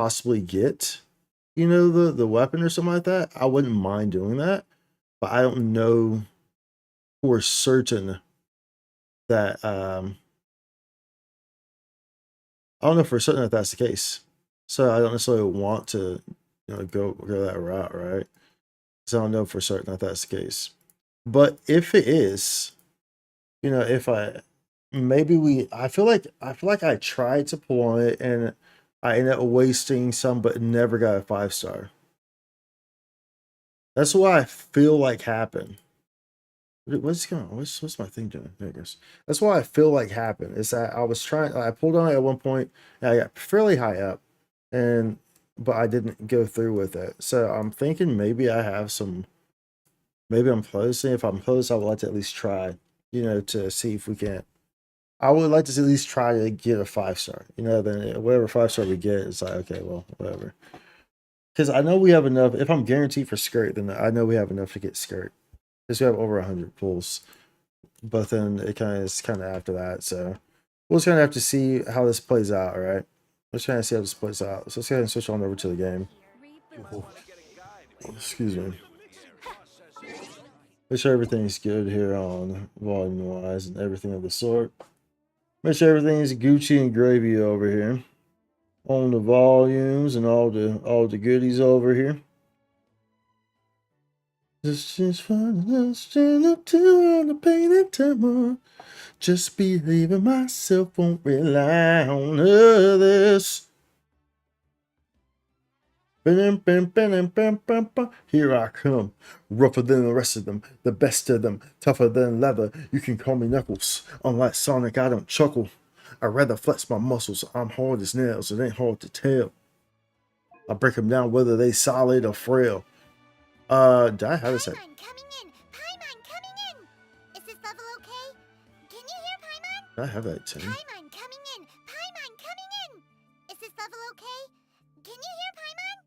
possibly get, you know, the weapon or something like that, I wouldn't mind doing that. But I don't know for certain that I don't know for certain that that's the case. So I don't necessarily want to, you know, go that route, right? So I don't know for certain that that's the case. But if it is, you know, if I maybe I feel like I tried to pull on it and I ended up wasting some, but never got a 5-star. That's what I feel like happened. What's going on? What's my thing doing? There it goes. That's what I feel like happened. Is that I pulled on it at one point and I got fairly high up, and but I didn't go through with it. So I'm thinking maybe I have some. Maybe I'm close. And if I'm close, I would like to at least try. You know, to see if we can. I would like to at least try to get a 5-star. You know, then whatever 5-star we get, it's like okay, well, whatever. Because I know we have enough. If I'm guaranteed for Skirk, then I know we have enough to get Skirk. Because we have over 100 pulls. But then it is kind of after that. So we're just gonna have to see how this plays out. All right, let's try and see how this plays out. So let's go ahead and switch on over to the game. Oh, excuse me. Make sure everything's good here on volume wise and everything of the sort. Make sure everything's Gucci and gravy over here on the volumes and all the goodies over here. This is fun. Up to on the pain and temper. Just believing myself, won't rely on others. Here I come, rougher than the rest of them, the best of them, tougher than leather. You can call me Knuckles. Unlike Sonic, I don't chuckle. I rather flex my muscles. I'm hard as nails. It ain't hard to tell. I break them down whether they solid or frail. Did I have this at? Did I have that at 10? Paimon coming in! Paimon coming in! Is this level okay? Can you hear Paimon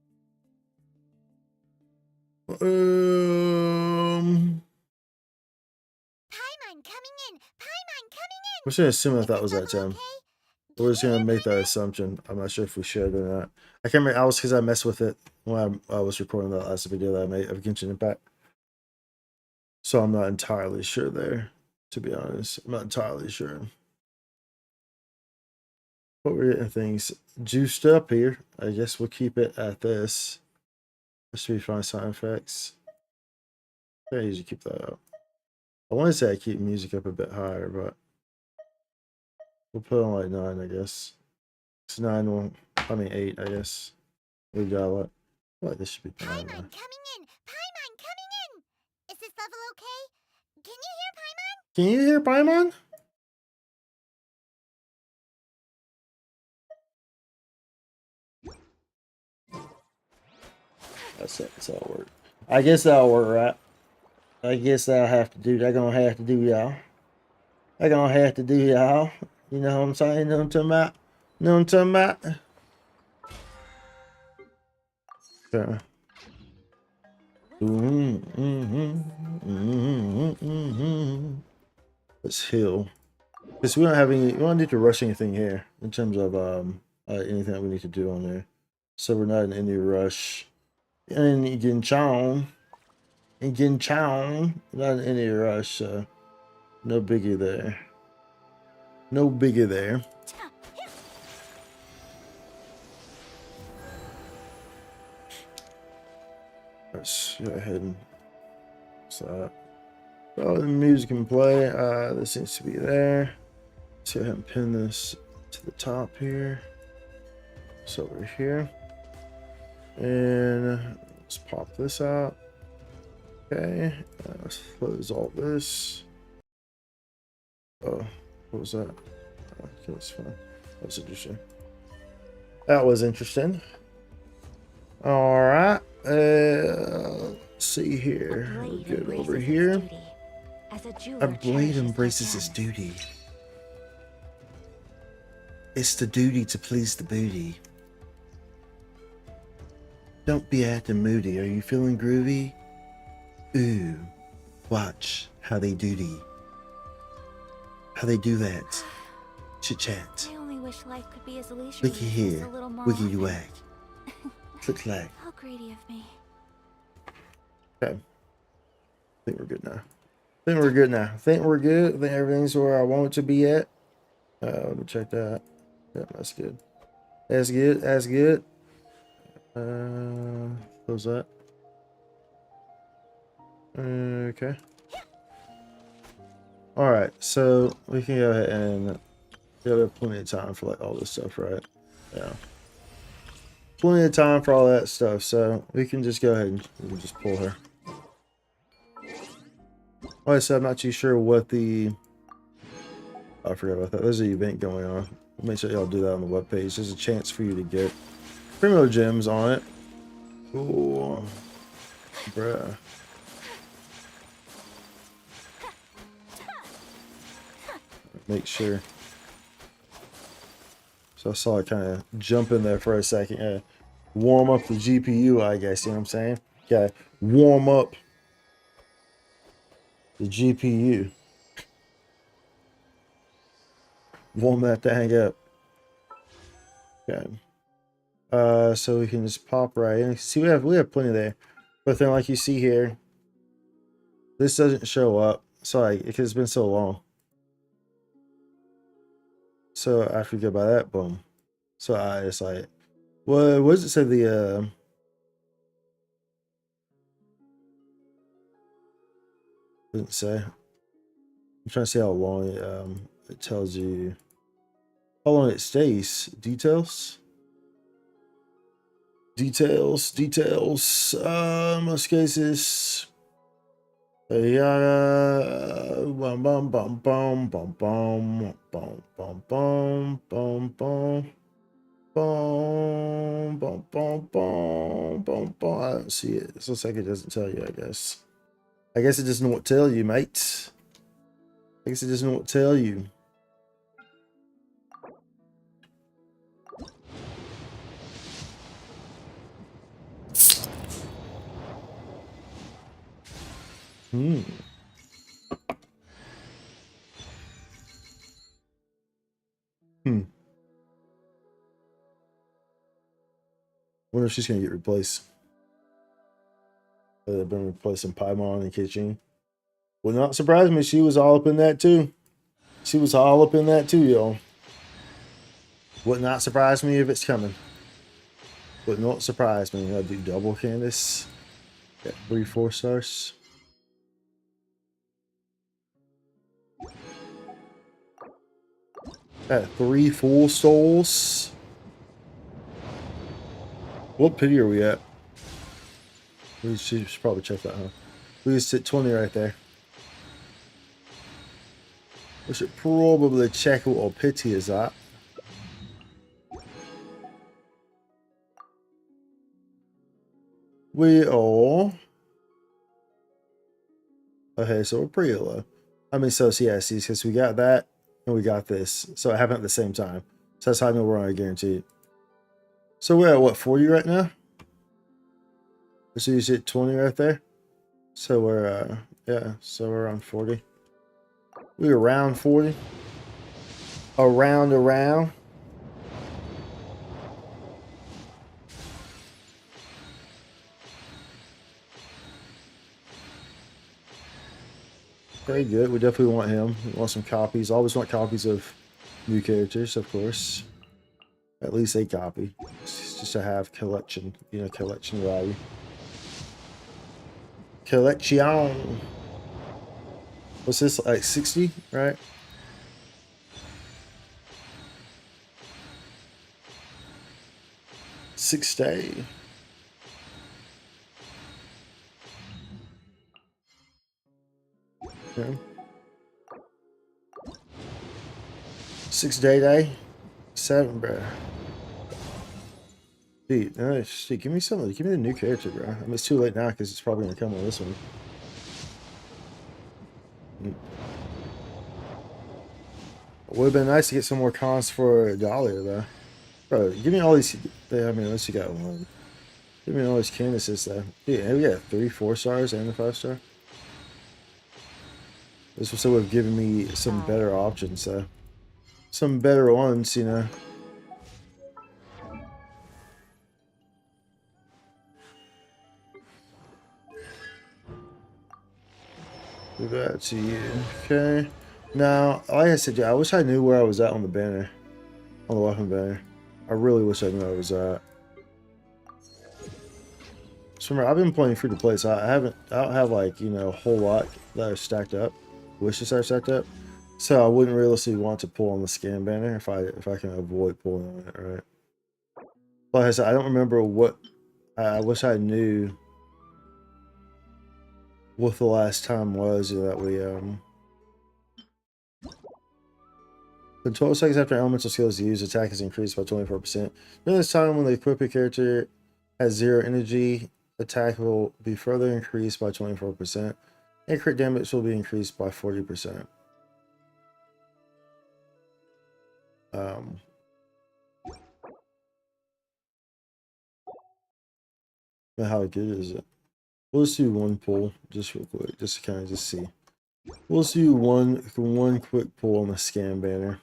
coming in! Paimon coming in! We're just gonna assume that was at 10. We're just gonna make that assumption. I'm not sure if we should or not. I can't remember. I was because I messed with it when I was recording that last video that I made of Genshin Impact. So I'm not entirely sure there, to be honest. I'm not entirely sure. But we're getting things juiced up here. I guess we'll keep it at this. That should be fine. Sound effects. I usually keep that up. I want to say I keep music up a bit higher, but we'll put on like 9, I guess. 9 won't. I mean 8, I guess. We got what? Well, this should be fine. Paimon coming in! Paimon coming in! Is this level okay? Can you hear Paimon? Can you hear Paimon? That's it. That's how it work. I guess that'll work, right? I guess that'll have to do. They're gonna have to do, y'all. They're gonna have to do, y'all. You know what I'm saying? You know what I'm talking about? You know what I'm talking about? Okay. Let's heal. Because we don't have any. We don't need to rush anything here in terms of anything that we need to do on there. So we're not in any rush. And Genshin, not in any rush. So no biggie there. No biggie there. Let's go ahead and stop. Oh, the music can play. This seems to be there. Let's go ahead and pin this to the top here. It's over here. And let's pop this out. Okay. Let's close all this. Oh, what was that? Okay, that's fine. That was interesting. That was interesting. All right. Let's see here. We're good over here. A blade embraces its duty. It's the duty to please the booty. Don't be acting moody. Are you feeling groovy? Ooh, watch how they duty. How they do that. Chit chat. I only wish life could be as leisure Looky here. Wiggy wag. Click lag. How greedy of me. Okay. I think we're good now. I think we're good now. I think we're good. I think everything's where I want it to be at. Let me check that. Yeah, that's good. That's good. That's good. Close that. Okay. All right, so we can go ahead and we have plenty of time for like all this stuff, right? Yeah. Plenty of time for all that stuff, so we can just go ahead and we can just pull her. Like I said, I'm not too sure what the... Oh, I forgot about that. There's an event going on. Make sure y'all do that on the webpage. There's a chance for you to get primo gems on it. Ooh. Bruh. Make sure. So I saw it kind of jump in there for a second. Warm up the GPU, I guess. You know what I'm saying? Okay. Warm up the GPU. Warm that thing up. Okay. So we can just pop right in. See, we have plenty there. But then, like you see here, this doesn't show up. Sorry, because it's been so long. So after you go by that, boom. So it's like, what does it say? The doesn't say. I'm trying to see how long it tells you how long it stays. Details. Most cases. Yeah, bum bum bum bum bum bum bum bum bum bum bum bum bum bum bum bum. I don't see it. It looks like it doesn't tell you. I guess. I guess it doesn't know what to tell you, mate. I guess it doesn't know what to tell you. Hmm. Hmm. Wonder if she's gonna get replaced. They've been replacing Paimon and Kitchen. Would not surprise me. She was all up in that too. She was all up in that too, y'all. Would not surprise me if it's coming. Would not surprise me. I'll do double Candace. Got 3 4-stars. Got 3 full souls. What pity are we at? We should probably check that, huh? We just hit 20 right there. We should probably check what our pity is at. We are... Okay, so we're pretty low. I mean, so yeah, see, because we got that and we got this. So it happened at the same time. So that's how I know we're on a guaranteed. So we're at what, 40 right now? So you hit 20 right there. So we're yeah, so we're around 40. We're around 40. Around. Very good. We definitely want him. We want some copies. Always want copies of new characters, of course. At least a copy. Just to have collection, you know, collection value. Collection. What's this, like 60, right? Six day. Yeah. 6 day. 7, bro. Dude, shit, give me something. Give me the new character, bro. I mean, it's too late now because it's probably gonna come on this one. It would have been nice to get some more cons for Dahlia, though. Bro, give me all these. I mean, unless you got one. Give me all these canvases, though. Yeah, we got 3 4-stars and a 5-star. This would have given me some better options, though. Some better ones, you know. Do that to you. Okay. Now, like I said, yeah, I wish I knew where I was at on the banner. On the weapon banner. I really wish I knew where I was at. So remember, I've been playing free to play, so I don't have like, you know, a whole lot that are stacked up. Wishes are stacked up. So I wouldn't realistically want to pull on the scan banner if I can avoid pulling on it, right? Like I said, I don't remember what I wish I knew what the last time was that we the 12 seconds after elemental skills used, attack is increased by 24%. During this time when the equipped character has 0 energy, attack will be further increased by 24%. And crit damage will be increased by 40%. But how good is it? We'll just do one pull, just real quick, just to kind of just see. We'll just do one quick pull on the scan banner.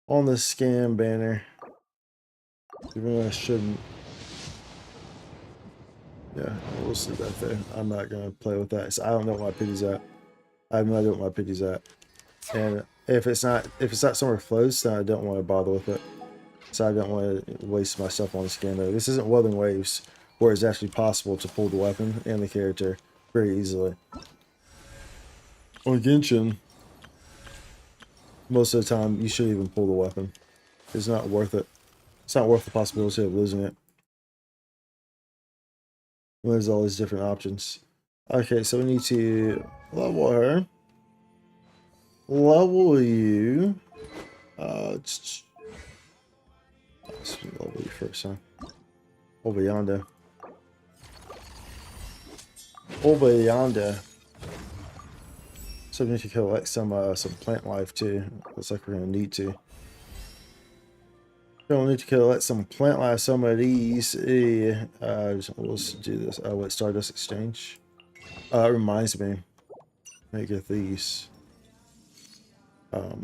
On the scan banner. Even though I shouldn't. Yeah, we'll see that there. I'm not gonna play with that. So I don't know what my pity's at. I have no idea what my pity's at. And if it's not somewhere close, then I don't want to bother with it. So I don't want to waste my stuff on the scan banner. This isn't Wuthering Waves, where it's actually possible to pull the weapon and the character very easily. On Genshin, most of the time you shouldn't even pull the weapon. It's not worth it. It's not worth the possibility of losing it. There's all these different options. Okay, so we need to level her. Level you. Let's level you first, huh? Over yonder. Over yonder. So we need to collect some plant life too. Looks like we're gonna need to. We'll need to collect some plant life. Some of these. Let's do this. What Stardust Exchange? It reminds me. Let me get these. Oh,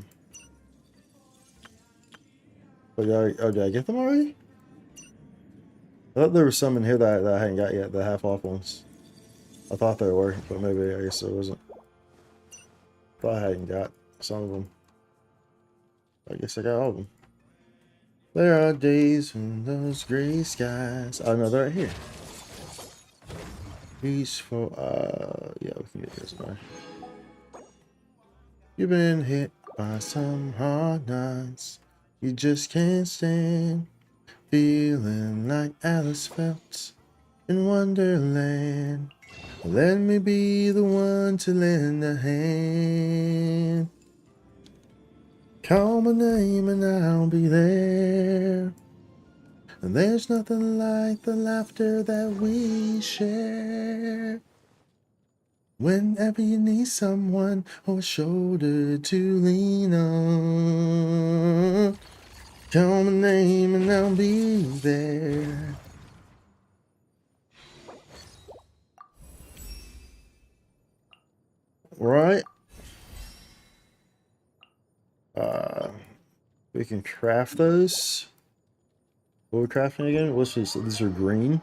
did I get them already? I thought there was some in here that I hadn't got yet. The half off ones. I thought there were, but maybe I guess there wasn't. Thought I hadn't got some of them. I guess I got all of them. There are days when those gray skies. Oh no, they're right here. Peaceful. Yeah, we can get this now. You've been hit by some hard knocks. You just can't stand. Feeling like Alice felt in Wonderland. Let me be the one to lend a hand. Call my name and I'll be there. And there's nothing like the laughter that we share. Whenever you need someone or a shoulder to lean on, call my name and I'll be there. Right? We can craft those. What are we crafting again? What's this? These are green.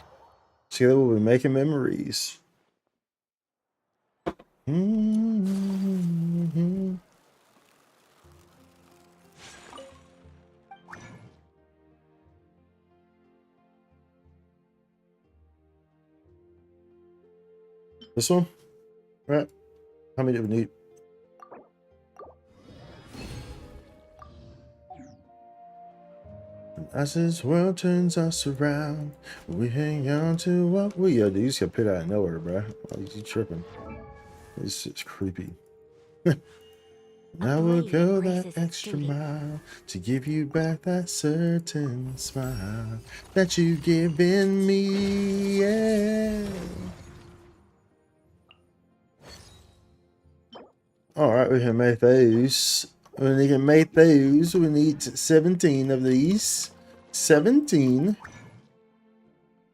Together we'll be making memories. Mm-hmm. This one? Right? How many do we need? As this world turns us around, we hang on to what we are. These get put out of nowhere, bro. Why are you tripping? This is creepy. I will go that extra mile to give you back that certain smile that you've given me. Yeah. Alright, we can make those. When we can make those, we need 17 of these. 17.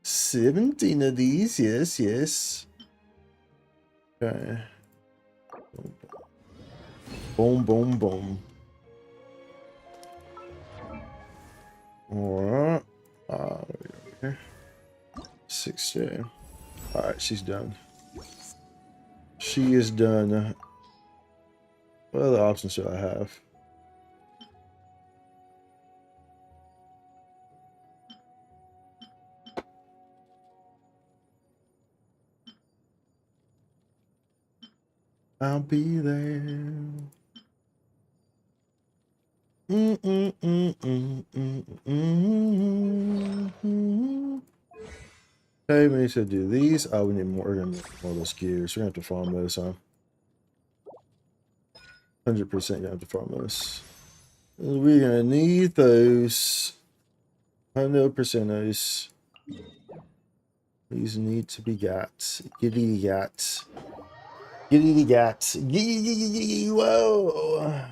17 of these, yes, yes. Okay. Boom, boom, boom. Alright. Okay. 60. Alright, she's done. she is done. What other options should I have? I'll be there. Okay, we need to do these. Oh, we need more. We're gonna need more of those gears. We're gonna have to farm those, huh? 100% gonna have to farm those. We're gonna need those. 100% those. These need to be got. Giddy got. Giddy got. Whoa.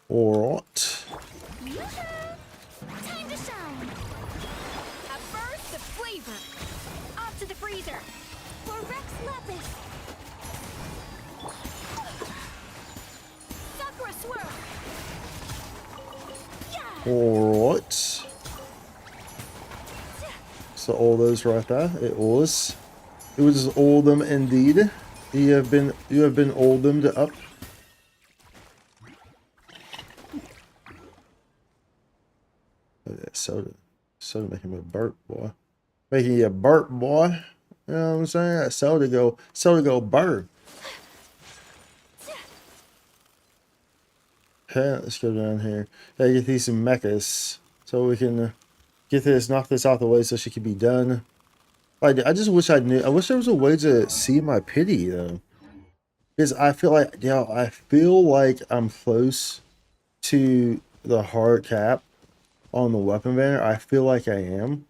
Alright. Time to shine. At first, the flavor. Off to the freezer. For Rex Lepis. Sakura swirl. Alright. So all those right there. It was all them indeed. You have been all them up. Oh, that soda making me burp, boy. Making you burp, boy. You know what I'm saying? That soda go burp. Okay, let's go down here. Gotta get these some mechas so we can knock this out the way so she can be done. I just wish I knew. I wish there was a way to see my pity though, because I feel like I'm close to the hard cap on the weapon banner. I feel like I am,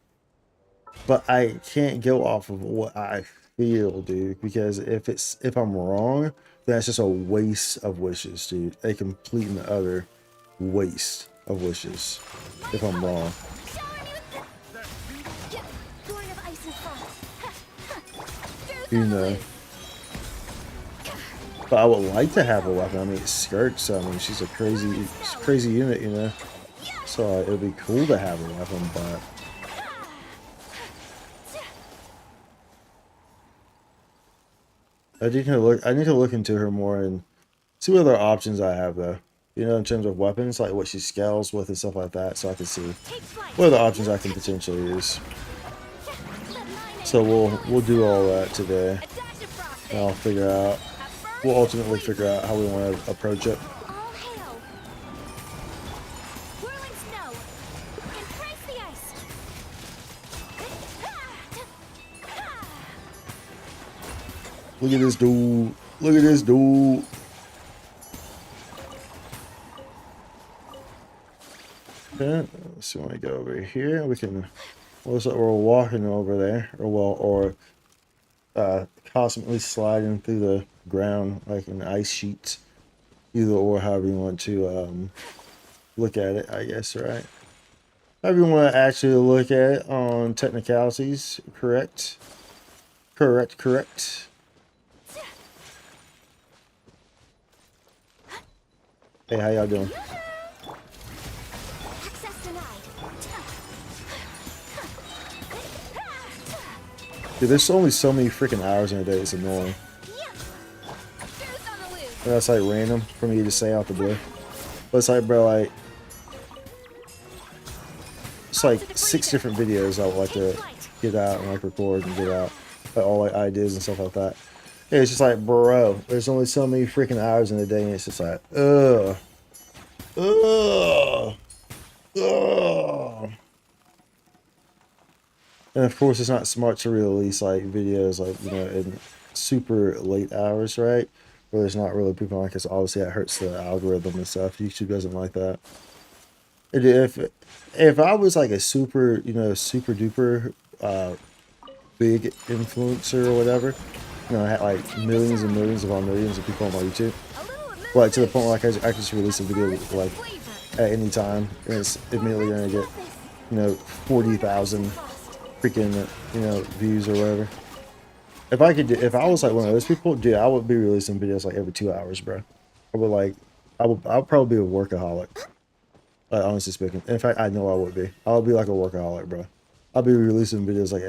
but I can't go off of what I feel, dude. Because if I'm wrong, then it's just a waste of wishes, dude. A complete and utter waste of wishes. If I'm wrong. You know. But I would like to have a weapon. I mean, it's Skirk, so I mean, she's a crazy unit, you know. So it would be cool to have a weapon, but I need to look into her more and see what other options I have, though. You know, in terms of weapons, like what she scales with and stuff like that, so I can see what other options I can potentially use. So we'll do all that today. And we'll ultimately figure out how we want to approach it. Look at this dude. Look at this dude. Okay, so when we go over here, we can. Looks like we're walking over there, or constantly sliding through the ground like an ice sheet. Either or, however you want to look at it, I guess, right? However you want to actually look at it on technicalities, correct? Correct. Hey, how y'all doing? Dude, there's only so many freaking hours in a day, it's annoying. And that's like random for me to say out the blue. But it's like, bro, like, it's like 6 different videos I would like to get out and like record and get out. Like all like ideas and stuff like that. Yeah, it's just like, bro, there's only so many freaking hours in a day, and it's just like, ugh. And of course, it's not smart to release like videos like, you know, in super late hours, right? Where there's not really people like, because obviously that hurts the algorithm and stuff. YouTube doesn't like that. If I was like a super, you know, super duper big influencer or whatever, you know, I had like millions and millions upon millions of people on my YouTube, like to the point where like I could just release a video like at any time, and it's immediately gonna get, you know, 40,000 freaking, you know, views or whatever. If I was like one of those people, dude, I would be releasing videos like every 2 hours, bro. I would like, I'll probably be a workaholic. Honestly speaking. In fact, I know I would be. I would be like a workaholic, bro. I'll be releasing videos like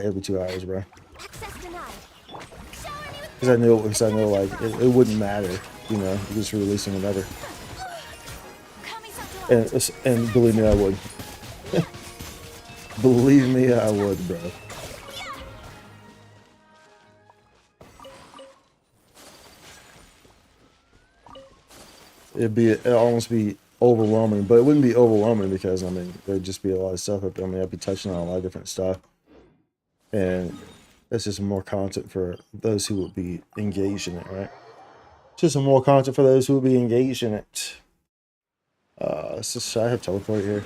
every 2 hours, bro. Access denied. Shower me with Because I know like it wouldn't matter, you know, you just release them whenever. coming to light. And believe me, I would. Believe me, I would, bro. It'd almost be overwhelming, but it wouldn't be overwhelming because I mean there'd just be a lot of stuff up there. I mean I'd be touching on a lot of different stuff, and that's just more content for those who would be engaged in it, right? Just some more content for those who would be engaged in it. Should I have teleport here?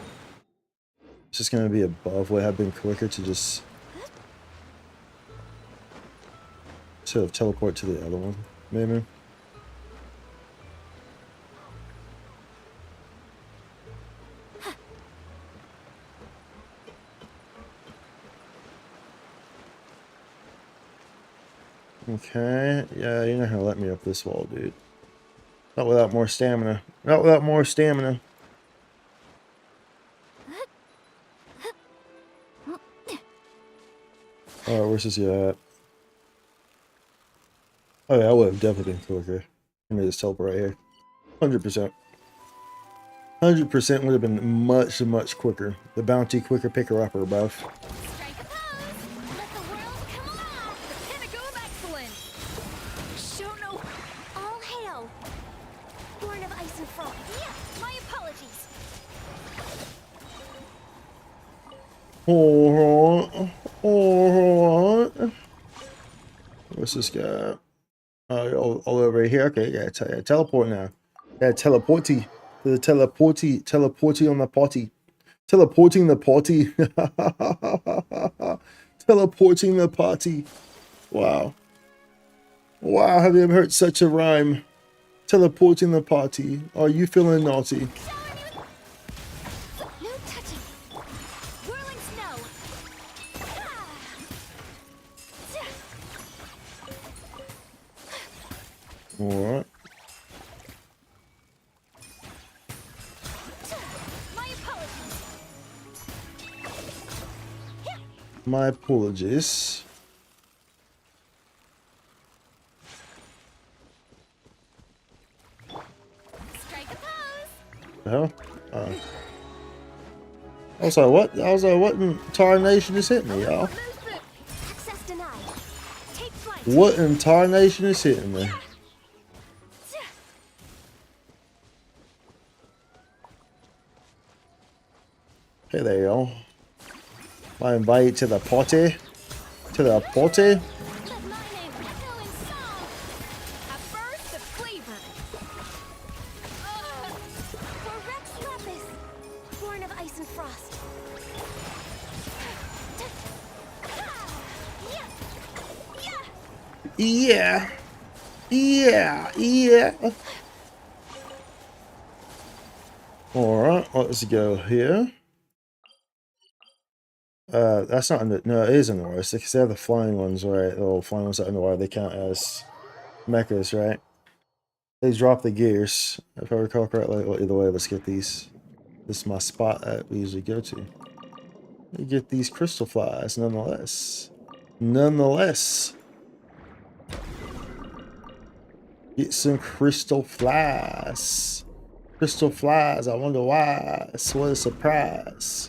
It's just gonna be above. Would it have been quicker to just sort of teleport to the other one, maybe? Okay, yeah, you're not gonna let me up this wall, dude. Not without more stamina. Not without more stamina. Alright, where's this guy at? Oh yeah, I would have definitely been quicker. I'm gonna just teleport right here. 100%. 100% would have been much, much quicker. The bounty quicker picker upper above. Strike a pose. Let the world come alive. The pinnacle of excellence. Show no. All hail. Born of ice and frost. Yeah, my apologies. Alright. What's this guy? All over here. Okay, yeah, teleport now. Yeah, teleporty. The teleporty on the potty. Teleporting the potty. Teleporting the potty. Wow. Wow, have you ever heard such a rhyme? Teleporting the potty. Are you feeling naughty? No touching. Whirling snow. Alright. My apologies. My apologies. Strike a pose. The hell? Oh. I was like, what in tarnation is hitting me, y'all? Access denied. Take flight. What in tarnation is hitting me? Hey there, y'all. I invite you to the potty. To the potty. Let my name echo in song. At first, the flavor. For Rex Lapis, born of ice and frost. Yeah. Yeah. Alright, let's go here. That's not in the, no, it is in the water. Because they have the flying ones, right? The little flying ones that are in the water, they count as mechas, right? They drop the gears, if I recall correctly. Well, either way, let's get these. This is my spot that we usually go to. We get these crystal flies, nonetheless. Nonetheless. Get some crystal flies. Crystal flies, I wonder why. It's what a surprise.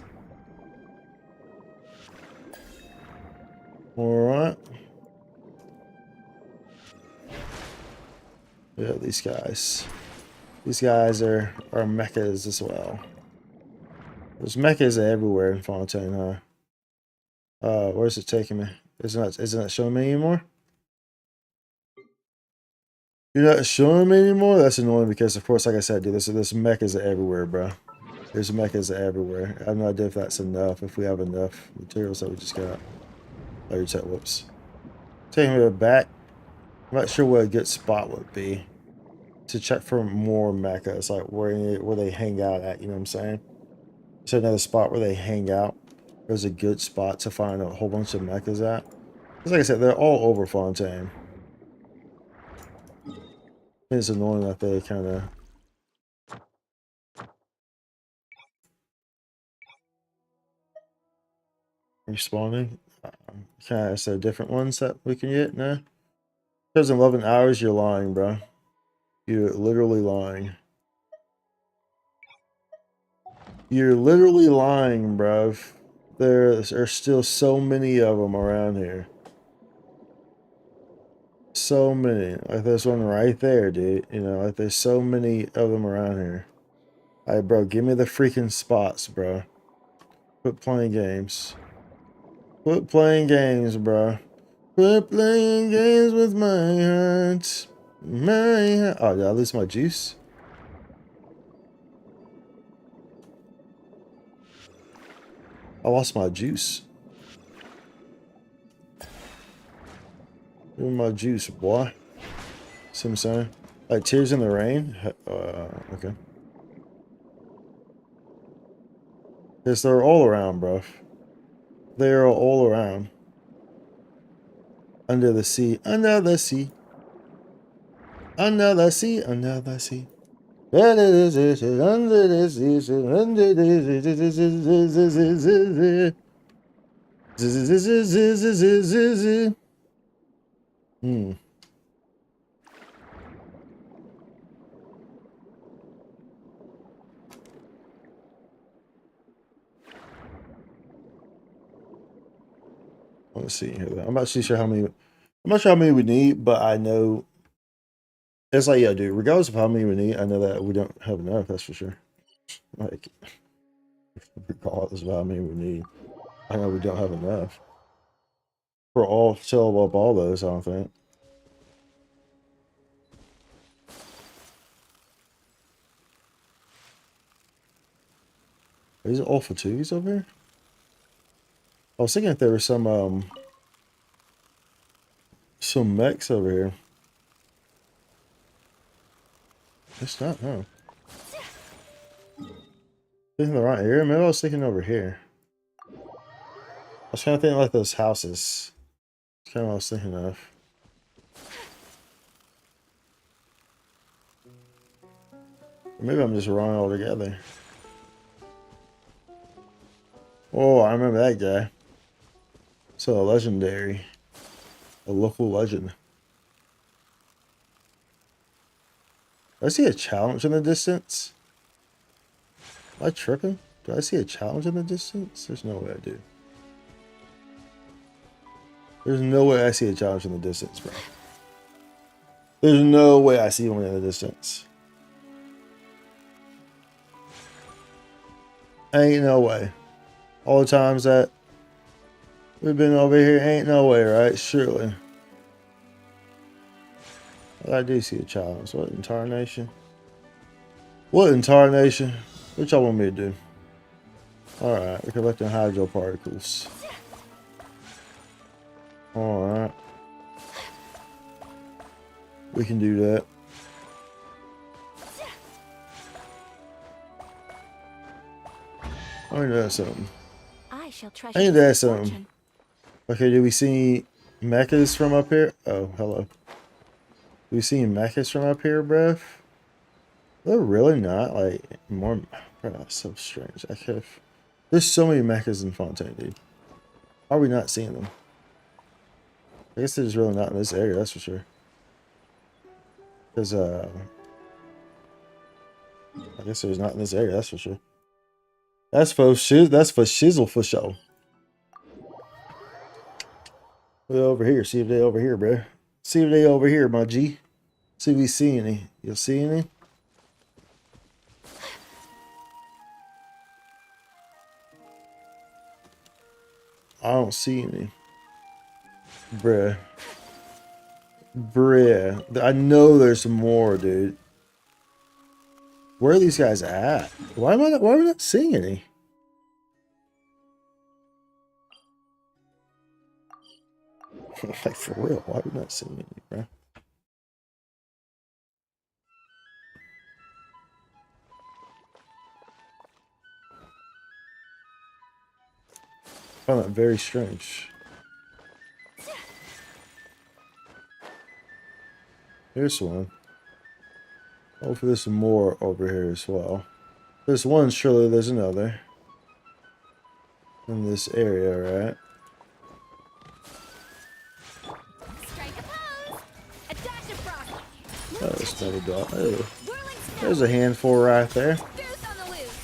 Alright. Yeah, these guys. These guys are mechas as well. There's mechas everywhere in Fontaine, huh? Where's it taking me? Isn't it showing me anymore? You're not showing me anymore? That's annoying because, of course, like I said, dude, there's mechas everywhere, bro. There's mechas everywhere. I have no idea if that's enough, if we have enough materials that we just got. Oh, your tech, whoops. Taking me back. I'm not sure what a good spot would be to check for more mechas, like where they hang out at, you know what I'm saying? So another spot where they hang out. There's a good spot to find a whole bunch of mechas at. Because like I said, they're all over Fontaine. It's annoying that they kind of. Respawning. Kind of so different ones that we can get now. Because in 11 hours, you're lying, bro. You're literally lying. You're literally lying, bro. There are still so many of them around here. So many. Like there's one right there, dude. You know, like there's so many of them around here. Alright, bro, give me the freaking spots, bro. Quit playing games. Quit playing games, bro. Quit playing games with my heart. My heart. Oh, did I lose my juice? I lost my juice. Give me my juice, boy. See what I'm saying? Like Tears in the Rain? Okay. Yes, they're all around, bro. They are all around. Under the sea. Under the sea. Under the sea. Under the sea. Under the sea. Under the sea. Hmm. Let's see here. I'm not sure how many. I'm not sure how many we need, but I know it's like, yeah, dude. Regardless of how many we need, I know that we don't have enough. That's for sure. Like, regardless of how many we need, I know we don't have enough for all sell up all those. I don't think. Are these all for twos over here? I was thinking if there were some mechs over here. It's not, no. Thinking the right area? Maybe I was thinking over here. I was kind of thinking like those houses. That's kind of what I was thinking of. Or maybe I'm just wrong altogether. Oh, I remember that guy. So a legendary. A local legend. Do I see a challenge in the distance? Am I tripping? Do I see a challenge in the distance? There's no way I do. There's no way I see a challenge in the distance, bro. There's no way I see one in the distance. Ain't no way. All the times that we've been over here, ain't no way, right? Surely. I do see a challenge. What in tarnation? What in tarnation? What y'all want me to do? Alright, we're collecting hydro particles. Alright. We can do that. I need to ask something. I shall I treasure need to this ask something. misfortune. Okay, do we see mechas from up here? Oh, hello. Do we see mechas from up here, bruv? They're really not, like, more... Bro, that's so strange. I could have... There's so many mechas in Fontaine, dude. How are we not seeing them? I guess they're just really not in this area, that's for sure. Because, I guess there's not in this area, that's for sure. That's for shizzle for sure. We're over here. See if they over here, bro. See if they over here, my G. See if we see any. You see any? I don't see any. Bruh. Bruh. I know there's more, dude. Where are these guys at? Why are we not seeing any? Like, for real, why are we not seeing any, bro? I find that very strange. Here's one. Hopefully there's some more over here as well. There's one, surely there's another. In this area, right? Strike a pose. A dash of frost. Oh, No there's touching. another dog. Oh, Whirling snow. there's a handful right there. Goose on the loose.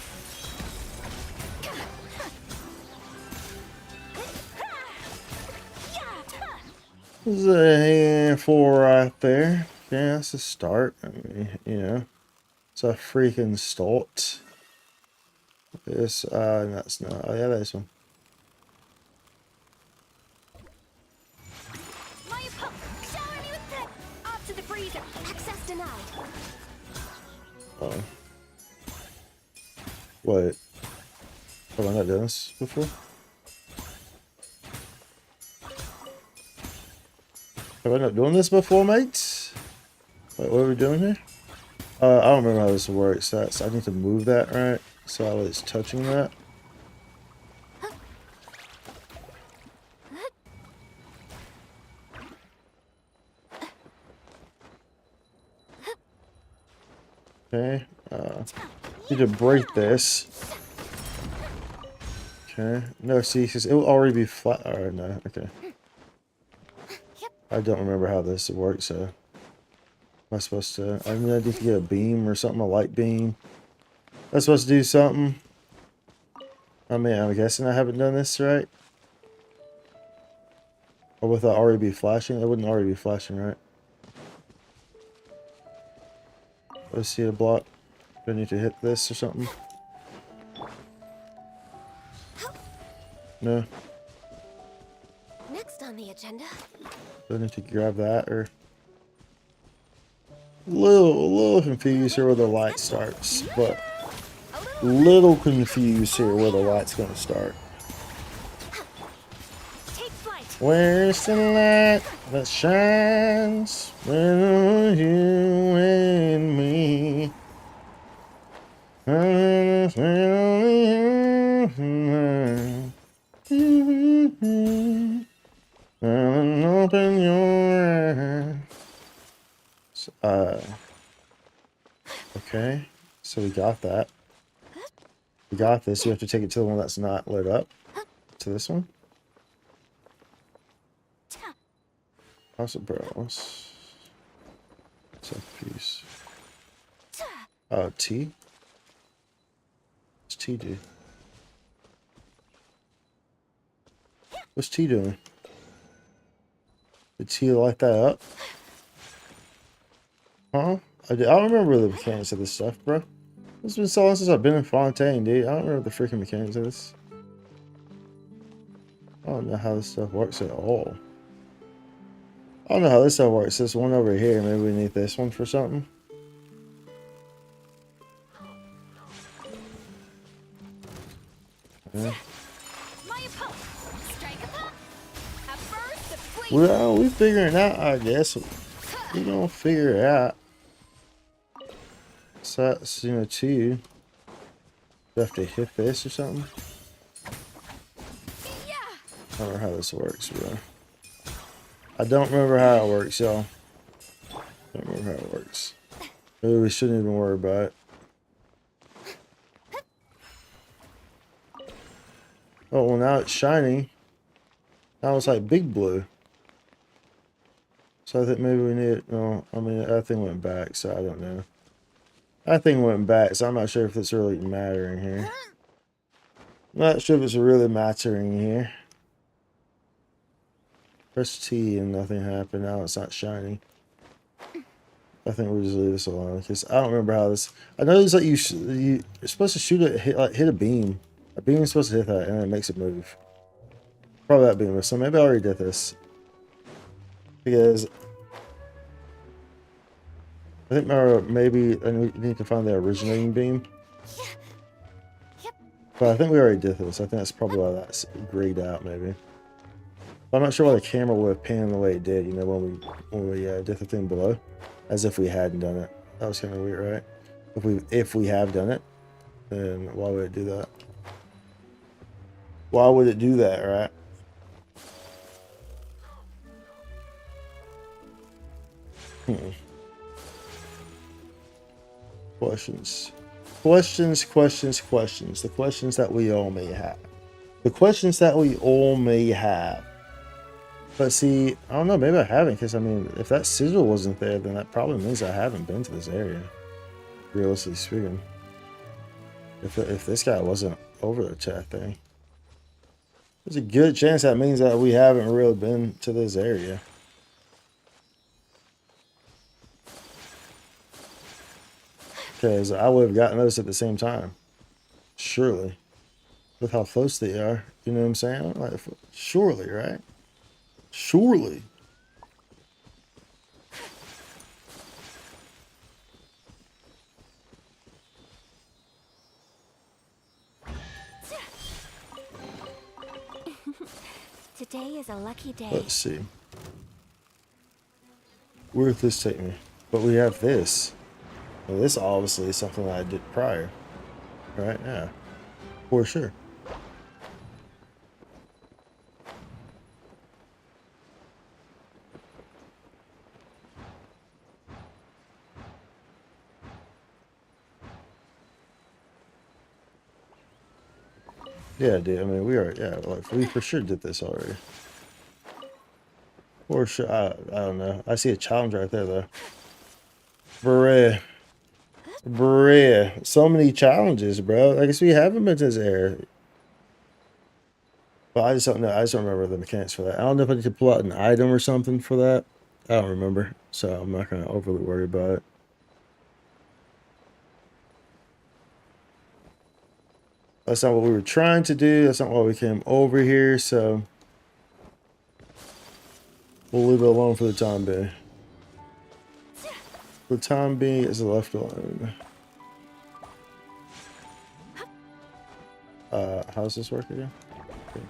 There's a handful right there. Yeah, that's a start. I mean, you know, it's a freaking start. This, that's not. Oh, yeah, there's one. My opponent. Shower me with that. Off to the freezer. Access denied. Oh. Wait. Have I not done this before? Have I not done this before, mates? Wait, what are we doing here? I don't remember how this works. That's, I need to move that, right? So it's touching that. Okay. Need to break this. Okay. No, see, because it will already be flat. Alright, no. Okay. I don't remember how this works, so. Am I supposed to? I mean, I need to get a beam or something, a light beam. I'm supposed to do something. I mean, I'm guessing I haven't done this right. Or with it already be flashing? It wouldn't already be flashing, right? Let's see a block. Do I need to hit this or something? No. Next on the agenda. Do I need to grab that or? A little confused here where the light starts, but little confused here where the light's gonna start. Take flight. Where's the light that shines when you and me? Open your eyes. Okay, so we got that. We got this. You have to take it to the one that's not lit up. To this one. House of Barrels. What's that piece? T? What's T do? What's T doing? Did T light that up? Huh? I don't remember the mechanics of this stuff, bro. It's been so long since I've been in Fontaine, dude. I don't remember the freaking mechanics of this. I don't know how this stuff works at all. I don't know how this stuff works. This one over here, maybe we need this one for something. Yeah. Well, we figuring it out, I guess. We gonna figure it out. So that's, you know, two. Do I have to hit this or something? I don't know how this works, bro. I don't remember how it works, y'all. Don't remember how it works. Maybe we shouldn't even worry about it. Oh, well, now it's shiny. Now it's like big blue. So I think maybe we need... No, I mean, that thing went back, so I don't know. That thing went back, so I'm not sure if it's really mattering here. Not sure if it's really mattering here. Press T and nothing happened. Now it's not shiny. I think we'll just leave this alone because I don't remember how this. I know it's like you're supposed to shoot it, hit a beam. A beam is supposed to hit that and it makes it move. Probably that beam. So maybe I already did this because I think maybe I need to find the originating beam. But I think we already did this. I think that's probably why that's grayed out, maybe. But I'm not sure why the camera would have panned the way it did, you know, when we did the thing below. As if we hadn't done it. That was kind of weird, right? If we have done it, then why would it do that? Why would it do that, right? Questions. Questions, questions, questions. The questions that we all may have. The questions that we all may have. But see, I don't know, maybe I haven't, because I mean, if that sigil wasn't there, then that probably means I haven't been to this area. Realistically speaking. If this guy wasn't over the chat thing. There's a good chance that means that we haven't really been to this area. Because I would have gotten those at the same time. Surely. With how close they are. You know what I'm saying? Like, surely, right? Surely. Today is a lucky day. Let's see. Where would this take me? But we have this. Well, this obviously is something that I did prior. Right? Yeah. For sure. Yeah, dude. I mean, we are. Yeah, like we for sure did this already. For sure. I don't know. I see a challenge right there, though. Bruh. Bruh. So many challenges, bro. I guess we haven't been to this area. But I just don't know. I just don't remember the mechanics for that. I don't know if I need to pull out an item or something for that. I don't remember. So I'm not going to overly worry about it. That's not what we were trying to do. That's not why we came over here. So we'll leave it alone for the time being. For the time being, it's left alone. How does this work again? Okay.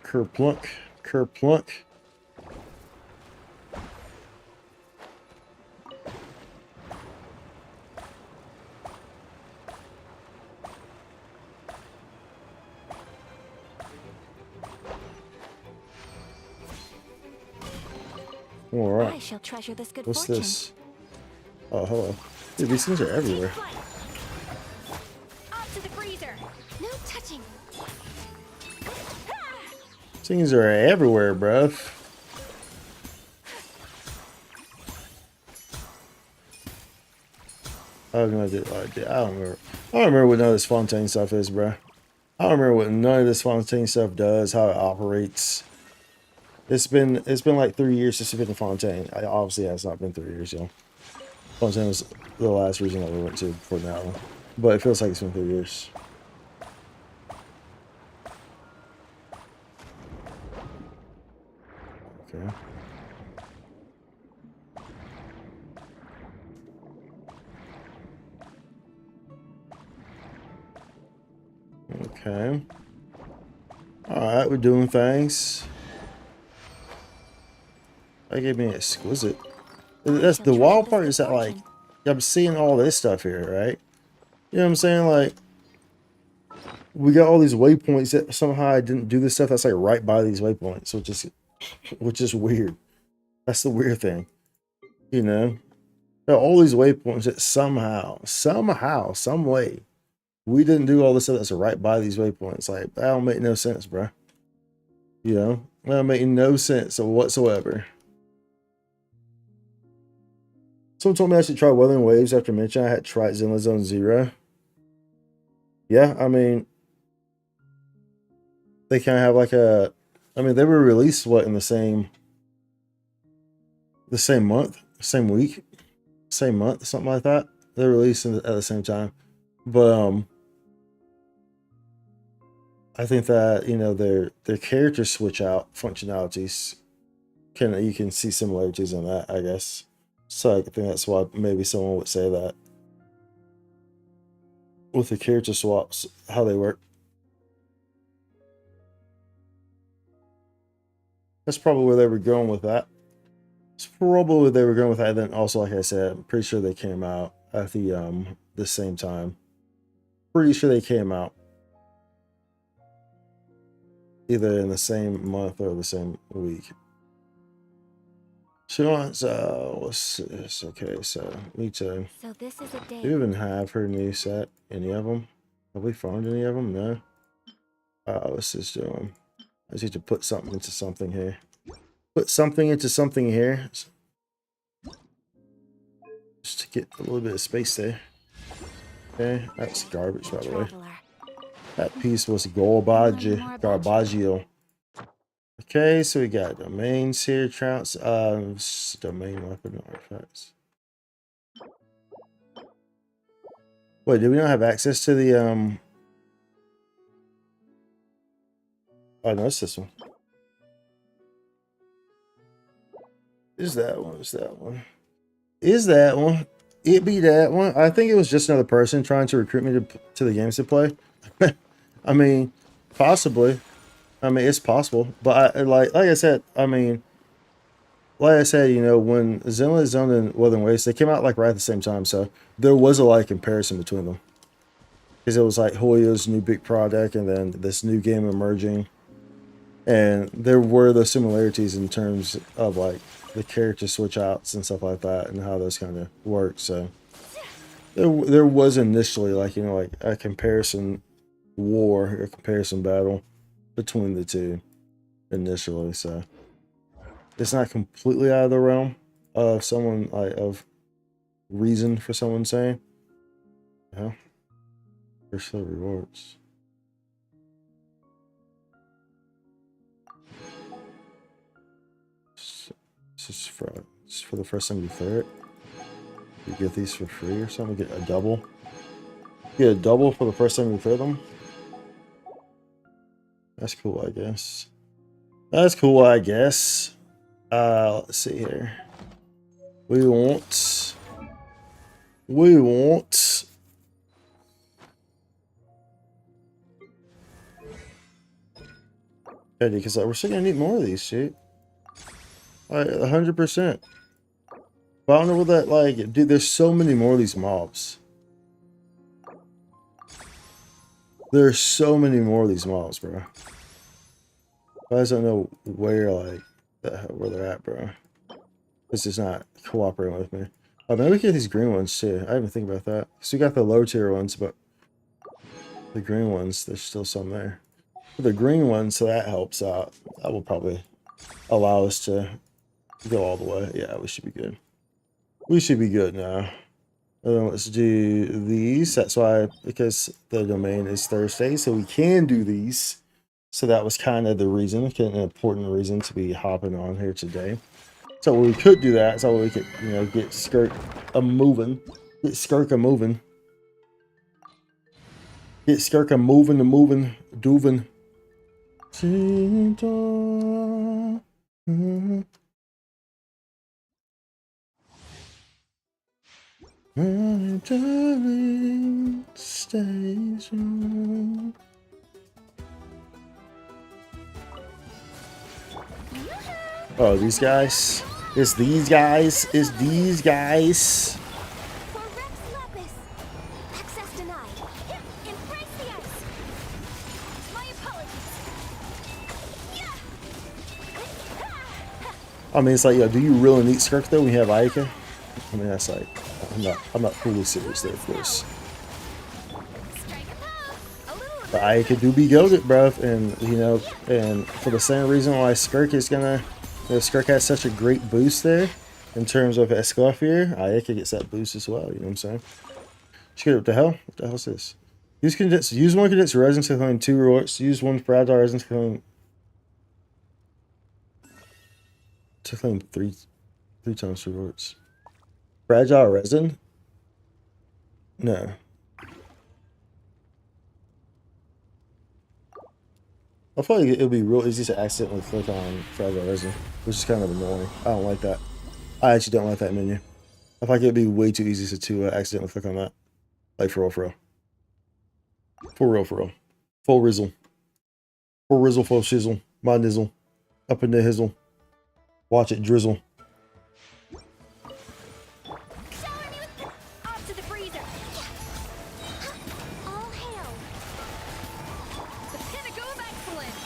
Kerplunk. Kerplunk. All right. I shall treasure this good What's fortune. this? Oh, hello. Dude, these things are everywhere. Off to the freezer. No touching. These things are everywhere, bruh. I have no idea. I don't remember. I don't remember what none of this Fontaine stuff is, bruh. I don't remember what none of this Fontaine stuff does, how it operates. It's been like 3 years since I've been to Fontaine. Obviously, it's not been 3 years, y'all. Fontaine was the last region that we went to before now, but it feels like it's been 3 years. Okay. Okay. All right, we're doing things. That gave me exquisite. That's the wild part is that like I'm seeing all this stuff here, right? You know what I'm saying? Like we got all these waypoints that somehow I didn't do this stuff that's like right by these waypoints, which is weird. That's the weird thing, you know. There are all these waypoints that somehow, some way, we didn't do all this stuff that's right by these waypoints. Like that don't make no sense, bro. You know, that don't make no sense whatsoever. Someone told me I should try Wuthering Waves after mentioning I had tried Zenless Zone 0. Yeah, I mean, they kind of have like a, I mean, they were released what in the same month, same week, same month, something like that. They're released at the same time, but I think that you know their character switch out functionalities you can see similarities in that, I guess. So I think that's why maybe someone would say that with the character swaps, how they work. That's probably where they were going with that. It's probably where they were going with that. And then also, like I said, I'm pretty sure they came out at the same time. Pretty sure they came out. either in the same month or the same week. She wants, what's this? Okay, so me too. So this is a Do day. you even have her new set? Any of them? Have we found any of them? No. What's this doing? I just need to put something into something here. Put something into something here. Just to get a little bit of space there. Okay, that's garbage, by the way. Traveler. That piece was Learning more about you. garbaggio. Okay, so we got domains here, trounce, domain weapon artifacts. Wait, do we not have access to the, oh, no, it's this one. Is that one? Is that one? Is that one? It be that one? I think it was just another person trying to recruit me to the games to play. I mean, possibly. I mean, it's possible. But like I said, I mean, like I said, you know, when Xenoblade Zone and Wuthering Waves, they came out like right at the same time, so there was a like comparison between them. Because it was like Hoyo's new big product and then this new game emerging. And there were the similarities in terms of like the character switch outs and stuff like that and how those kind of work. So there was initially like, you know, like a comparison war, a comparison battle between the two initially. So it's not completely out of the realm of someone like of reason for someone saying, yeah, there's still rewards. It's for the first time you clear it. You get these for free or something. Get a double. Get a double for the first time you clear them. That's cool, I guess. That's cool, I guess. Let's see here. We want. Eddie, because we're still gonna need more of these, shit. 100%. But I don't know what that, like, dude, there's so many more of these mobs. There's so many more of these mobs, bro. I just don't know where, like, where they're at, bro. It's just not cooperating with me. Oh, maybe we can get these green ones, too. I didn't think about that. So we got the low tier ones, but the green ones, there's still some there. For the green ones, so that helps out. That will probably allow us to go all the way. Yeah, we should be good. We should be good now. And then let's do these. That's why, because the domain is Thursday, so we can do these. So that was kind of the reason, an important reason to be hopping on here today. So we could do that, so we could, you know, get Skirk moving. Get Skirk moving. Get Skirk moving, doovin. My darling station. Oh, these guys? It's these guys? It's these guys? For Rex Lapis. Access denied. Here, embrace the ice. My apologies. Yeah. I mean, it's like, yo, do you really need Skirk though when you have Aika? I mean, that's like, I'm not fully serious there, of course. Strike a pose. A little But Aika do be goated, bruv, and you know, and for the same reason why Skirk is gonna, you know, Skirk has such a great boost there in terms of Escoffier, Aika gets that boost as well. You know what I'm saying? What the hell? What the hell is this? Use one condensed resin to claim 2 rewards. Use one fragile resin to claim 3 times rewards. Fragile resin? No. I feel like it would be real easy to accidentally click on fragile resin, which is kind of annoying. I don't like that. I actually don't like that menu. I feel like it would be way too easy to accidentally click on that. Like for real, for real. For real, for real. Full rizzle. Full rizzle, full shizzle. My nizzle. Up in the hizzle. Watch it drizzle. shower me with off to the freezer. All hail. The pinnacle of excellence.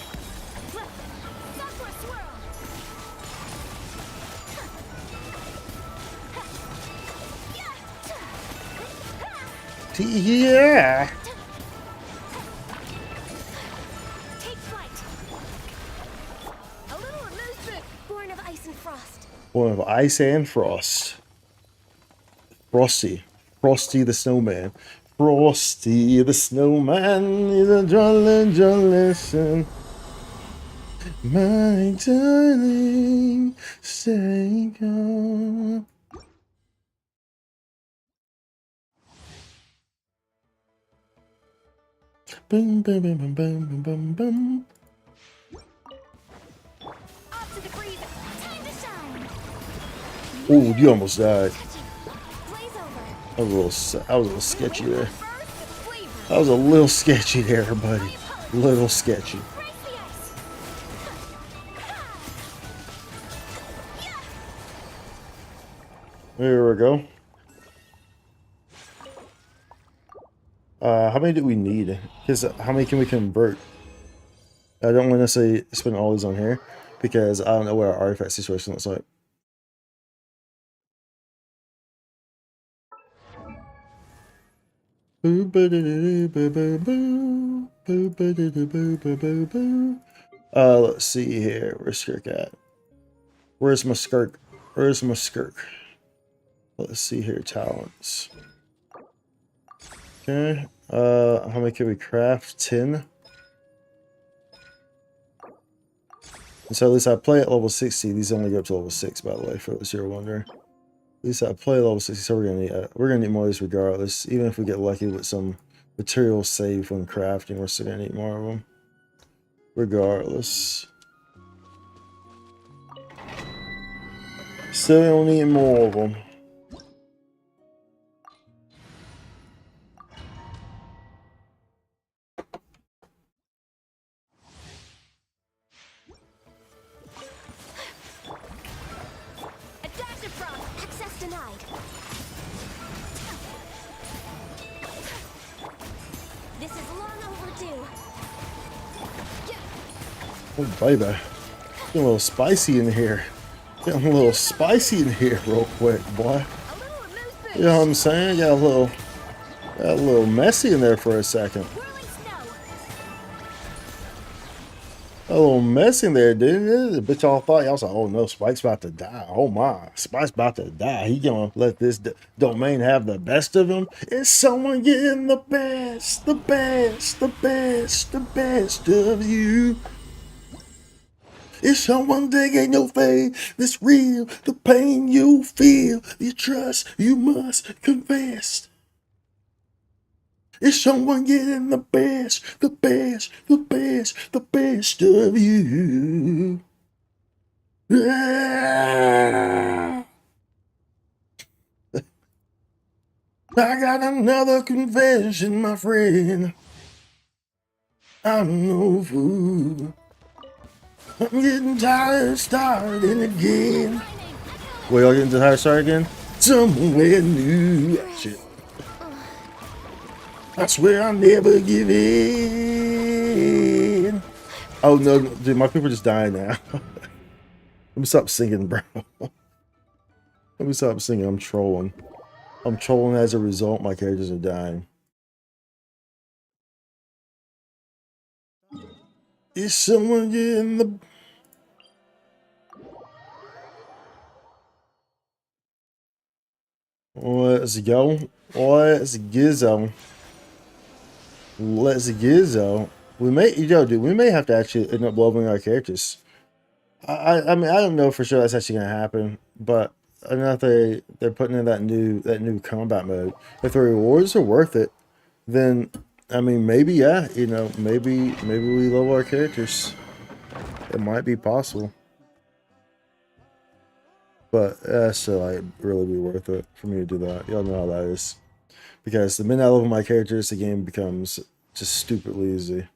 Yeah. Take flight. A little amusement. Born of ice and frost. One of ice and frost. Frosty. Frosty the snowman. Frosty the snowman is a jolly, jolly son. My darling, stay calm. Boom, boom, boom, boom, boom, boom, boom. Off to the freezer. Time to shine. Oh, you almost died. Blaze over. That was a little sketchy there. First, flavor. That was a little sketchy there, buddy. Little sketchy. Race the ice. There we go. How many do we need? Because how many can we convert? I don't want to necessarily spend all these on here because I don't know what our artifact situation looks like. Let's see here. Where's Skirk at? Where's my Skirk? Where's my Skirk? Let's see here. Talents. Okay. How many can we craft? 10. And so at least I play at level 60. These only go up to level 6, by the way, for those who are wondering. At least I play at level 60, so we're gonna need more of these regardless. Even if we get lucky with some materials saved when crafting, we're still gonna need more of them. Regardless. Still gonna need more of them. Adaptive frost. Access denied. This is long overdue. Oh, baby. Getting a little spicy in here. Getting a little spicy in here real quick, boy. A little amusement. You know what I'm saying? Got a little messy in there for a second. Whirling snow. A little messy in there, didn't it? The bitch all thought, y'all was like, oh no, Spike's about to die. Oh my, Spike's about to die. He gonna let this domain have the best of him. Is someone getting the best, the best, the best, the best of you? Is someone digging your face? This real, the pain you feel, you trust, you must confess. Is someone getting the best, the best, the best, the best of you? Ah. I got another confession, my friend. I'm no fool. I'm getting tired of starting again. Wait, y'all getting tired of starting again? Somewhere new. Shit. I swear I'll never give in. Oh no, dude, my people are just dying now. Let me stop singing, bro. Let me stop singing. I'm trolling. I'm trolling as a result. My characters are dying. Is someone getting the... Let's go. Let's gizzo. Let's gizzo. We may, dude, we may have to actually end up leveling our characters. I mean, I don't know for sure that's actually gonna happen, but I know if they're putting in that new combat mode. If the rewards are worth it, then I mean, maybe yeah, maybe we level our characters. It might be possible, but that's to like really be worth it for me to do that. Y'all know how that is, because the minute I level my characters, the game becomes just stupidly easy.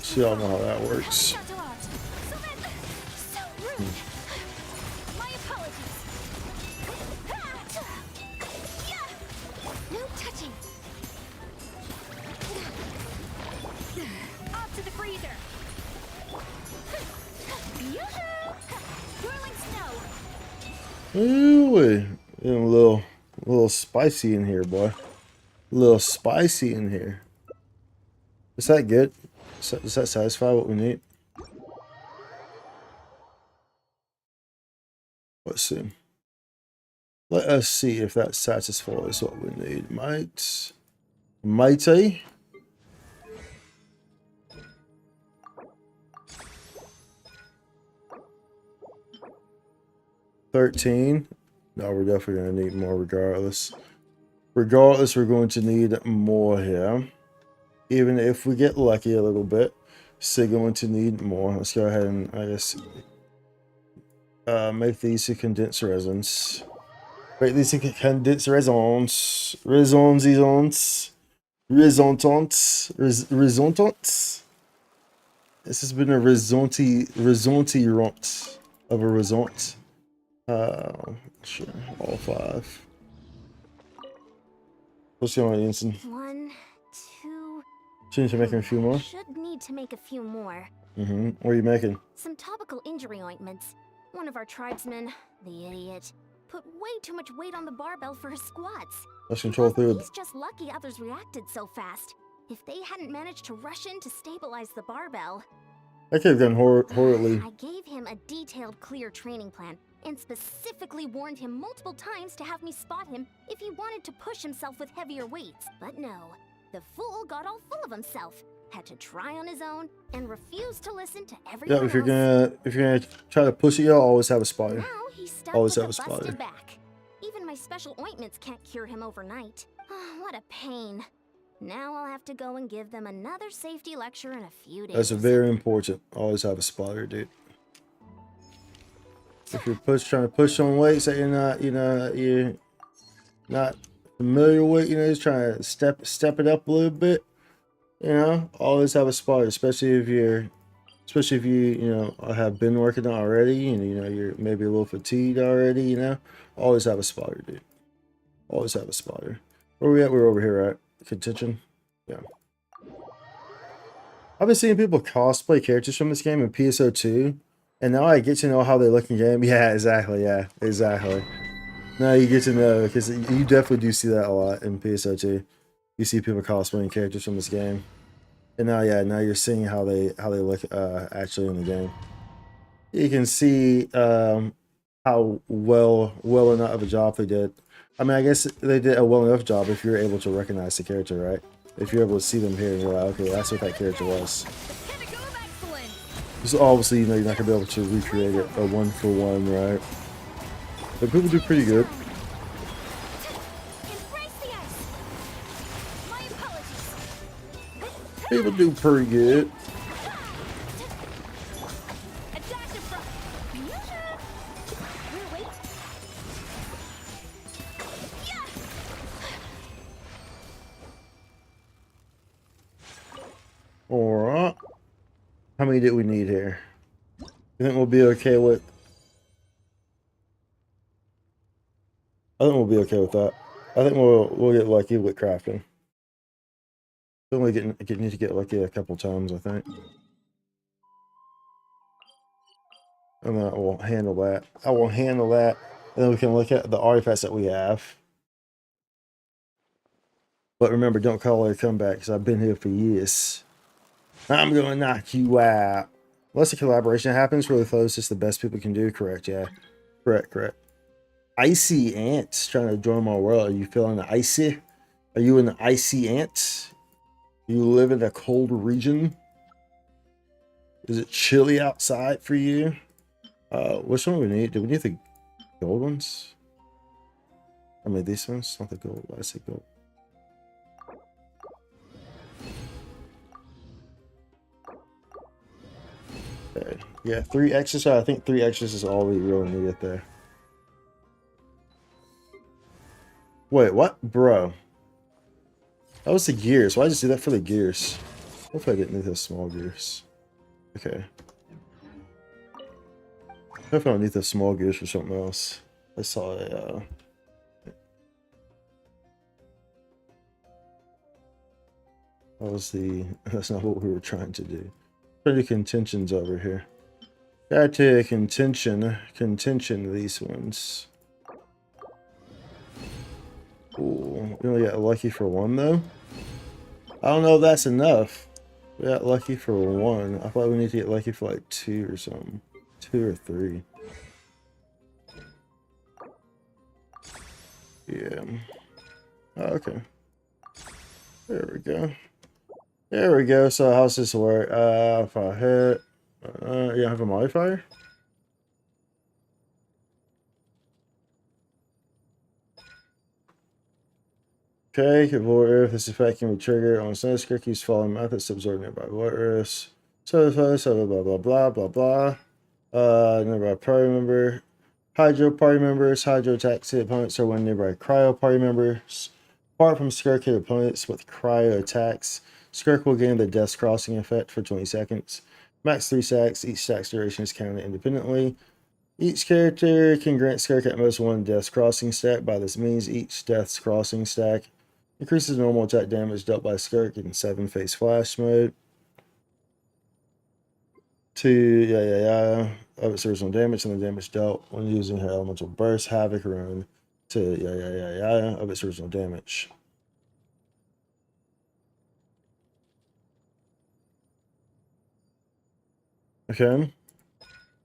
So y'all know how that works. My apologies. No touching. Off to the freezer. Yoo-hoo! Whirling Ooh, getting a little spicy in here, boy. A little spicy in here. Is that good? Does that satisfy what we need? Let's see. Let us see if that satisfies what we need. Mighty. 13. No, we're definitely going to need more regardless. Regardless, we're going to need more here. Even if we get lucky a little bit, still going to need more. Let's go ahead and, I guess, make these a condensed resins. Make these a condensed resins. Resontants. This has been a risonti ront of a risont. Sure, all 5. What's going on, Jensen? 1, 2. Shouldn't you making a few more? Should need to make a few more. What are you making? Some topical injury ointments. One of our tribesmen, the idiot, put way too much weight on the barbell for his squats. Let's control through. He's just lucky others reacted so fast. If they hadn't managed to rush in to stabilize the barbell. That could have gone horribly. I gave him a detailed, clear training plan and specifically warned him multiple times to have me spot him if he wanted to push himself with heavier weights. But no, the fool got all full of himself, had to try on his own, and refused to listen to everyone Yeah, if you're else. gonna try to push it, you'll always have a spotter. Now he's stuck Always with have a a spotter. busted back. Even my special ointments can't cure him overnight. What a pain. Now I'll have to go and give them another safety lecture in a few days. That's very important. Always have a spotter, dude. If you're trying to push on weights that you're not familiar with, just trying to step it up a little bit, always have a spotter, especially if you have been working already and you're maybe a little fatigued already, always have a spotter, dude. Always have a spotter. Where we at? We're over here, right? Contention. Yeah. I've been seeing people cosplay characters from this game in PSO2, and now I get to know how they look in game. Yeah, exactly. Yeah, exactly. Now you get to know, because you definitely do see that a lot in PSO2. You see people cosplaying characters from this game, and now you're seeing how they look actually in the game. You can see how well enough of a job they did. I mean, I guess they did a well enough job if you're able to recognize the character, right? If you're able to see them here and you're like, okay, that's what that character was. So obviously, you're not gonna be able to recreate it a 1-for-1, right? But people do pretty good. People do pretty good. Alright. How many did we need here? You think we'll be okay with... I think we'll be okay with that. I think we'll get lucky with crafting. Only need to get lucky a couple times, I think. And then I will handle that. I will handle that. And then we can look at the artifacts that we have. But remember, don't call it a comeback, because I've been here for years. I'm gonna knock you out. Unless a collaboration happens really close, it's the best people can do. Correct, yeah. Correct. Icy ants trying to join my world. Are you feeling icy? Are you an icy ant? You live in a cold region? Is it chilly outside for you? Which one do we need? Do we need the gold ones? I mean, these ones? Not the gold. I say gold. Okay. Yeah, 3 extras. I think 3 extras is all we really need it there. Wait, what? Bro. That was the gears. Why did I just do that for the gears? Hopefully I didn't need those small gears. Okay. Hopefully I don't need those small gears for something else. I saw a, that's not what we were trying to do. Pretty contentions over here. Gotta take contention these ones. Cool. We only got lucky for one though. I don't know if that's enough. We got lucky for one. I thought we need to get lucky for like 2 or something. 2 or 3. Yeah. Oh, okay. There we go. There we go. So how's this work? If I hit, you have a modifier? Okay, avoid earth. This effect can be triggered on some Skirk use following methods to absorb nearby water earths. So blah blah blah blah blah. Nearby party member. Hydro party members. Hydro attacks hit opponents or when nearby cryo party members. Apart from Skirk hit opponents with cryo attacks, Skirk will gain the Death Crossing effect for 20 seconds. Max 3 stacks. Each stack's duration is counted independently. Each character can grant Skirk at most 1 Death Crossing stack. By this means, each Death Crossing stack increases normal attack damage dealt by Skirk in 7-phase flash mode. To of its original damage and the damage dealt when using her elemental burst, havoc rune to of its original damage. Okay.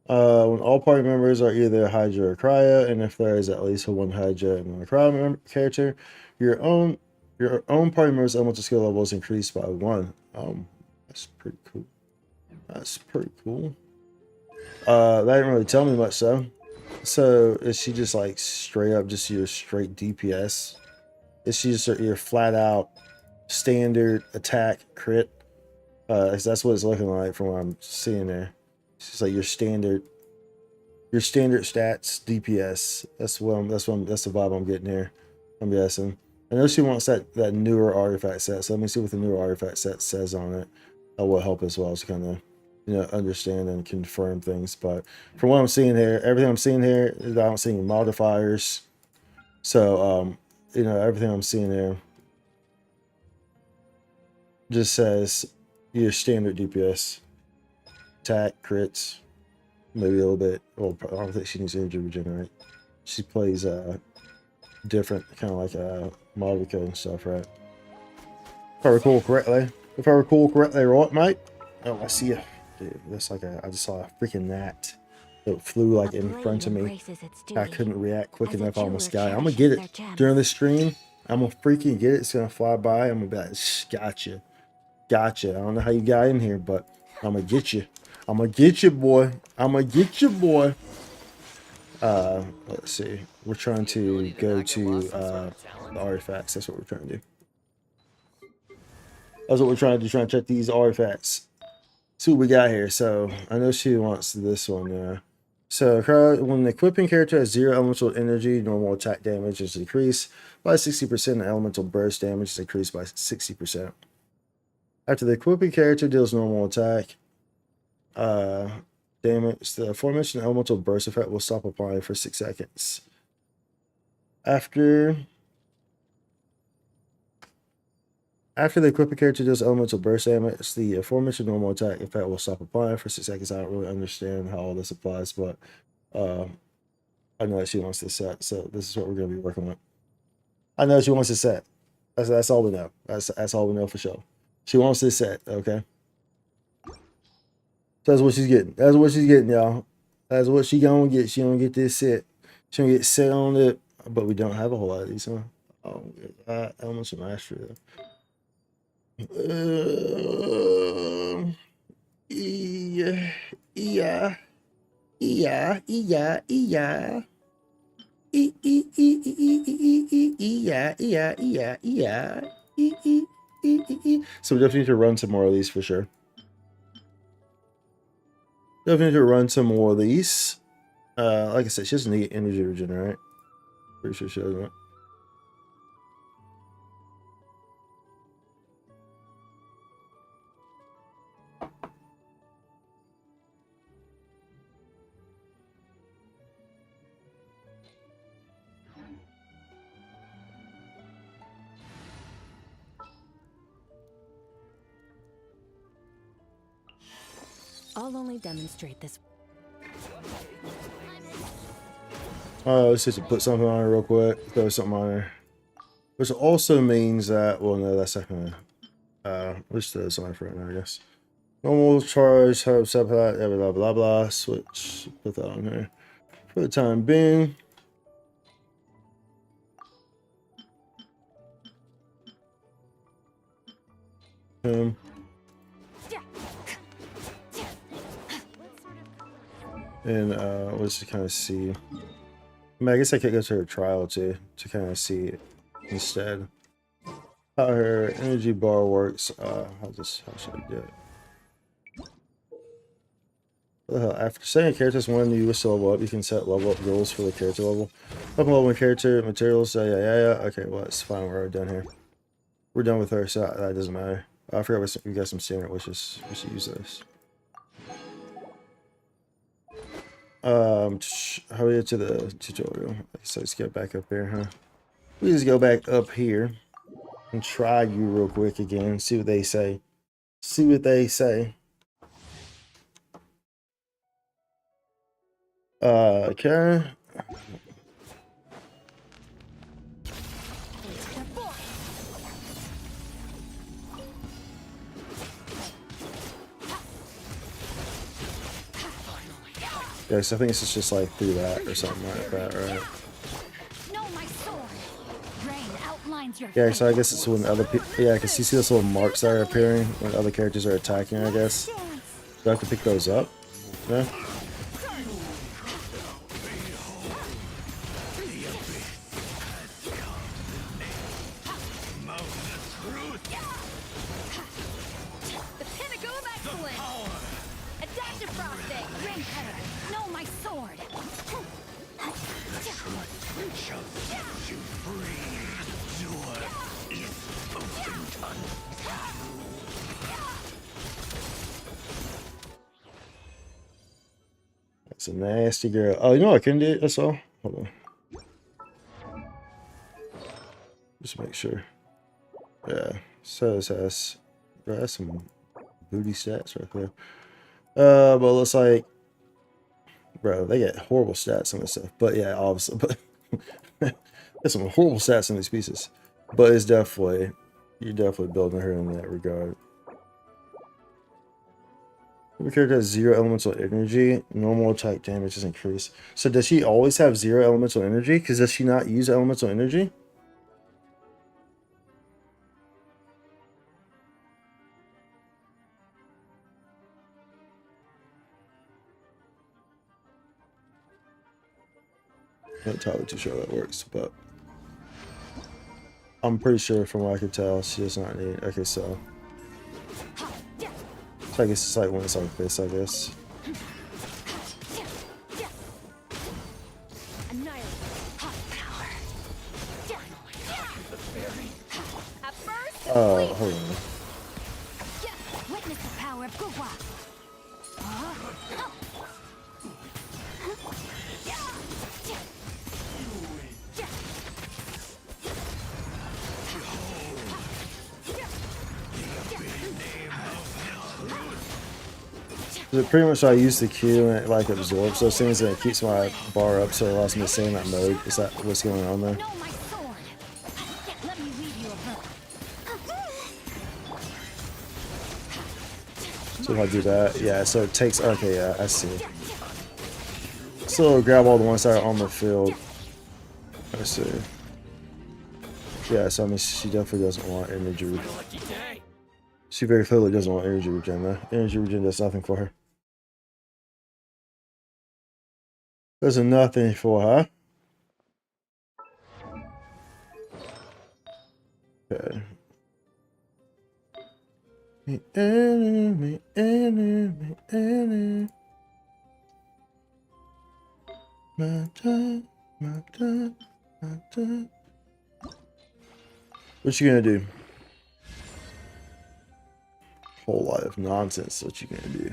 When all party members are either Hydra or Cryo, and if there is at least one Hydra and one Cryo character, your own party member's elemental skill level is increased by 1. That's pretty cool. That's pretty cool. That didn't really tell me much though. So is she just like straight up just your straight DPS? Is she just your flat out standard attack crit? That's what it's looking like from what I'm seeing there. It's just like your standard stats DPS. That's the vibe I'm getting here. I'm guessing. I know she wants that newer artifact set, so let me see what the newer artifact set says on it. That will help as well to kind of understand and confirm things. But from what I'm seeing here, everything I'm seeing here, I don't see any modifiers. So everything I'm seeing here just says your standard DPS, attack, crits, maybe a little bit. Well, I don't think she needs energy regenerate. She plays different, kind of like Madoka and stuff, right? If I recall correctly. Right, mate? Oh, I see you. Dude, that's like I just saw a freaking gnat that flew like in front of me. I couldn't react quick enough. I almost got it. I'm gonna get it during this stream. I'm gonna freaking get it. It's gonna fly by. I'm gonna be like, gotcha. I don't know how you got in here, but I'm gonna get you. I'm gonna get you, boy. Let's see. We're trying to go to the artifacts. That's what we're trying to do. That's what we're trying to do. Trying to check these artifacts. See what we got here. So I know she wants this one. So when the equipping character has 0 elemental energy, normal attack damage is decreased by 60%, and elemental burst damage is increased by 60%. After the equipping character deals normal attack damage, the aforementioned elemental burst effect will stop applying for 6 seconds. After the equipping character does elemental burst damage, the aforementioned normal attack effect will stop applying for 6 seconds. I don't really understand how all this applies, but I know that she wants this set, so this is what we're going to be working with. I know she wants this set. That's all we know. That's all we know for sure. She wants this set, okay? So that's what she's getting. That's what she's getting, y'all. That's what she gonna get. She gonna get this set. She gonna get set on it, but we don't have a whole lot of these, huh? Oh, elements of mastery though. Yeah. So we definitely need to run some more of these for sure. Definitely need to run some more of these. Like I said, she doesn't need energy regenerate. Pretty sure she doesn't. I'll only demonstrate this. Let's just put something on her real quick. Throw something on her. Which also means that, well, no, that's not gonna, which does on for right now, I guess. Normal charge, have subhat, blah, blah, blah, blah. Switch, put that on here. For the time being. And let's just kind of see. I mean, I guess I could go to her trial to kind of see it instead. How her energy bar works. How should I do it? What the hell? After setting a character's one you wish to level up, you can set level up goals for the character level. Up level character materials. Yeah. Okay, well, it's fine. We're done here. We're done with her, so that doesn't matter. I forgot we got some standard wishes. We should use those. How do we get to the tutorial? So let's get back up here, huh? We just go back up here and try you real quick again. See what they say. See what they say. Okay. Yeah, so I think this is just like through that or something like that, right? Yeah, so I guess it's when other people. Yeah, because you see those little marks that are appearing when other characters are attacking, I guess. Do I have to pick those up? Yeah. That's a nasty girl. Oh, you know what I can do? That's all. Hold on. Just make sure. Yeah. So it has. Bro, that's some booty stats right there. But it looks like, bro, they get horrible stats on this stuff. But yeah, obviously, but there's some horrible stats in these pieces. But it's definitely, you're definitely building her in that regard. The character has 0 elemental energy. Normal attack damage is increased. So does she always have 0 elemental energy? Because does she not use elemental energy? Not entirely too sure how that works, but I'm pretty sure from what I could tell, she does not need. Okay, so I guess it's like when it's like this, I guess. Oh, hold on. Witness the power of WuWa. So pretty much I use the Q and it like absorbs those things and it keeps my bar up so it allows me to stay in that mode. Is that what's going on there? So if I do that, yeah, so it takes, okay, yeah, I see. So it'll grab all the ones that are on the field. I see. Yeah, so I mean, she definitely doesn't want energy. She very clearly doesn't want energy regen, though. Energy regen does nothing for her. There's nothing for her. Okay. Enemy. My time. What you gonna do? Whole lot of nonsense. What you gonna do?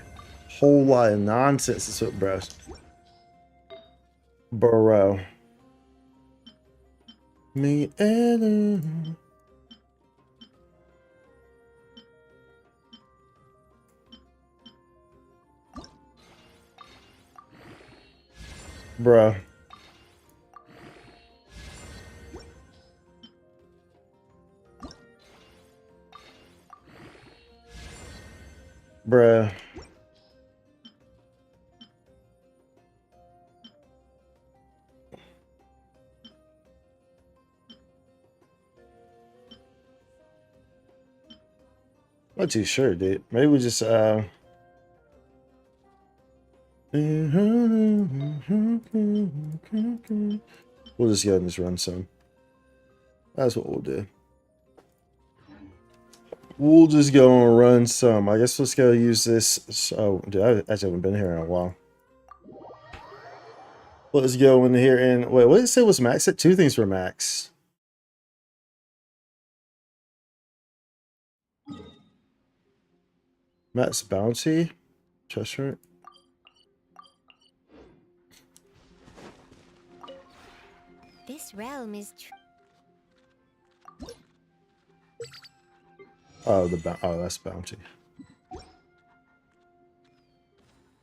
Whole lot of nonsense is what, bro. Bro. Me and bruh. Bruh. Not too sure, dude. Maybe we just we'll just go and just run some. That's what we'll do. We'll just go and run some. I guess let's go use this. So, dude, I actually haven't been here in a while. Let's go in here and wait. What did it say was max? It two things were max. Max bounty, chest right. This realm is Oh, that's bounty.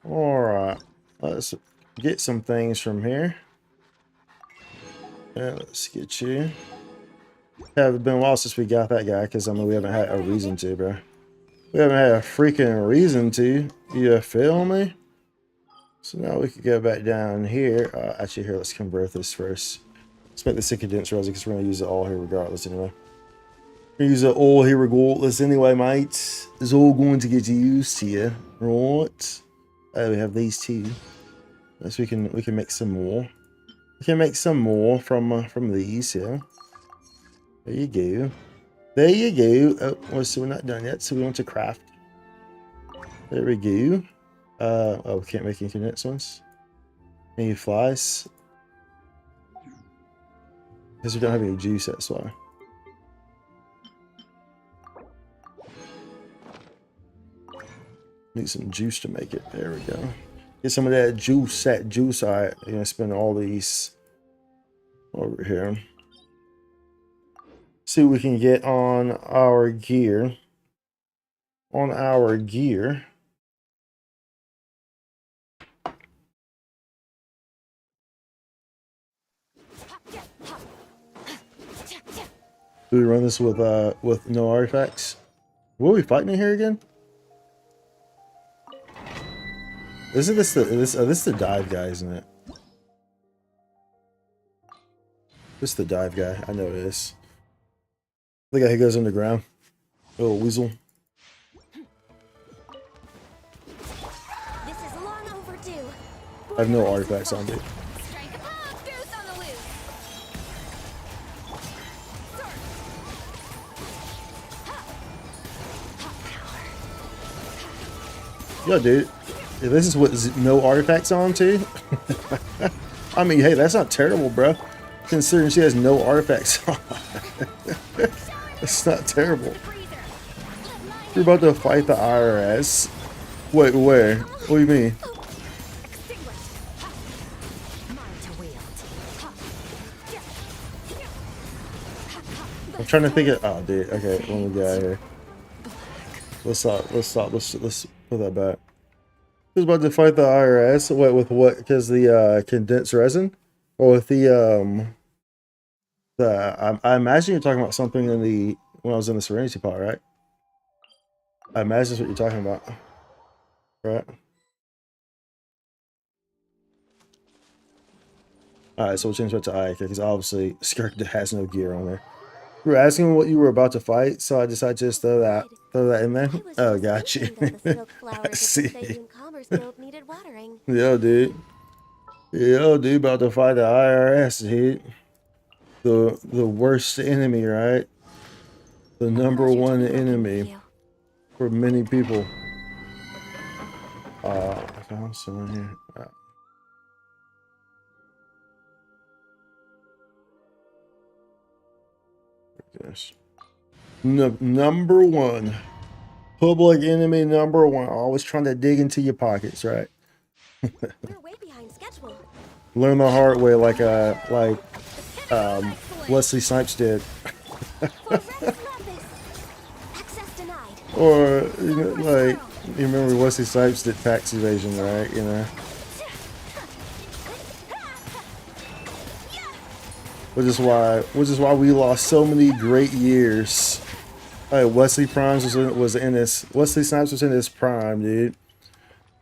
All right, let's get some things from here. Yeah, let's get you. Haven't been a while since we got that guy, because I mean we haven't had a reason to, bro. We haven't had a freaking reason to. You feel me? So now we could go back down here. Actually, here, let's convert this first. Let's make this a condensed resin because we're going to use it all here regardless anyway. We're going to use it all here regardless anyway, mates. It's all going to get used here, right? We have these two. So we can make some more. We can make some more from these here. There you go. There you go. Oh, well, so we're not done yet. So we want to craft. There we go. Oh, we can't make any condensed ones. Any flies? Because we don't have any juice, that's why. Need some juice to make it. There we go. Get some of that juice. Alright, I'm gonna spend all these over here. See what we can get on our gear. On our gear. Do we run this with no artifacts? What are we fighting in here again? Isn't this this the dive guy, isn't it? This is the dive guy. I know it is. The guy who goes underground. Little weasel. This is long overdue. I have no artifacts on me. Strike a pose, goose on the loose. Yo, dude. If this is what no artifacts on too. I mean, hey, that's not terrible, bro. Considering she has no artifacts on. It's not terrible. You're about to fight the IRS. Wait, where? What do you mean? I'm trying to think of. Oh, dude. Okay, let me get out of here. Let's stop. Let's put that back. Who's about to fight the IRS? What with what? Because the condensed resin, or with the I imagine you're talking about something in the when I was in the Serenity pot, right? I imagine that's what you're talking about, right? All right, so we'll change that to Ike because obviously Skirk has no gear on there. You were asking what you were about to fight, so I decided to just throw that in there. Oh, got you. I see. Yo, dude. Yo, dude, about to fight the IRS, dude. The worst enemy, right? The number one enemy for many people. I found someone here. Yes. Number one. Public enemy number one. Always trying to dig into your pockets, right? We're way behind schedule. Learn the hard way, like Wesley Snipes did. Or like you remember Wesley Snipes did tax evasion, right? You know. Which is why we lost so many great years Wesley Primes was in this. Wesley Snipes was in his prime, dude.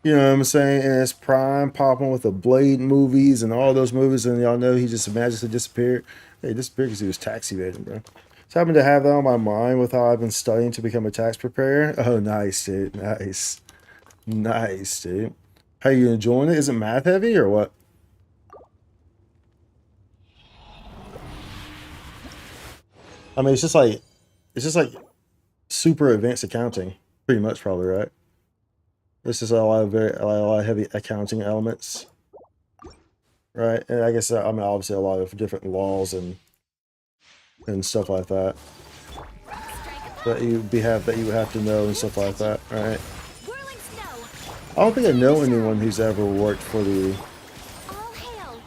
You know what I'm saying? In his prime, popping with the Blade movies and all those movies, and y'all know he just magically disappeared. Hey, he disappeared because he was tax evading, bro. Just happened to have that on my mind with how I've been studying to become a tax preparer. Oh, nice, dude. Nice. Nice, dude. How you enjoying it? Is it math heavy or what? I mean, it's just like super advanced accounting, pretty much, probably, right? This is a lot of heavy accounting elements, right? And I guess I mean obviously a lot of different laws and stuff like that that you would have to know and stuff like that, right? Whirling snow. I don't think I know anyone who's ever worked for the All hail.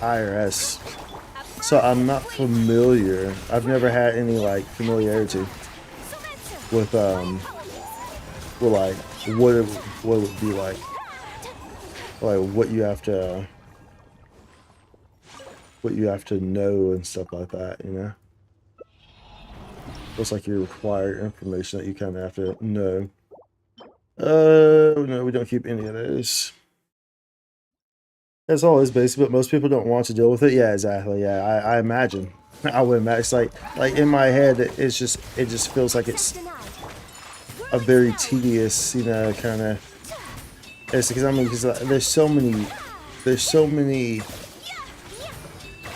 IRS, A so burst I'm of not flavor. familiar. I've never had any like familiarity Sylvester. with My apologies. like what it would be like what you have to know and stuff like that, you know. Looks like your required information that you kind of have to know. No, we don't keep any of those. That's all is basic, but most people don't want to deal with it. Yeah, exactly. Yeah, I imagine. I would imagine. It's like in my head, it just feels like it's Denied. a Whirling very snow. tedious, you know, kind of. It's because I mean, because there's so many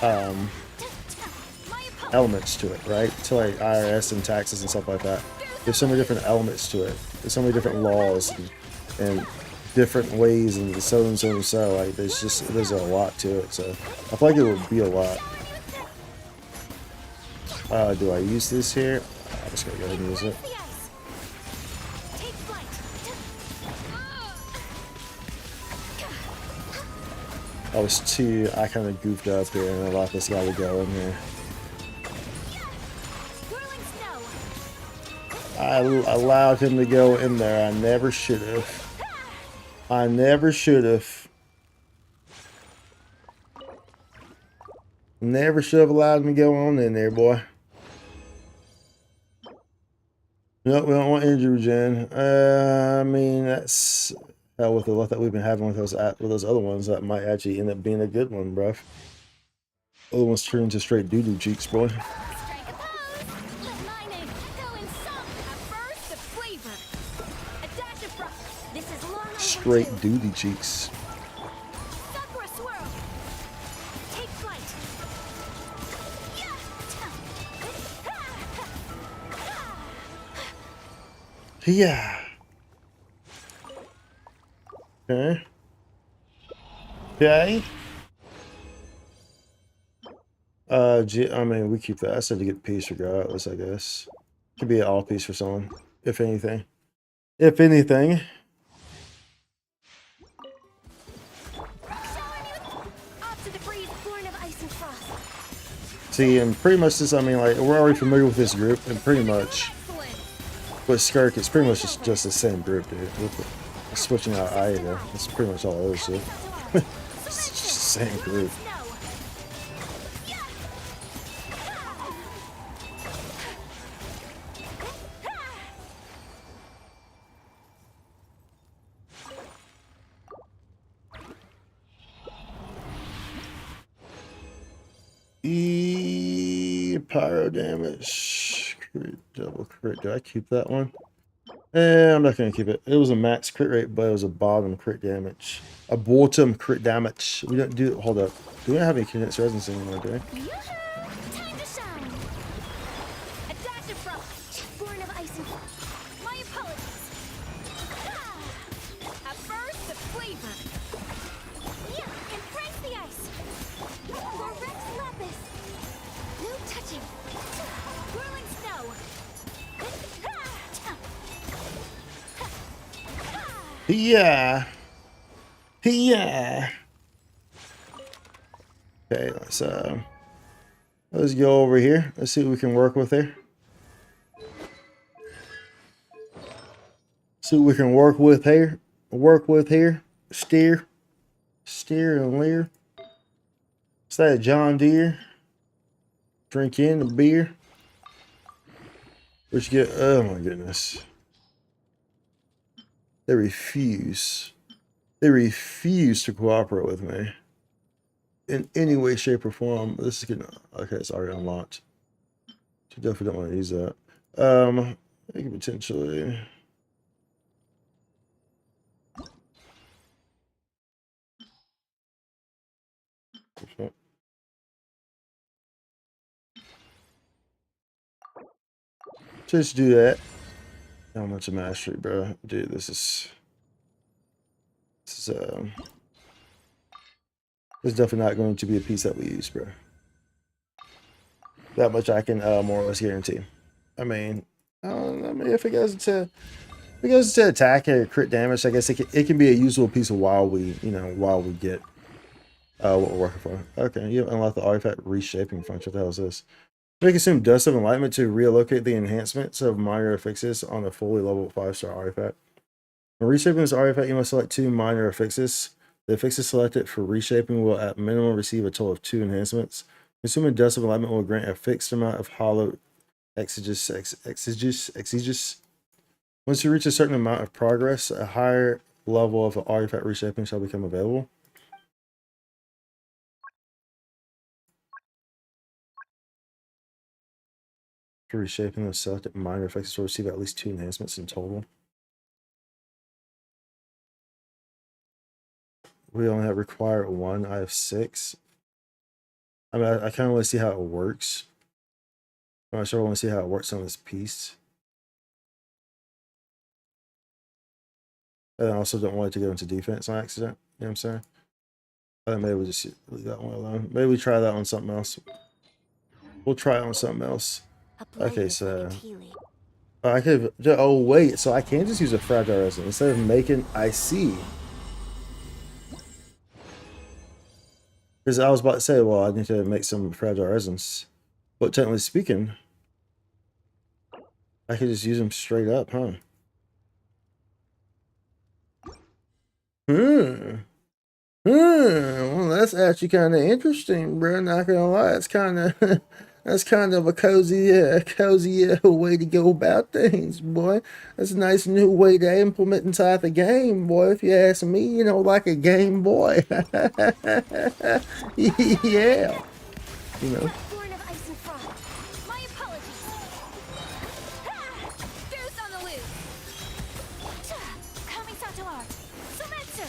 um My apologies. elements to it, right? To like IRS and taxes and stuff like that. There's so many different elements to it. There's so many different laws and different ways and so and so and so. Like there's a lot to it. So I feel like it would be a lot. Do I use this here? I'm just gonna go ahead and use it. The ice. Take flight. I kind of goofed up here and I thought this guy would go in here. Whirling snow. I allowed him to go in there. I never should have. I never should have. Never should have allowed him to go on in there, boy. Nope, we don't want injury gen. I mean, that's hell with the luck that we've been having with those other ones. That might actually end up being a good one, bruv. Other ones turn into straight doo-doo cheeks, boy. Strike a pose. Let my name go in some. A burst of flavor. A dash of frost. This is long Straight overdue. doo-doo cheeks. Sakura swirl. Take flight. Yeah. Okay. Okay. I mean, we keep that. I said to get peace regardless, I guess. Could be an all piece for someone, if anything. If anything. Off to the breeze, born of ice and frost. See, and pretty much this, I mean, like, we're already familiar with this group, and pretty much Excellent. with Skirk, it's pretty much just the same group, dude. With switching out Ida, that's pretty much all it is, dude. It's just the same group. Pyro damage. Double crit. Do I keep that one? I'm not gonna keep it. It was a max crit rate, but it was a bottom crit damage. A bottom crit damage. We don't do. Hold up. Do we not have any condensed resins anymore, do we? Yoo-hoo! Time to shine. A dash of frost, born of ice and frost. My apologies. A burst of flavor. Yeah, embrace the ice. For Rex Lapis. No touching. Whirling snow. Yeah. Yeah. Okay, let's go over here. Let's see what we can work with here. See what we can work with here. Work with here. Steer and leer. Is that a John Deere? Drink in the beer. Which get, oh my goodness. They refuse. They refuse to cooperate with me. In any way, shape, or form. This is getting, okay, it's already unlocked. So definitely don't want to use that. I could potentially. Just do that. How much of mastery, bro? Dude, this is this is definitely not going to be a piece that we use, bro. That much I can more or less guarantee. I mean, if it goes to attack or crit damage, I guess it can be a usable piece while we get what we're working for. Okay, you unlock the artifact reshaping function. What the hell is this? We consume Dust of Enlightenment to relocate the enhancements of minor affixes on a fully leveled 5-star artifact. When reshaping this artifact, you must select 2 minor affixes. The affixes selected for reshaping will at minimum receive a total of 2 enhancements. Consuming Dust of Enlightenment will grant a fixed amount of hollow exegesis. Once you reach a certain amount of progress, a higher level of artifact reshaping shall become available. For reshaping the selected minor affixes will receive at least 2 enhancements in total. We only have required 1. I have 6. I mean, I kind of want to see how it works. I sure want to see how it works on this piece. And I also don't want it to go into defense on accident. You know what I'm saying? I think maybe we'll just leave that one alone. Maybe we try that on something else. We'll try it on something else. Okay, so I could. Oh wait, so I can just use a fragile resin instead of making. I see. Because I was about to say, well, I need to make some fragile resins, but technically speaking, I could just use them straight up, huh? Well, that's actually kind of interesting, bro. Not gonna lie, it's kind of that's kind of a cozy way to go about things, boy. That's a nice new way to implement inside the game, boy. If you ask me, like a Game Boy. Yeah, you know. Born of ice and frost. My apologies. Goose on the loose. Kami Satoar. Sumetsu.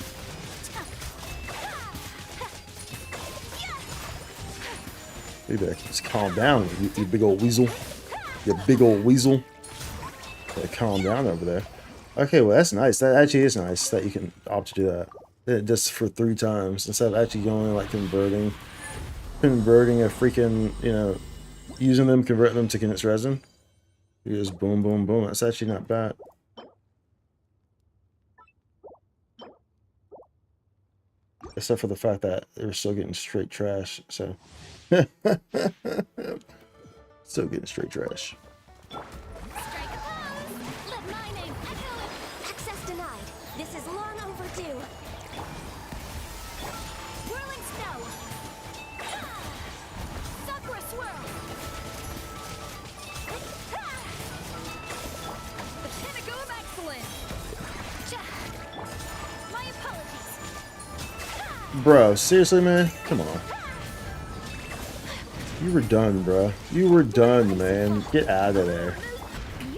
You better just calm down, you big old weasel. You big old weasel. Better calm down over there. Okay, well that's nice. That actually is nice that you can opt to do that. Just for 3 times instead of actually going like converting a freaking, using them, converting them to condensed resin. You just boom, boom, boom. That's actually not bad. Except for the fact that they were still getting straight trash, so. Still getting straight trash. Strike a pose. Let my name echo. Access denied. This is long overdue. Whirling snow. Sakura swirl. The pinnacle of excellence. My apologies. Bro, seriously, man? Come on. You were done, bro. You were done, man. Get out of there.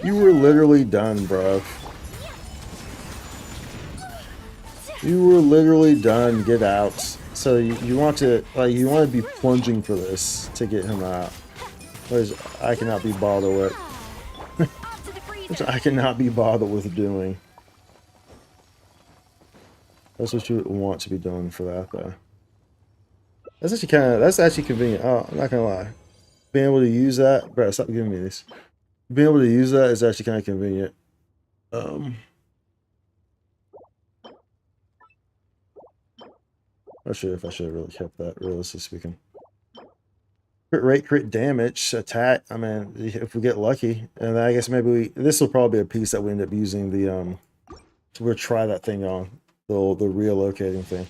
You were literally done, bro. You were literally done. Get out. So you want to be plunging for this to get him out. Which I cannot be bothered with. Which I cannot be bothered with doing. That's what you would want to be doing for that, though. That's actually convenient. Oh, I'm not gonna lie. Being able to use that, bro, stop giving me this. Being able to use that is actually kind of convenient. Not sure if I should have really kept that, realistically speaking. Crit rate, crit damage, attack. I mean, if we get lucky, and I guess maybe this will probably be a piece that we end up using the we'll try that thing on the relocating thing.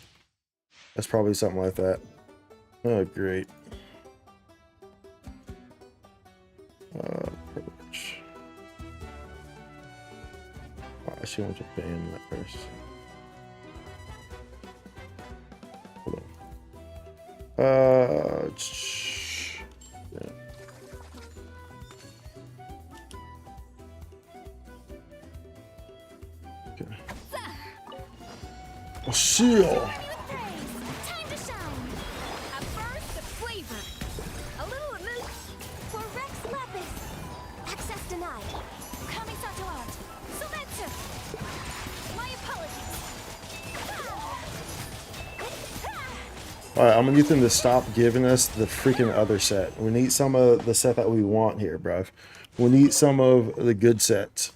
That's probably something like that. Oh, great. Privilege. she wants to ban that first. Hold on. Yeah. Okay. Oh, shield. Time to shine. A burst of flavor. A little mousse for Rex Lapis. Access denied. Coming to art. Selector. My apologies. Alright, I'm gonna need them to stop giving us the freaking other set. We need some of the set that we want here, bruv. We need some of the good sets.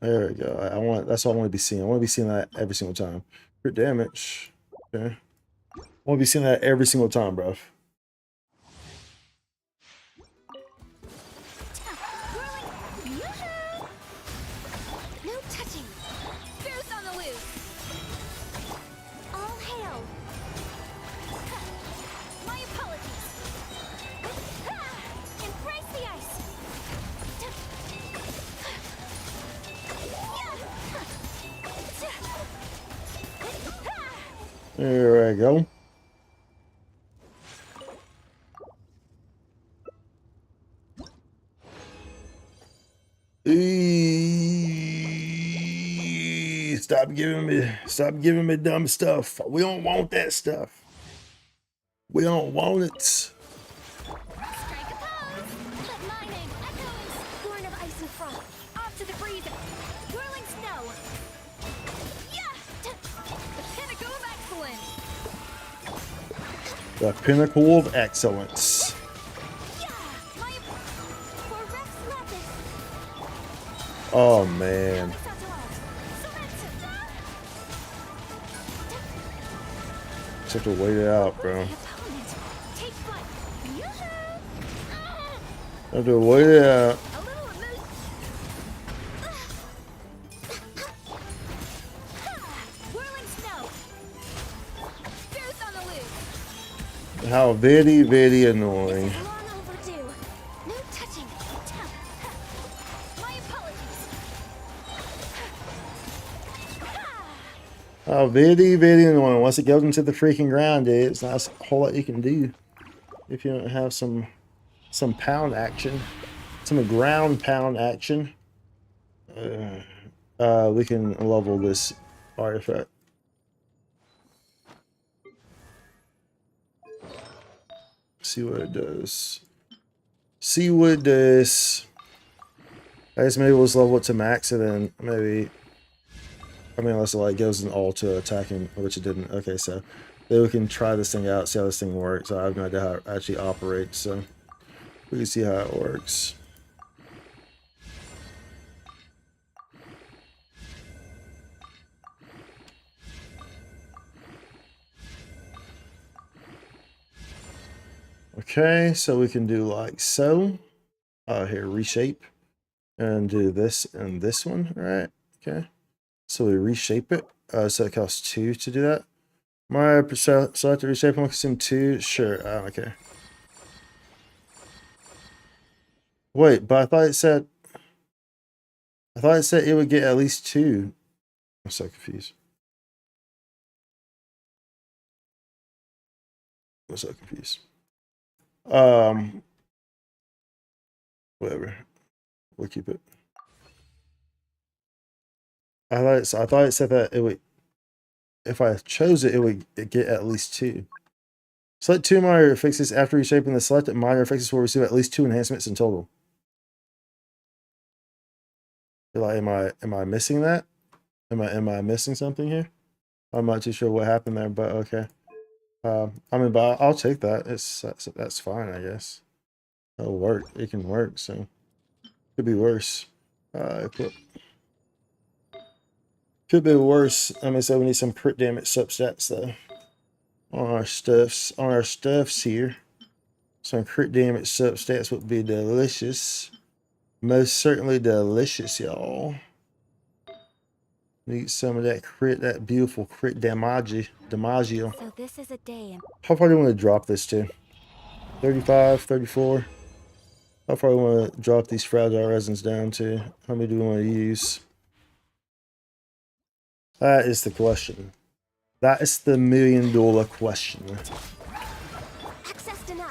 There we go. That's what I want to be seeing. I want to be seeing that every single time. Crit damage. Okay. I want to be seeing that every single time, bruv. No touching. Booth on the loose. All hail. My apologies. Embrace the ice. There we go. Stop giving me dumb stuff. We don't want that stuff. We don't want it. Strike a pose. Let my name echoes. Born of ice and froth. Off to the breeze. Whirling snow. Yeah. The pinnacle of excellence. The pinnacle of excellence. Yeah. My for Rex Lapis. Oh man. Just have to wait it out, bro. Take flight. I have to wait it out. A little mousse. Whirling snow. Booth on the loose. How very, very annoying. This is long overdue. No touching. My apologies. How very, very annoying. Once it goes into the freaking ground, dude, it's not a whole lot you can do if you don't have some pound action, some ground pound action. We can level this artifact. See what it does. See what it does. I guess maybe we'll just level it to max and then maybe. I mean, unless it like goes in all to attacking, which it didn't. Okay, so then we can try this thing out, see how this thing works. I have no idea how it actually operates, so we can see how it works. Okay, so we can do like so. Here, reshape, and do this and this one, right? Okay. So we reshape it. So it costs 2 to do that. My select the reshape will consume 2. Sure. Okay. Wait, but I thought it said it would get at least 2. I'm so confused. Whatever. We'll keep it. I thought it said that it would, if I chose it, it would get at least 2. Select 2 minor fixes after reshaping. The selected minor fixes will receive at least 2 enhancements in total. Like, am I missing that? Am I missing something here? I'm not too sure what happened there, but okay. I mean, but I'll take that. That's fine, I guess. It'll work. It can work. So could be worse. Equip. Could be worse. I mean, so we need some crit damage substats though on our stuffs here. Some crit damage substats would be delicious. Most certainly delicious, y'all. Need some of that crit, that beautiful crit damage. So this is a day in How far do you want to drop this to? 35, 34? I probably want to drop these fragile resins down to how many do we want to use? That is the question. That is the $1,000,000 question. Access denied.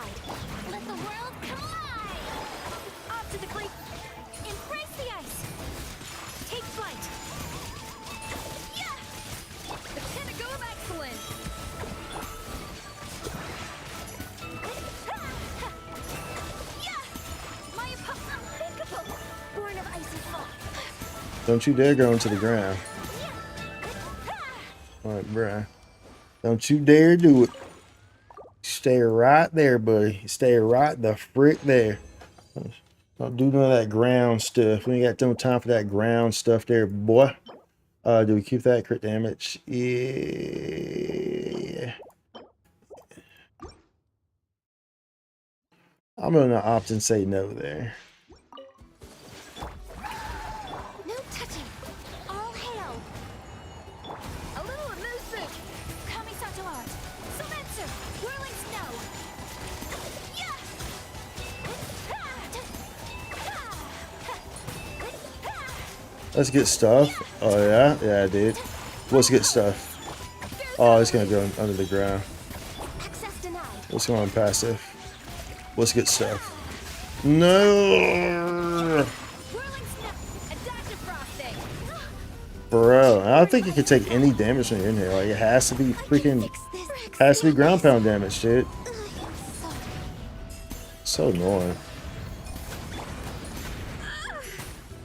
Let the world come alive. Off to the creek. Embrace the ice. Take flight. Yeah. The pinnacle of excellence. Yeah. My unthinkable. Born of icy fall. Don't you dare go into the ground. Alright, bruh. Don't you dare do it. Stay right there, buddy. Stay right the frick there. Don't do none of that ground stuff. We ain't got no time for that ground stuff there, boy. Do we keep that crit damage? Yeah. I'm gonna opt and say no there. No touching. All hail. A little elusive. Kamisato art. Sometsu. Whirling snow. Yeah. Let's get stuff. Oh yeah, yeah, dude. Let's get stuff. Oh, it's gonna go under the ground. Access denied. Let's go on passive. Let's get stuff. No, Whirling snow. Adaptive frosting. bro. I don't think you can take any damage when you're in here. Like it has to be freaking, Fix this. has to be ground pound damage, dude. So So annoying.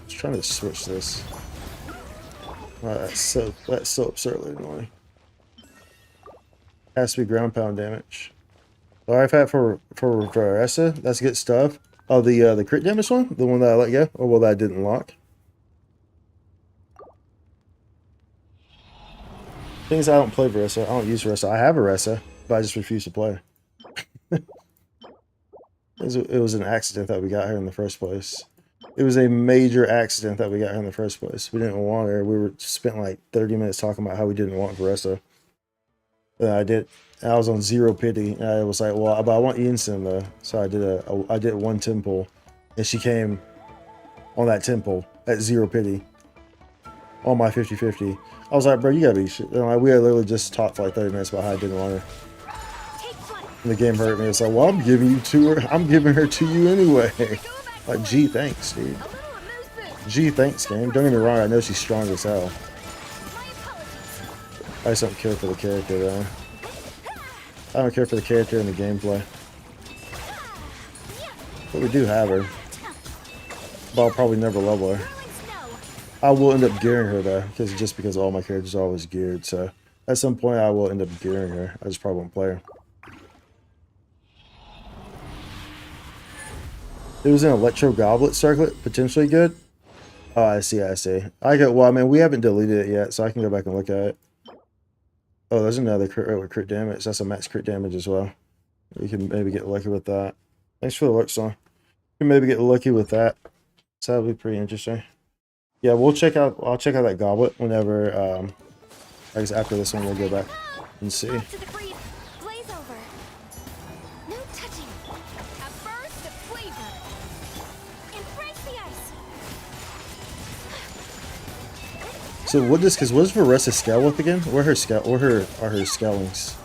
Just trying to switch this. Oh, that's so absurdly annoying. Has to be ground pound damage. All I've had for Varessa, that's good stuff. Oh, the crit damage one, the one that I let go, or well that I didn't lock. Things I don't play Varessa. I don't use Varessa. I have Varessa, but I just refuse to play. It was an accident that we got here in the first place. It was a major accident that we got here in the first place. We didn't want her. We were spent like 30 minutes talking about how we didn't want Varessa. And I did. I was on 0 pity. And I was like, well, but I want Ianson though. So I did one temple, and she came on that temple at 0 pity on my 50-50. I was like, bro, you gotta be shit. And like, we had literally just talked for like 30 minutes about how I didn't want her. take flight. And the game hurt me. It's like, well, I'm giving you to her. I'm giving her to you anyway. Like, gee, thanks, dude. A little elusive. Gee, thanks, game. Don't get me wrong. I know she's strong as hell. My apologies. I just don't care for the character, though. I don't care for the character and the gameplay. But we do have her. But I'll probably never level her. Whirling snow. I will end up gearing her, though. Just because all my characters are always geared. So, at some point, I will end up gearing her. I just probably won't play her. It was an Electro Goblet circlet, potentially good. Oh, I see, I see. Well, I mean, we haven't deleted it yet, so I can go back and look at it. Oh, there's another crit damage. That's a max crit damage as well. You can maybe get lucky with that. Thanks for the look, son. You can maybe get lucky with that. So that'll be pretty interesting. Yeah, I'll check out that goblet whenever, I guess after this one we'll go back and see. Off to the breeze. Blaze over. No touching. A burst of flavor. Embrace the ice. So what does Varessa scale with again? Where are her scalings?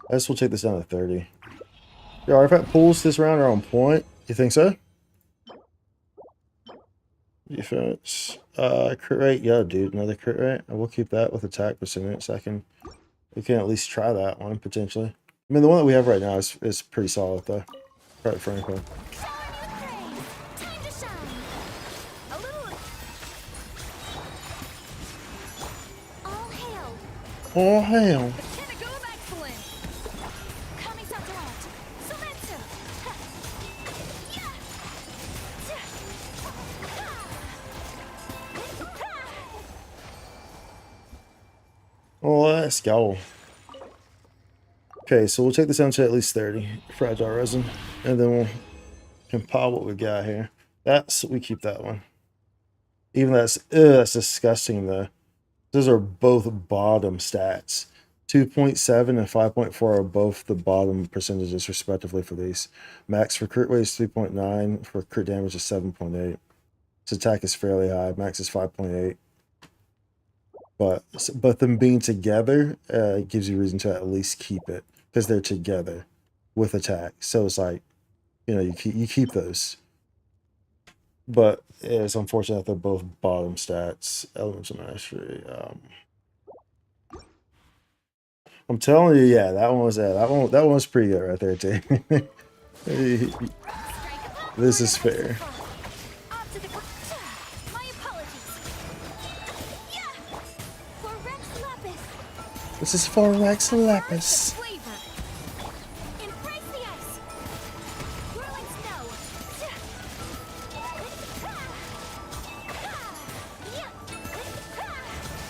I guess we'll take this down to 30. Yeah, our FAT pulls this round are on point. You think so? Defense. Crit rate. Yeah, dude, another crit rate. I will keep that with attack percentage. So we can at least try that one potentially. I mean, the one that we have right now is pretty solid though. Quite frankly. Shower new praise. Time to shine. A little. All hail. Oh hell. The pinnacle of excellence. Kamisato art. Sometsu. Yeah. Oh, let's go. Okay, so we'll take this down to at least 30 fragile resin, and then we'll compile what we got here. We keep that one. Even that's disgusting though. Those are both bottom stats. 2.7 and 5.4 are both the bottom percentages respectively for these. Max for crit rate is 3.9, for crit damage is 7.8. Its attack is fairly high. Max is 5.8. But them being together gives you reason to at least keep it because they're together with attack. So it's like, you keep those. But it's unfortunate that they're both bottom stats. Elements of mastery. I'm telling you, yeah, that one was pretty good right there too. This is fair. My apologies. Yeah. For Rex Lapis. This is for Rex Lapis. Flavor. Embrace the ice. Whirling snow.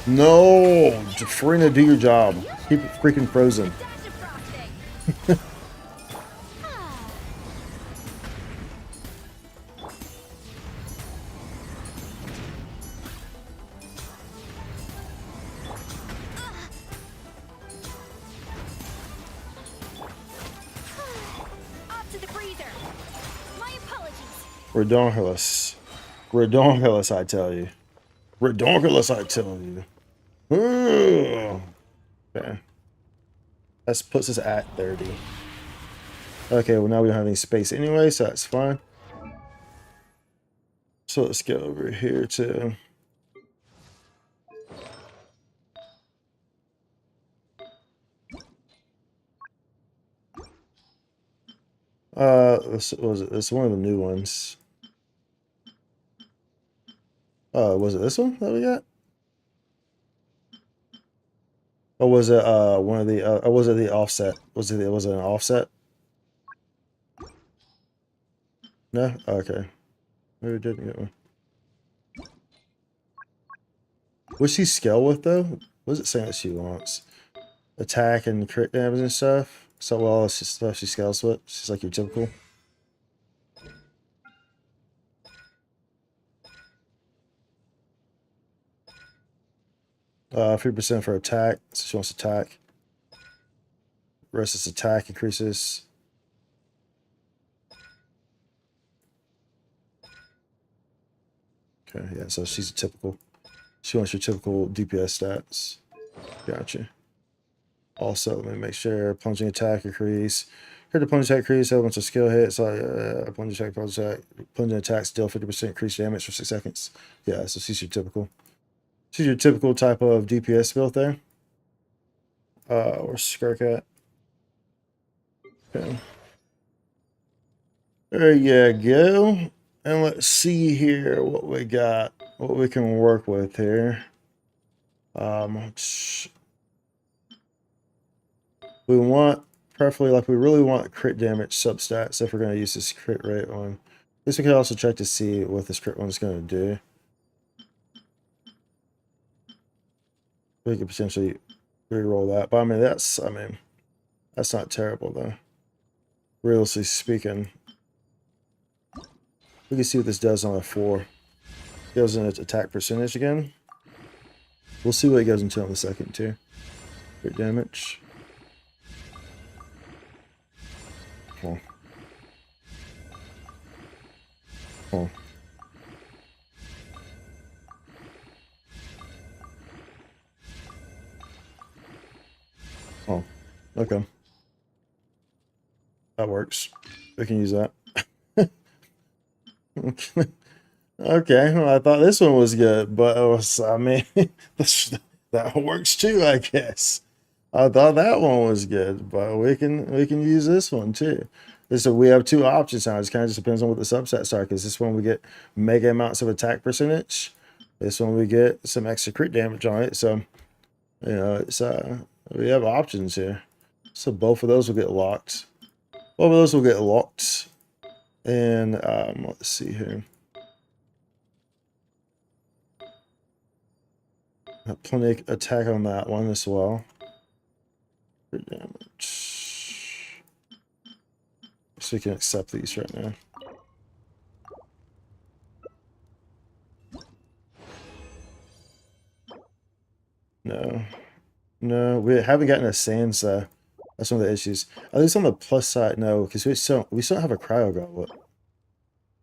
No, Frina, do your job. Keep it freaking frozen. Dash of frosting. Off to the freezer. My apologies. Redonkulous. Redonkulous, I tell you. Redonkulous, I tell you. Ugh. Okay. That puts us at 30. Okay, well now we don't have any space anyway, so that's fine. So let's go over here to... this was it. It's one of the new ones. Was it this one that we got? Or was it one of the or was it the offset? Was it an offset? No? Okay. Maybe we didn't get one. What's she scale with though? What's it saying that she wants? Attack and crit damage and stuff. So well it's just stuff she scales with. She's like your typical. 3% for attack. So she wants attack. Rest is attack increases. Okay, yeah, so she's a typical. She wants your typical DPS stats. Gotcha. Also, let me make sure plunging attack increase. Here the plunging attack increase, elements of skill hits, plunging attack, still 50% increased damage for 6 seconds. Yeah, so she's your typical. She's your typical type of DPS build there. Where's Skirk at? Okay. There you go. And let's see here what we got, what we can work with here. We want, preferably, like we really want crit damage substats if we're going to use this crit rate one. At least we can also check to see what this crit one is going to do. We could potentially re-roll that, but I mean that's not terrible though. Realistically speaking, we can see what this does on a 4. It goes in its attack percentage again. We'll see what it goes into in a second too. Crit damage. Oh. Oh. Oh. Okay. That works. We can use that. Okay, well, I thought this one was good, but it was, I mean, that works too, I guess. I thought that one was good, but we can use this one too. So we have 2 options now. It kind of just depends on what the subsets are, because this one we get mega amounts of attack percentage. This one we get some extra crit damage on it. So, it's we have options here. So both of those will get locked. Both of those will get locked. And let's see here. Plenty of attack on that one as well. Crit damage. So we can accept these right now. We haven't gotten a sands. That's one of the issues. At least on the plus side, no, because we still don't have a cryo goblet.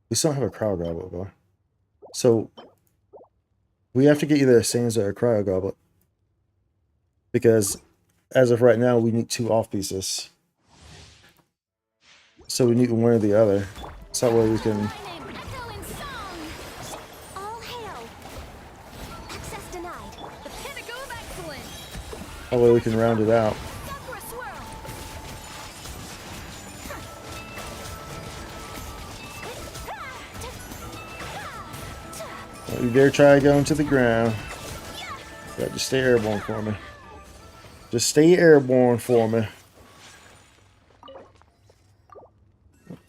We still don't have a cryo goblet, bro. So we have to get either a sands or a cryo goblet, because as of right now, we need 2 off pieces. So we need one or the other. So that way we can. Echo in song. All hail. Access denied. The pinnacle of excellence. That way we can round it out. Sakura swirl. Don't you dare try going to the ground. Yeah, just stay airborne for me. Just stay airborne for me.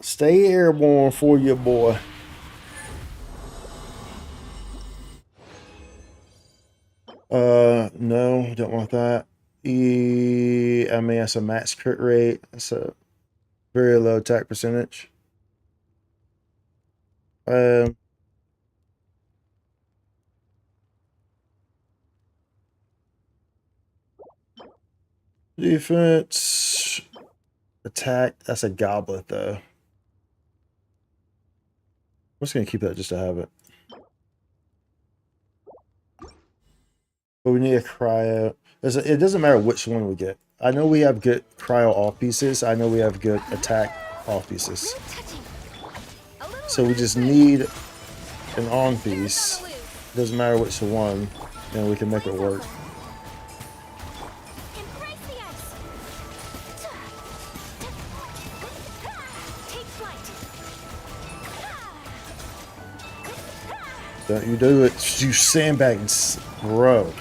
Stay airborne for you, boy. No, don't want that. I mean, that's a max crit rate. That's a very low attack percentage. Defense, attack. That's a goblet, though. I'm just gonna keep that just to have it. But we need a cryo. It doesn't matter which one we get. I know we have good cryo off pieces. I know we have good attack off pieces. So we just need an on piece. Doesn't matter which one, and we can make it work. Embrace the ice. Take flight. Don't you do it, you sandbags, bro.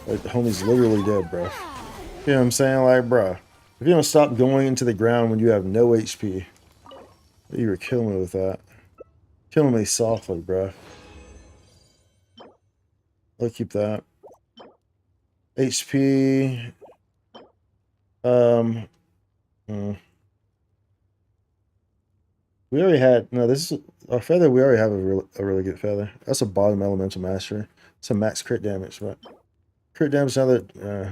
Like, the homie's literally dead, bro. You know what I'm saying? Like, bro, if you don't stop going into the ground when you have no HP, you were killing me with that. Killing me softly, bro. I'll keep that. HP. We already had, no, this is our feather. We already have a really good feather. That's a bottom elemental mastery. It's a max crit damage, but crit damage another.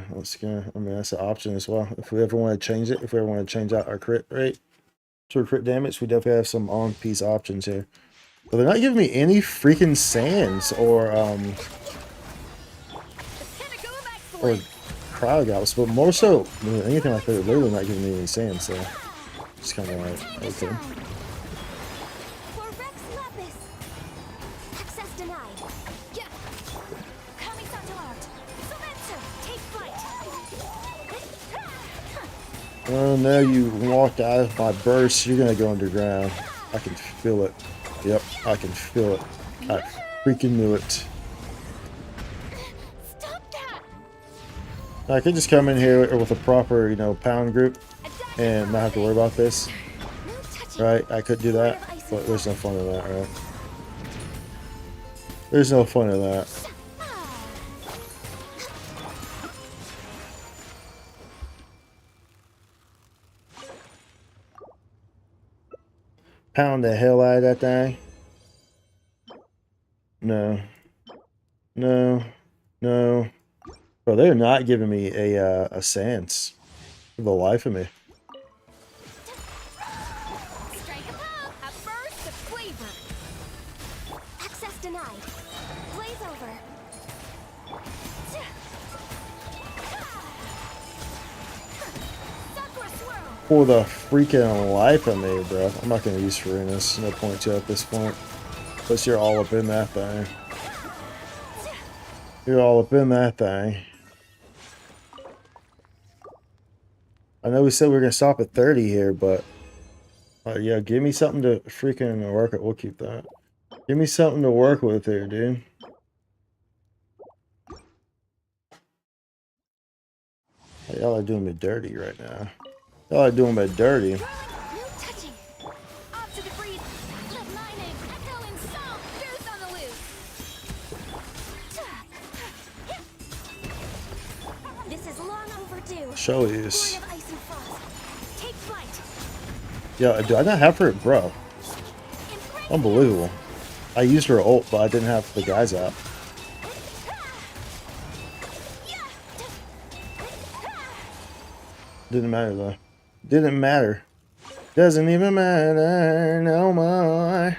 Let's go. I mean, that's an option as well. If we ever want to change it, if we ever want to change out our crit rate to crit damage, we definitely have some on piece options here. But they're not giving me any freaking sands or cryo goblets, but more so than anything like that, they're literally not giving me any sands. So it's kind of like okay. Oh no, you walked out of my burst. You're gonna go underground. I can feel it. Yep, I can feel it. I freaking knew it. Stop that. I could just come in here with a proper, you know, pound group and not have to worry about this. Right? I could do that, but there's no fun in that, right? There's no fun in that. Pound the hell out of that thing. No. No. No. Bro, they're not giving me a sense for the life of me. Strike a pop. A burst of flavor. Access denied. Blaze over. Sakura swirl. For the freaking life of me, bro. I'm not going to use Serena's. No point to at this point. Plus, you're all up in that thing. You're all up in that thing. I know we said we were going to stop at 30 here, but... yeah, give me something to freaking work with. We'll keep that. Give me something to work with here, dude. Y'all are doing me dirty right now. Y'all are doing me dirty. No touching. Off to the breeze. Lightning. Echo in song. Goose on the loose. Showies. Born of ice and frost. Take flight. Yeah, do I not have her, bro? Embrace Unbelievable. I used her ult, but I didn't have the guys out. Didn't matter though. Didn't matter. Doesn't even matter no more.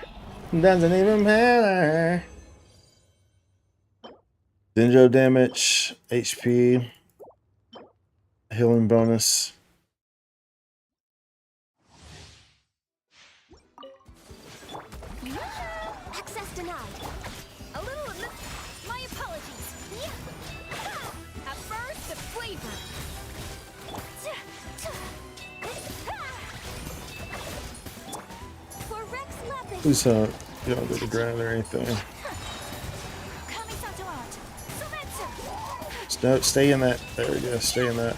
Doesn't even matter. Dendro damage, HP, healing bonus. Access denied. A little of my apologies. A burst of flavor. For Rex Lapis. Please you don't go to the ground or anything. No, stay in that. There we go. Stay in that.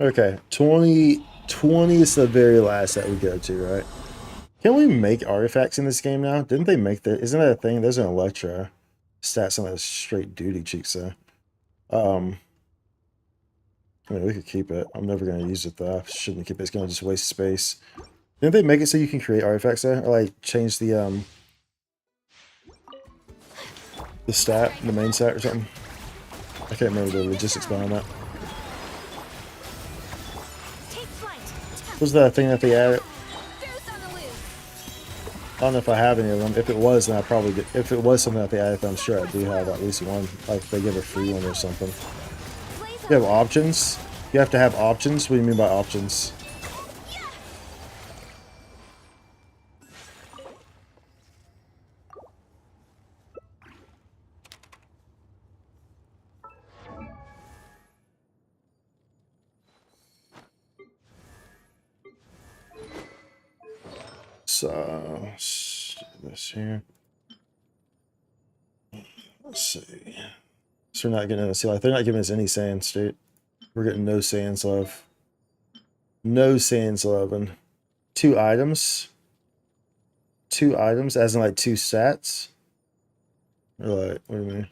Okay, 20 is the very last that we go to, right? Can we make artifacts in this game now? Didn't they make that? Isn't that a thing? There's an Electra. Stats on that straight duty cheeks, though. I mean, we could keep it. I'm never going to use it, though. I shouldn't keep it. It's going to just waste space. Didn't they make it so you can create artifacts there? Or, like, change the stat, the main stat or something? I can't remember the logistics behind that. Was that a thing that they added? I don't know if I have any of them. If it was, then I probably did. If it was something that they added, I'm sure I do have at least one. Like they give a free one or something. You have options? You have to have options? What do you mean by options? So, this here. Let's see. So we're not getting, see, like they're not giving us any sand state. We're getting no sands love. No sands love. And 2 items. 2 items, as in like 2 stats. Or like, what do you mean?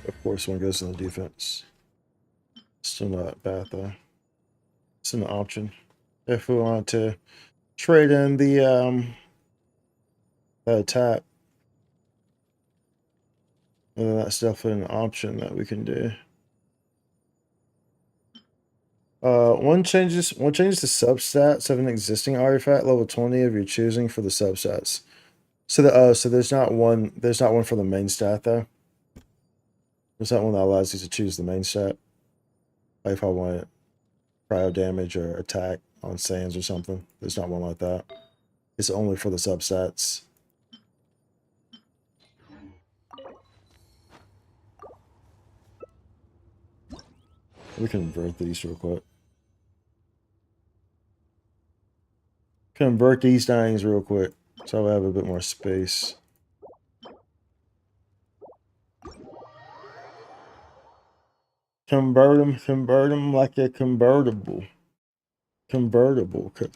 Of course, one goes in the defense. Still not bad though. It's an option if we want to trade in the attack. And that's definitely an option that we can do. One changes the substats of an existing artifact level 20 of your choosing for the substats. So so there's not one for the main stat though. There's not one that allows you to choose the main stat. Like if I want cryo damage or attack on sands or something. There's not one like that. It's only for the substats. We can convert these real quick. Convert these things real quick so I have a bit more space. Convert them like a convertible. Convertible. Convert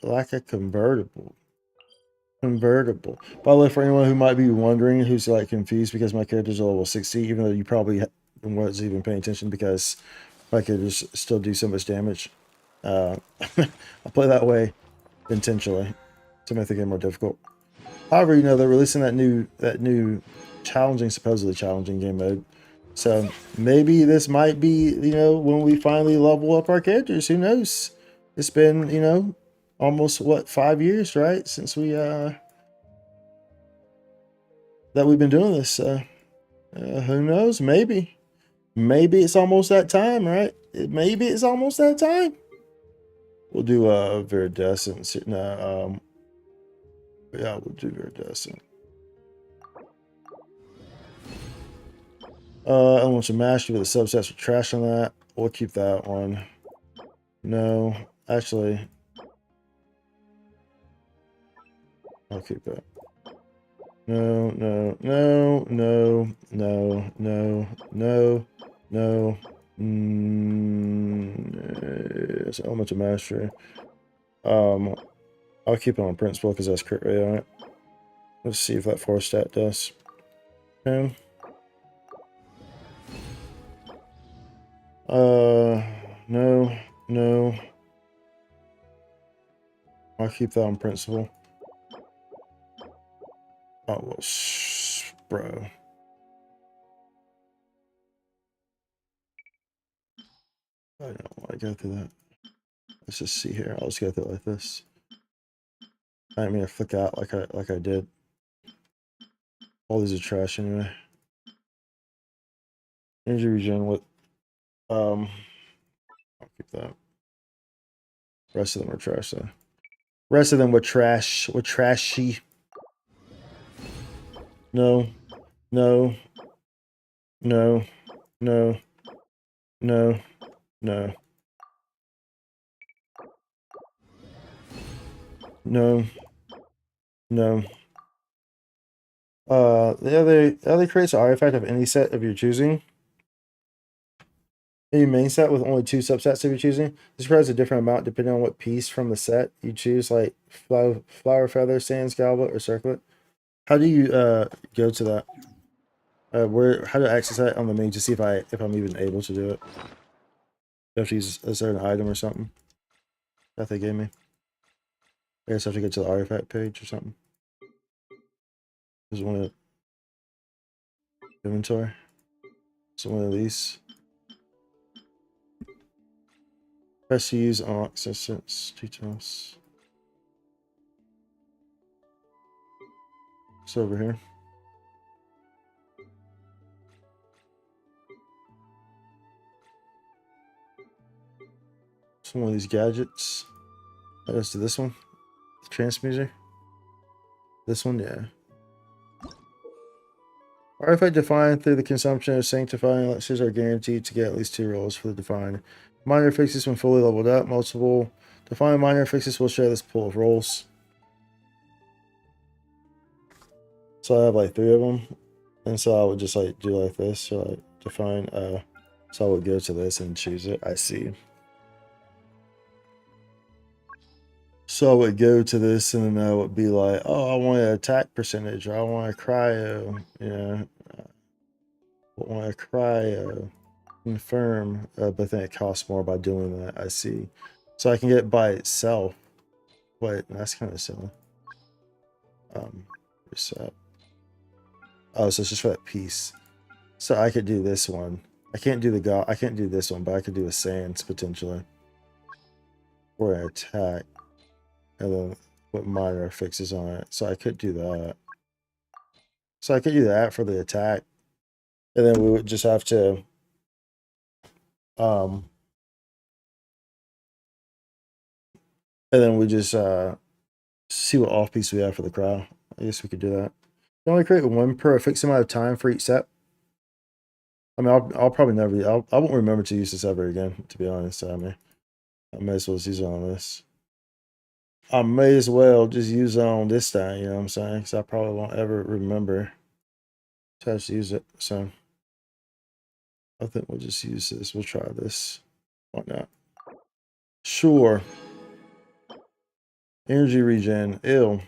like a convertible. Convertible. By the way, for anyone who might be wondering, who's like confused because my character's a level 60, even though you probably wasn't even paying attention because my characters still do so much damage. I play that way intentionally to make the game more difficult. However, you know, they're releasing that new challenging, supposedly challenging game mode. So maybe this might be, you know, when we finally level up our characters. Who knows? It's been, you know, almost what, 5 years, right? Since we that we've been doing this. Who knows? Maybe. Maybe it's almost that time, right? Maybe it's almost that time. We'll do Viridescent. No, yeah, we'll do Viridescent. Elemental Mastery with a subset for trash on that. We'll keep that one. No, actually, I'll keep that. No, no, no, no, no, no, no, no. It's Elemental Mastery. I'll keep it on principle because that's crit rate on it. Let's see if that 4 stat does. Okay. No, no. I'll keep that on principle. Oh, well, bro. I don't want to go through that. Let's just see here. I'll just go through it like this. I didn't mean to flick out like I did. All these are trash anyway. Energy regen with I'll keep that. Rest of them are trash though. Rest of them were trash. Were trashy. No. No. No. No. No. No. No. No. The other creates an artifact of any set of your choosing. Any main set with only 2 subsets of your choosing. This requires a different amount depending on what piece from the set you choose, like flower feather, sands, goblet, or circlet. How do you go to that? How do I access that on the main to see if I'm even able to do it? You have to use a certain item or something that they gave me. I guess I have to go to the artifact page or something. There's one of inventory. So one of these. Press to use on access details. It's over here. It's one of these gadgets. Let's do this one. The transmuter. This one, yeah. Artifact defined through the consumption of sanctifying elixirs are guaranteed to get at least 2 rolls for the defined. Minor fixes when fully leveled up. Multiple defined minor fixes will share this pool of rolls. So I have like 3 of them. And so I would just like do like this. So like define so I would go to this and choose it. I see. So I would go to this and then I would be like, oh, I want an attack percentage, or I want a cryo, you know. I want a cryo, confirm, but then it costs more by doing that. I see. So I can get it by itself. Wait, that's kind of silly. Reset. Oh, so it's just for that piece. So I could do this one. I can't do I can't do this one, but I could do a sands potentially. Or an attack. And then put minor fixes on it. So I could do that. So I could do that for the attack. And then we would just have to and then we just see what off piece we have for the crowd. I guess we could do that. You only create 1 per a fixed amount of time for each set. I mean, I'll probably never. I won't remember to use this ever again. To be honest, I mean, I may as well just use it on this. I may as well just use it on this time. You know what I'm saying? Because I probably won't ever remember to have to use it. So I think we'll just use this. We'll try this. Why not? Sure. Energy regen. Ew.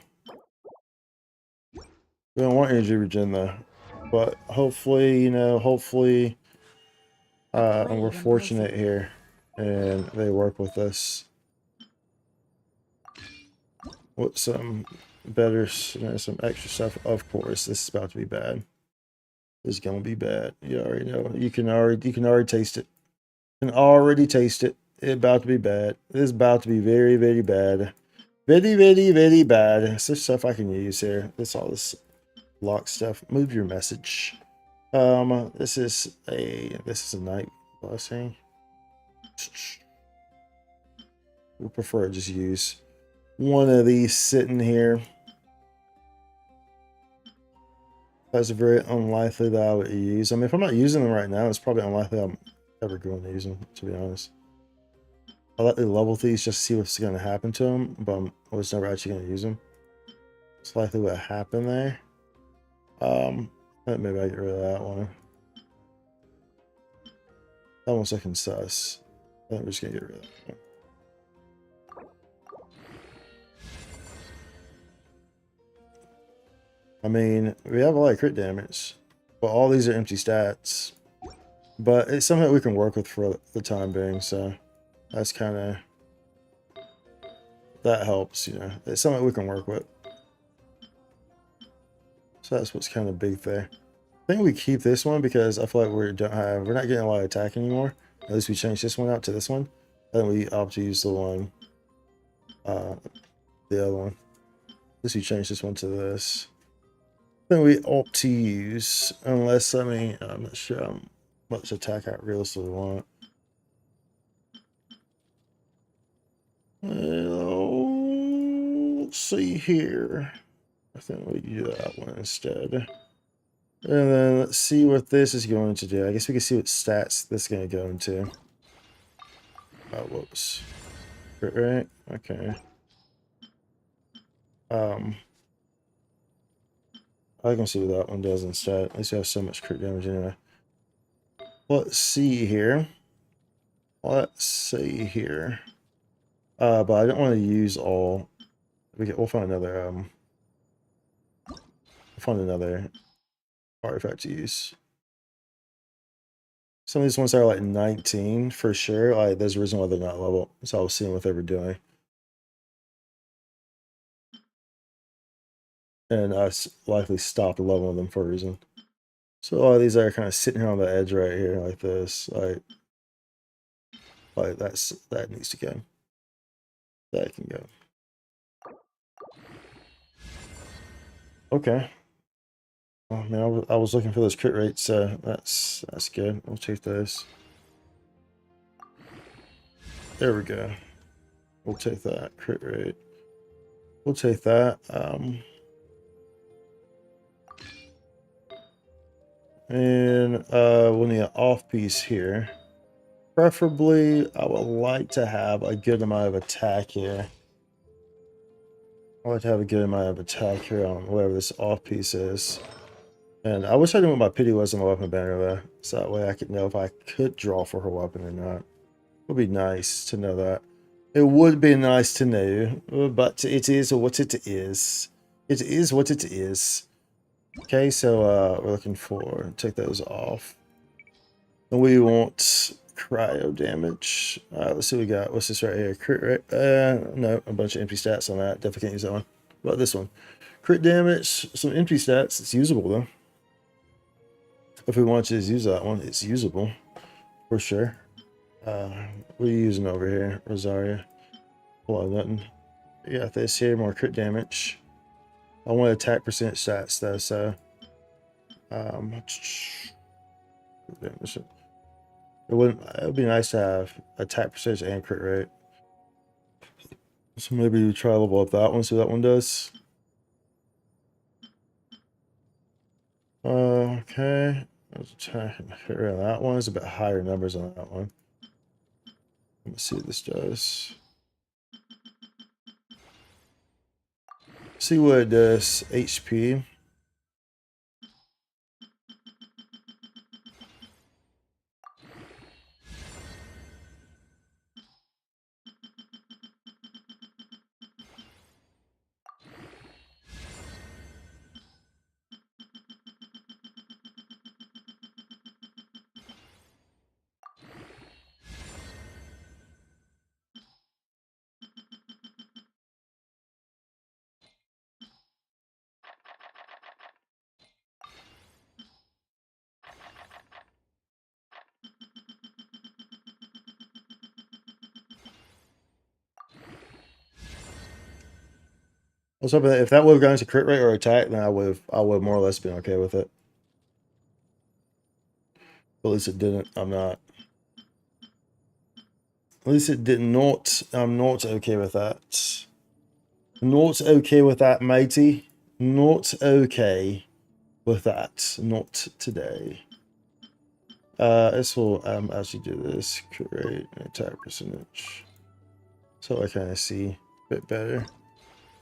We don't want energy regen though. But hopefully, you know, hopefully we're fortunate here and they work with us with some better, you know, some extra stuff. Of course, this is about to be bad. This is gonna be bad. You already know. You can already taste it. You can already taste it. It's about to be bad. This is about to be very, very bad. Very, very, very bad. It's just stuff I can use here. That's all this lock stuff. Move your message. This is a night blessing. We prefer to just use one of these sitting here. That's very unlikely that I would use. I mean, if I'm not using them right now, it's probably unlikely I'm ever going to use them, to be honest. I like to level these just to see what's going to happen to them, but I was never actually going to use them. It's likely what happened there. Maybe I get rid of that one. That one's looking sus. I think we're just going to get rid of that one. I mean, we have a lot of crit damage, but all these are empty stats. But it's something that we can work with for the time being, so that's kind of... that helps, you know. It's something we can work with. So that's what's kind of big there. I think we keep this one because I feel like we're not getting a lot of attack anymore. At least we changed this one out to this one. I think we opt to use the one, the other one. At least we change this one to this. Then we opt to use, unless, I mean, I'm not sure how much attack I realistically want. Well, let's see here. I think we do that one instead. And then let's see what this is going to do. I guess we can see what stats this is going to go into. Oh, whoops. Right? Okay. I can see what that one does instead. At least we have so much crit damage anyway. Let's see here. Let's see here. But I don't want to use all. We'll find another artifact to use. Some of these ones are like 19 for sure. Like there's a reason why they're not level. So I was seeing what they were doing. And I likely stopped leveling them for a reason. So a lot of these are kind of sitting here on the edge right here, like this. Like that needs to go. That can go. Okay. Oh man, I was looking for those crit rates, so that's good. We'll take those. There we go. We'll take that crit rate. We'll take that. And we'll need an off piece here. Preferably, I would like to have a good amount of attack here. I like to have a good amount of attack here on whatever this off piece is. And I wish I knew what my pity was on the weapon banner though, so that way I could know if I could draw for her weapon or not. It would be nice to know that. It would be nice to know, but it is what it is. It is what it is. Okay, so we're looking for, take those off. And we want cryo damage. Let's see what we got. What's this right here? Crit rate? No, a bunch of empty stats on that. Definitely can't use that one. What about this one? Crit damage, some empty stats. It's usable though. If we want to use that one, it's usable for sure. What are you using over here, Rosaria? Hold on, nothing. You got this here, more crit damage. I want attack percent stats though, so it would be nice to have attack percentage and crit rate. So maybe we try to level up that one, see what that one does. Okay. That one is a bit higher numbers on that one. Let's see what this does. See what it does. HP. I was hoping that if that would have gone to crit rate or attack, then I would have more or less been okay with it. At least it didn't. I'm not. At least it did not. I'm not okay with that. Not okay with that, matey. Not okay with that. Not today. This will actually do this. Create an attack percentage. So I kind of see a bit better.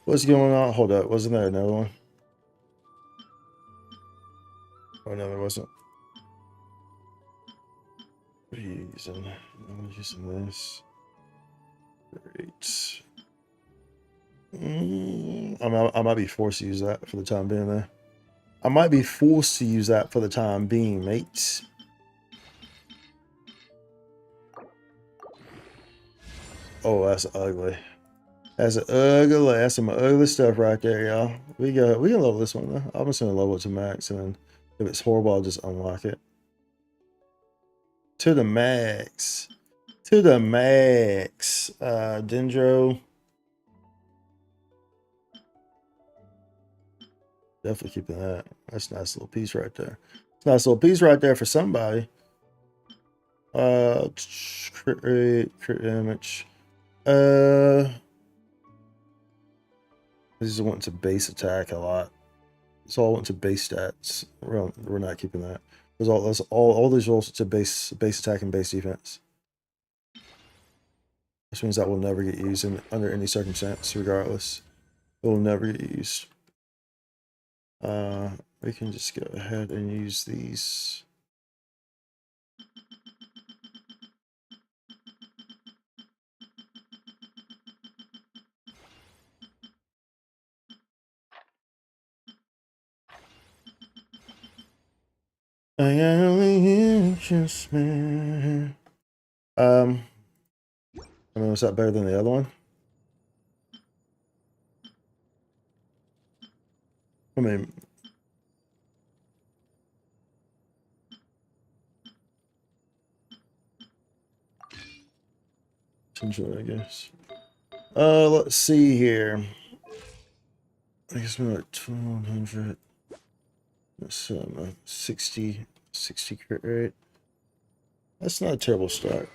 What's going on? Hold up. Wasn't there another one? Oh no, there wasn't. What are you using? I'm using this. Great. I might be forced to use that for the time being there. I might be forced to use that for the time being, mates. Oh, that's ugly. That's ugly. That's some ugly stuff right there, y'all. We can level this one though. I'm just gonna level it to max, and then if it's horrible, I'll just unlock it. To the max. To the max. Dendro. Definitely keeping that. That's a nice little piece right there. It's a nice little piece right there for somebody. Crit damage. This is went to base attack a lot. It's all went to base stats. We're not keeping that. There's all these rolls to base attack and base defense. Which means that will never get used under any circumstance, regardless. It will never get used. We can just go ahead and use these. I only interest me. I mean, was that better than the other one? I mean, enjoy, I guess. Let's see here. I guess we're at 1200. That's 60 crit rate. That's not a terrible start.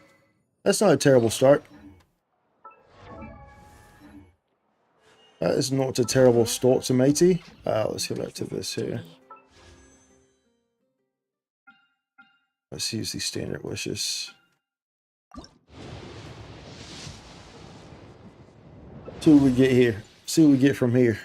That's not a terrible start. That is not a terrible start to matey. Let's go back to this here. Let's use these standard wishes. See what we get here. See what we get from here.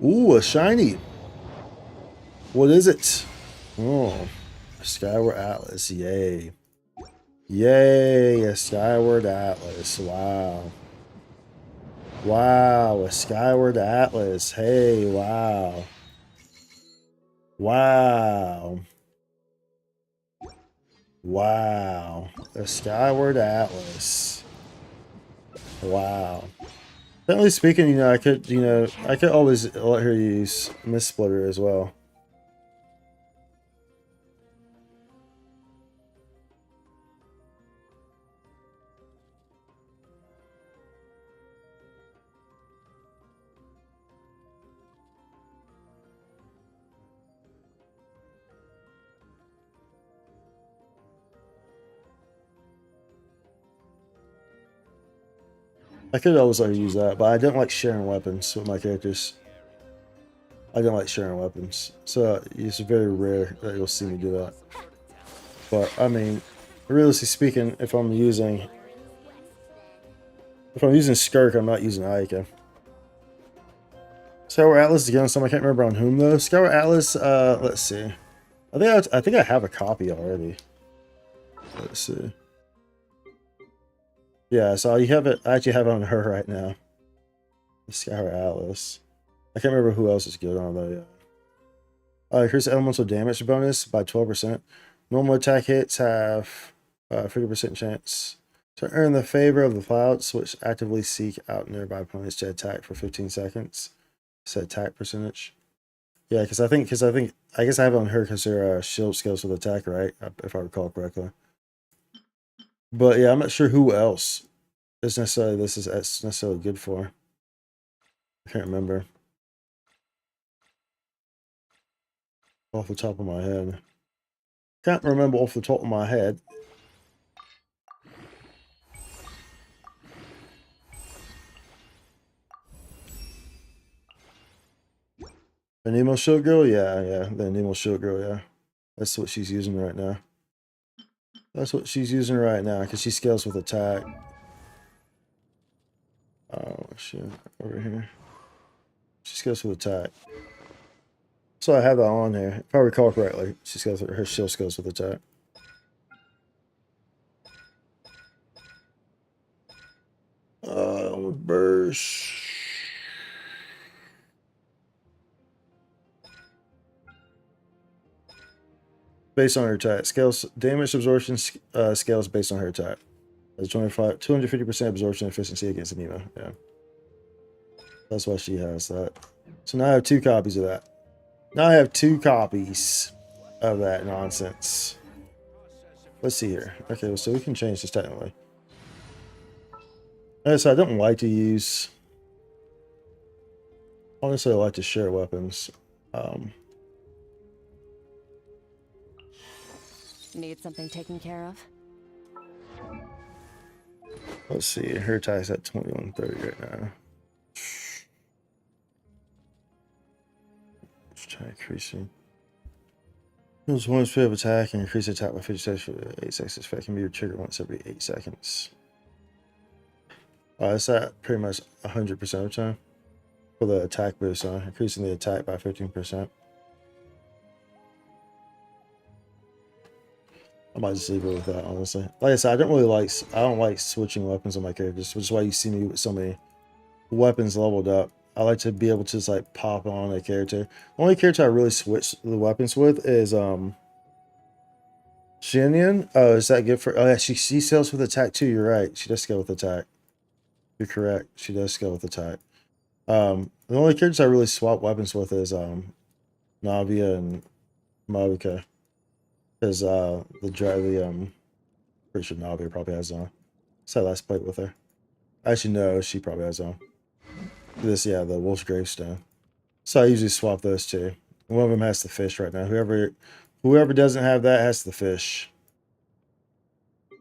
Ooh, a shiny. What is it? Oh, Skyward Atlas. Yay. Yay, a Skyward Atlas. Wow. Wow, a Skyward Atlas. Hey, wow. Wow. Wow. A Skyward Atlas. Wow. Generally speaking, I could always let her use Mist Splitter as well. I could always let her use that, but I don't like sharing weapons with my characters. I don't like sharing weapons, so it's very rare that you'll see me do that. But I mean, realistically speaking, if I'm using Skirk, I'm not using Aika. Skyward Atlas again. Some I can't remember on whom though. Skyward Atlas. Let's see. I think I have a copy already. Let's see. Yeah, so you have it. I actually have it on her right now. Skyward Atlas. I can't remember who else is good on though. Yeah. Increase elemental damage bonus by 12%. Normal attack hits have 50% chance to earn the favor of the clouds, which actively seek out nearby opponents to attack for 15 seconds. Set attack percentage. Yeah, because I guess I have it on her because her shield skills with attack, right? If I recall correctly. But yeah, I'm not sure who else it's necessarily this is necessarily good for. I can't remember off the top of my head. Can't remember off the top of my head. The Nemo Shield Girl? Yeah. The Nemo Shield Girl, yeah. That's what she's using right now. That's what she's using right now, because she scales with attack. Oh, shit. Over here. She scales with attack. So I have that on here. If I recall correctly, she scales with, her shield scales with attack. Burst. Based on her attack. Scales damage absorption scales based on her attack. That's 250% absorption efficiency against Anemo. Yeah. That's why she has that. So now I have 2 copies of that. Now I have 2 copies of that nonsense. Let's see here. Okay, so we can change this technically. So I don't like to use. Honestly, I like to share weapons. Need something taken care of? Let's see. Her attack's at 2130 right now. Let's try increasing. Use one speed of attack and increase attack by 50 seconds for 8 seconds. Effect can be triggered once every 8 seconds. It's at pretty much 100% of the time for the attack boost, increasing the attack by 15%. I might just leave it with that, honestly. Like I said, I don't like switching weapons on my characters, which is why you see me with so many weapons leveled up. I like to be able to just like pop on a character. The only character I really switch the weapons with is Xinyan. Oh, is that good for? Oh yeah, she scales with attack too. You're right. She does scale with attack. You're correct. She does scale with attack. The only characters I really swap weapons with is Navia and Mabuka. Because pretty sure Navia probably has so I last played with her. Actually no, she probably has this, yeah, the Wolf's Gravestone. So I usually swap those two. One of them has the fish right now. Whoever doesn't have that has the fish.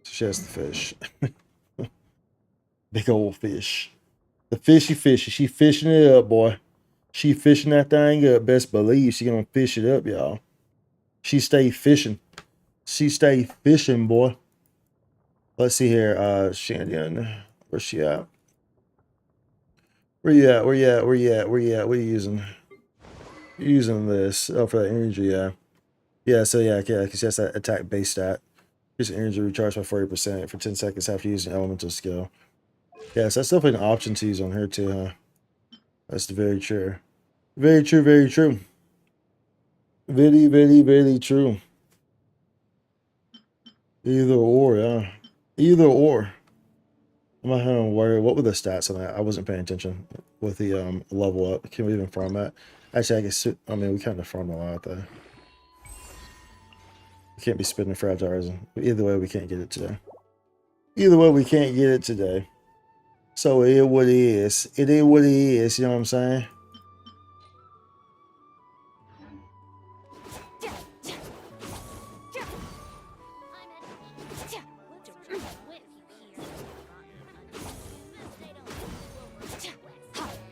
She has the fish. Big old fish. The fishy. She fishing it up, boy. She fishing that thing up. Best believe she gonna fish it up, y'all. She stay fishing. She stay fishing, boy. Let's see here. Shandian. Where's she at? Where you at? What are you using? You're using this. Oh, for that energy, yeah. Yeah, so yeah, because that's that attack base stat. Here's energy recharged by 40% for 10 seconds after using elemental skill. Yeah, so that's definitely an option to use on her too, huh? That's very true. Very true, very true. Very true. Either or, yeah. Either or. I'm not gonna worry. What were the stats on that? I wasn't paying attention with the level up. Can we even farm that? Actually, I guess we kind of farm a lot though. We can't be spending fragile resin. Either way, we can't get it today. Either way, we can't get it today. So it is what it is. It is what it is. You know what I'm saying?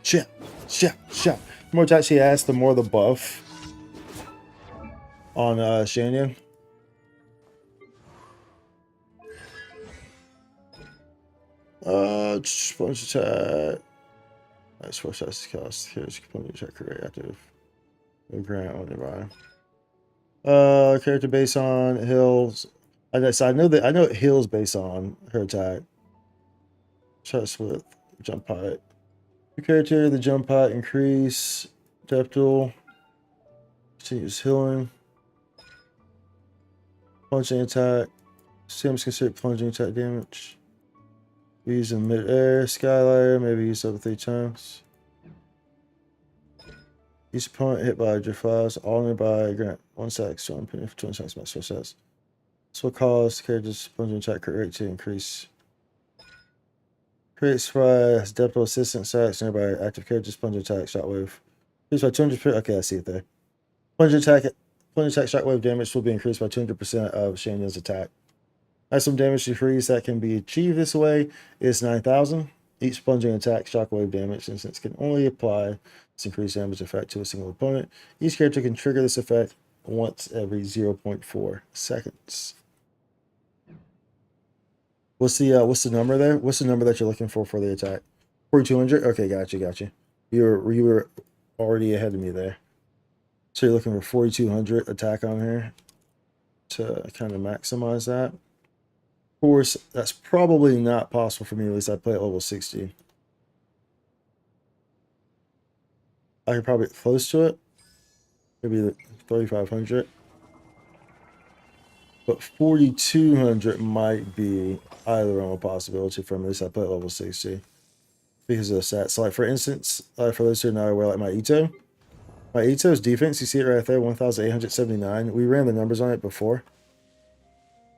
Shit. The more attacks she has, the more the buff on Shanyan. Sponge attack. Nice force has cost. Here's component attack correct active. No grant on nearby. Character based on hills. I know it heals based on her attack. Chest with jump height. Your character, the jump height increase. Deptal. Continues healing. Plunging attack. Sims considered plunging attack damage. Use in mid-air, skylighter, maybe use up to 3 times. Each opponent hit by your flash, all nearby grant 1 sec, so I'm putting for 20 seconds max success. This will cause the character's plunging attack crit rate to increase. Creates surprise, depth assistant stats, nearby active characters, plunge attack, shockwave. Increased by 200%. Okay, I see it there. Plunge attack shockwave damage will be increased by 200% of Shanyan's attack. Maximum damage decrease that can be achieved this way is 9,000. Each plunging attack shockwave damage instance can only apply this increased damage effect to a single opponent. Each character can trigger this effect once every 0.4 seconds. What's the number there? What's the number that you're looking for the attack? 4,200? Okay, gotcha. You were already ahead of me there. So you're looking for 4,200 attack on here to kind of maximize that. Of course, that's probably not possible for me. At least I play at level 60. I could probably get close to it. Maybe 3,500. But 4,200 might be either realm of possibility for me. At least I play at level 60. Because of the stats. So like for instance, for those who are not aware, like my Ito's defense, you see it right there, 1,879. We ran the numbers on it before.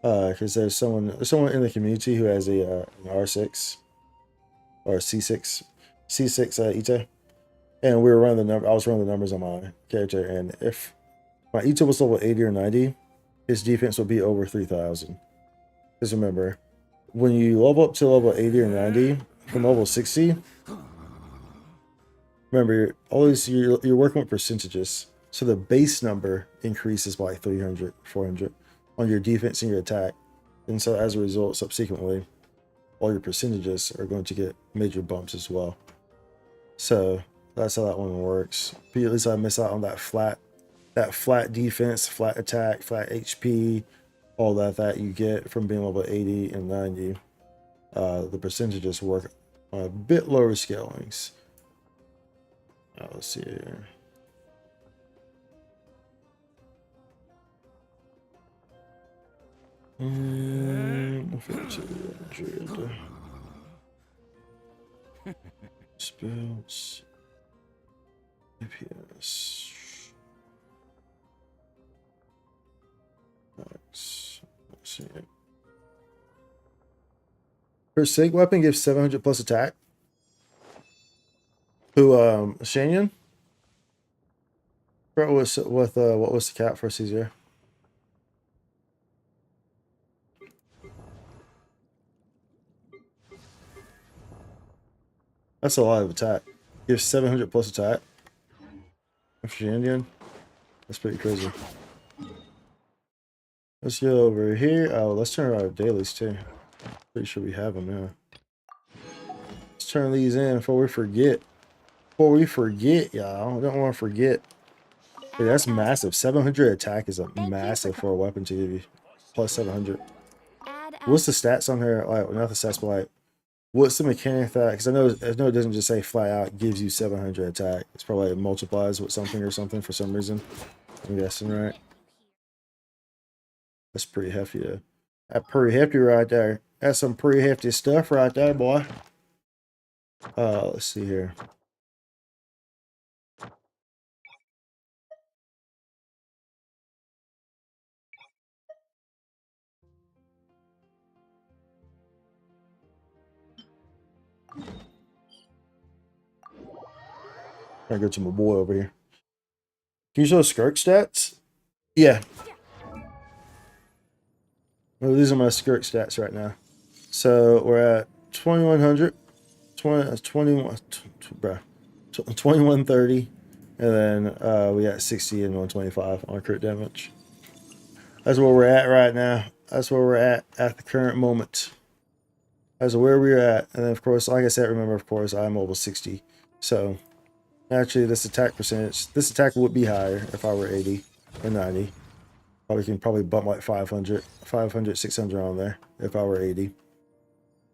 Because there's someone in the community who has an R6 or C6 Ito, and we were running the number. I was running the numbers on my character, and if my Ito was level 80 or 90, his defense would be over 3,000. Because remember, when you level up to level 80 or 90 from level 60, remember you're working with percentages, so the base number increases by 300, 400. On your defense and your attack, and so as a result, subsequently, all your percentages are going to get major bumps as well. So that's how that one works. But at least I miss out on that flat defense, flat attack, flat HP, all that you get from being level 80 and 90. The percentages work on a bit lower scalings. Let's see here. Spells. APS. Let's see it. Her Sig weapon gives 700 plus attack. Who Shanyan? What was the cap for Caesar? That's a lot of attack. Gives 700 plus attack. Indian. That's pretty crazy. Let's go over here. Oh, let's turn our dailies too. Pretty sure we have them now. Let's turn these in before we forget. Y'all. I don't want to forget. Hey, that's massive. 700 attack is a massive for a weapon to give you. Plus 700. What's the stats on here? Like, not the stats, but like, what's the mechanic that? Because I know it doesn't just say flat out gives you 700 attack. It's probably like it multiplies with something or something for some reason. I'm guessing, right? That's pretty hefty, though. That's pretty hefty right there. That's some pretty hefty stuff right there, boy. Let's see here. I go to my boy over here. Can you show Skirk stats? Yeah. Well, these are my Skirk stats right now. So we're at 2100, 2130, and then we got 60 and 125 on crit damage. That's where we're at right now. That's where we're at the current moment. That's where we're at. And then, of course, like I said, remember, of course, I'm level 60. So actually, this attack would be higher if I were 80 or 90. Probably can bump like 500, 600 on there if I were 80.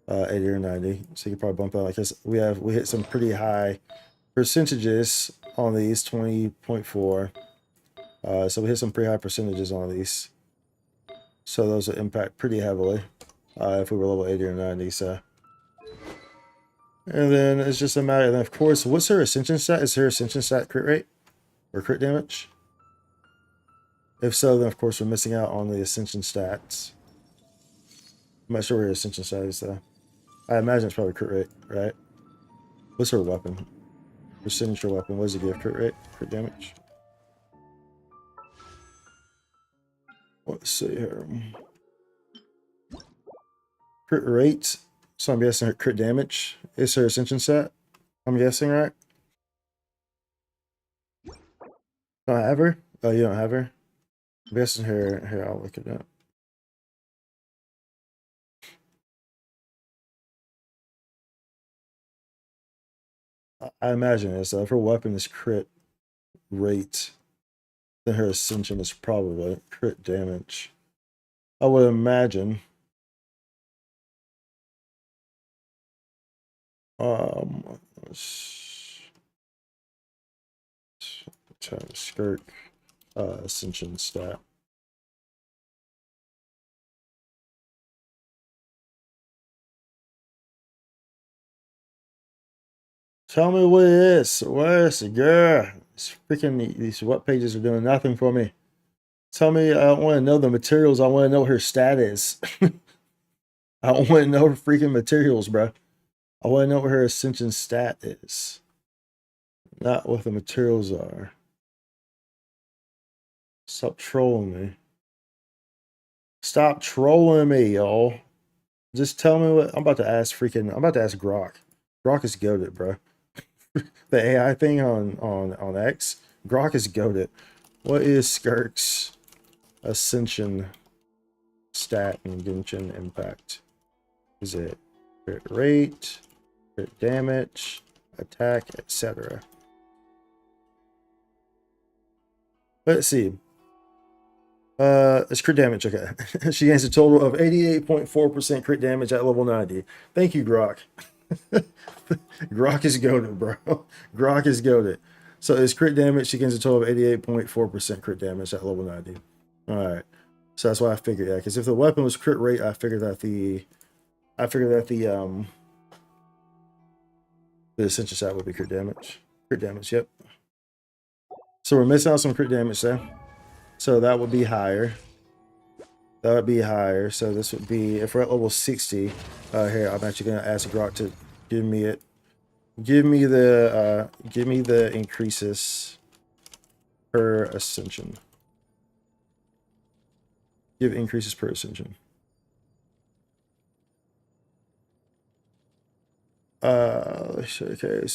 80 or 90. So you could probably bump that like this. We hit some pretty high percentages on these, 20.4. So we hit some pretty high percentages on these. So those will impact pretty heavily if we were level 80 or 90. So. And then it's just a matter, and then of course, what's her ascension stat? Is her ascension stat crit rate? Or crit damage? If so, then of course we're missing out on the ascension stats. I'm not sure where her ascension stat is though. I imagine it's probably crit rate, right? What's her weapon? Her signature weapon. What does it give? Crit rate? Crit damage? Let's see here. Crit rate. So I'm guessing her crit damage is her ascension stat. I'm guessing, right? Don't I have her? Oh, you don't have her? I'm guessing her. Here, I'll look it up. I imagine it. So if her weapon is crit rate, then her ascension is probably crit damage. I would imagine. Skirk ascension stat. Tell me what it is. Where's it, girl? These web pages are doing nothing for me. Tell me, I don't want to know the materials. I want to know what her stat is. I don't want to know her freaking materials, bro. I want to know what her ascension stat is. Not what the materials are. Stop trolling me. Stop trolling me, y'all. Just tell me what I'm about to ask Grok. Grok is goated, bro. The AI thing on X. Grok is goated. What is Skirk's ascension stat in Genshin Impact? Is it crit rate, crit damage, attack, etc.? Let's see. It's crit damage. Okay. She gains a total of 88.4% crit damage at level 90. Thank you, Grok. Grok is goated, bro. Grok is goated. So it's crit damage. She gains a total of 88.4% crit damage at level 90. All right. So that's why I figured that. Because if the weapon was crit rate, I figured that the ascension stat would be crit damage. Crit damage, yep. So we're missing out some crit damage there. So that would be higher. That would be higher. So this would be, if we're at level 60, here, I'm actually going to ask Grok to give me it. Give me the increases per ascension. Give increases per ascension. Okay,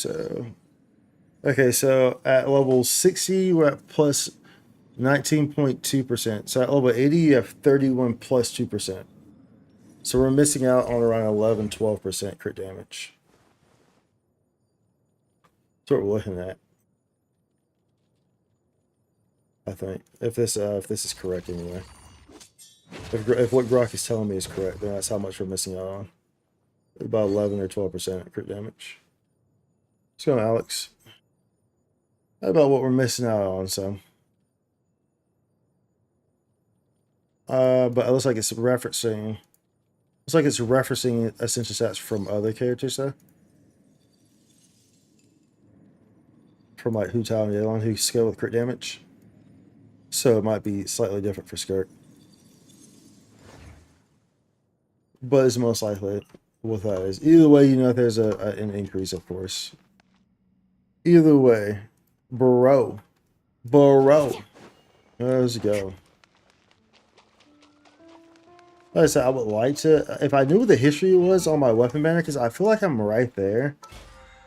so at level 60, we're at plus 19.2%. So at level 80, you have 31 plus 2%. So we're missing out on around 11, 12% crit damage. That's what we're looking at. I think if this is correct anyway. If what Grok is telling me is correct, then that's how much we're missing out on. About 11 or 12% crit damage. Let's go, Alex. That's about what we're missing out on, so. But it looks like it's referencing. Looks like it's referencing ascension stats from other characters, though. From like Hu Tao and Yelan, who scale with crit damage. So it might be slightly different for Skirk. But it's most likely what that is. Either way, you know there's an increase, of course. Either way. Bro. Let's go. Like I said, I would like to, if I knew what the history was on my weapon banner, because I feel like I'm right there.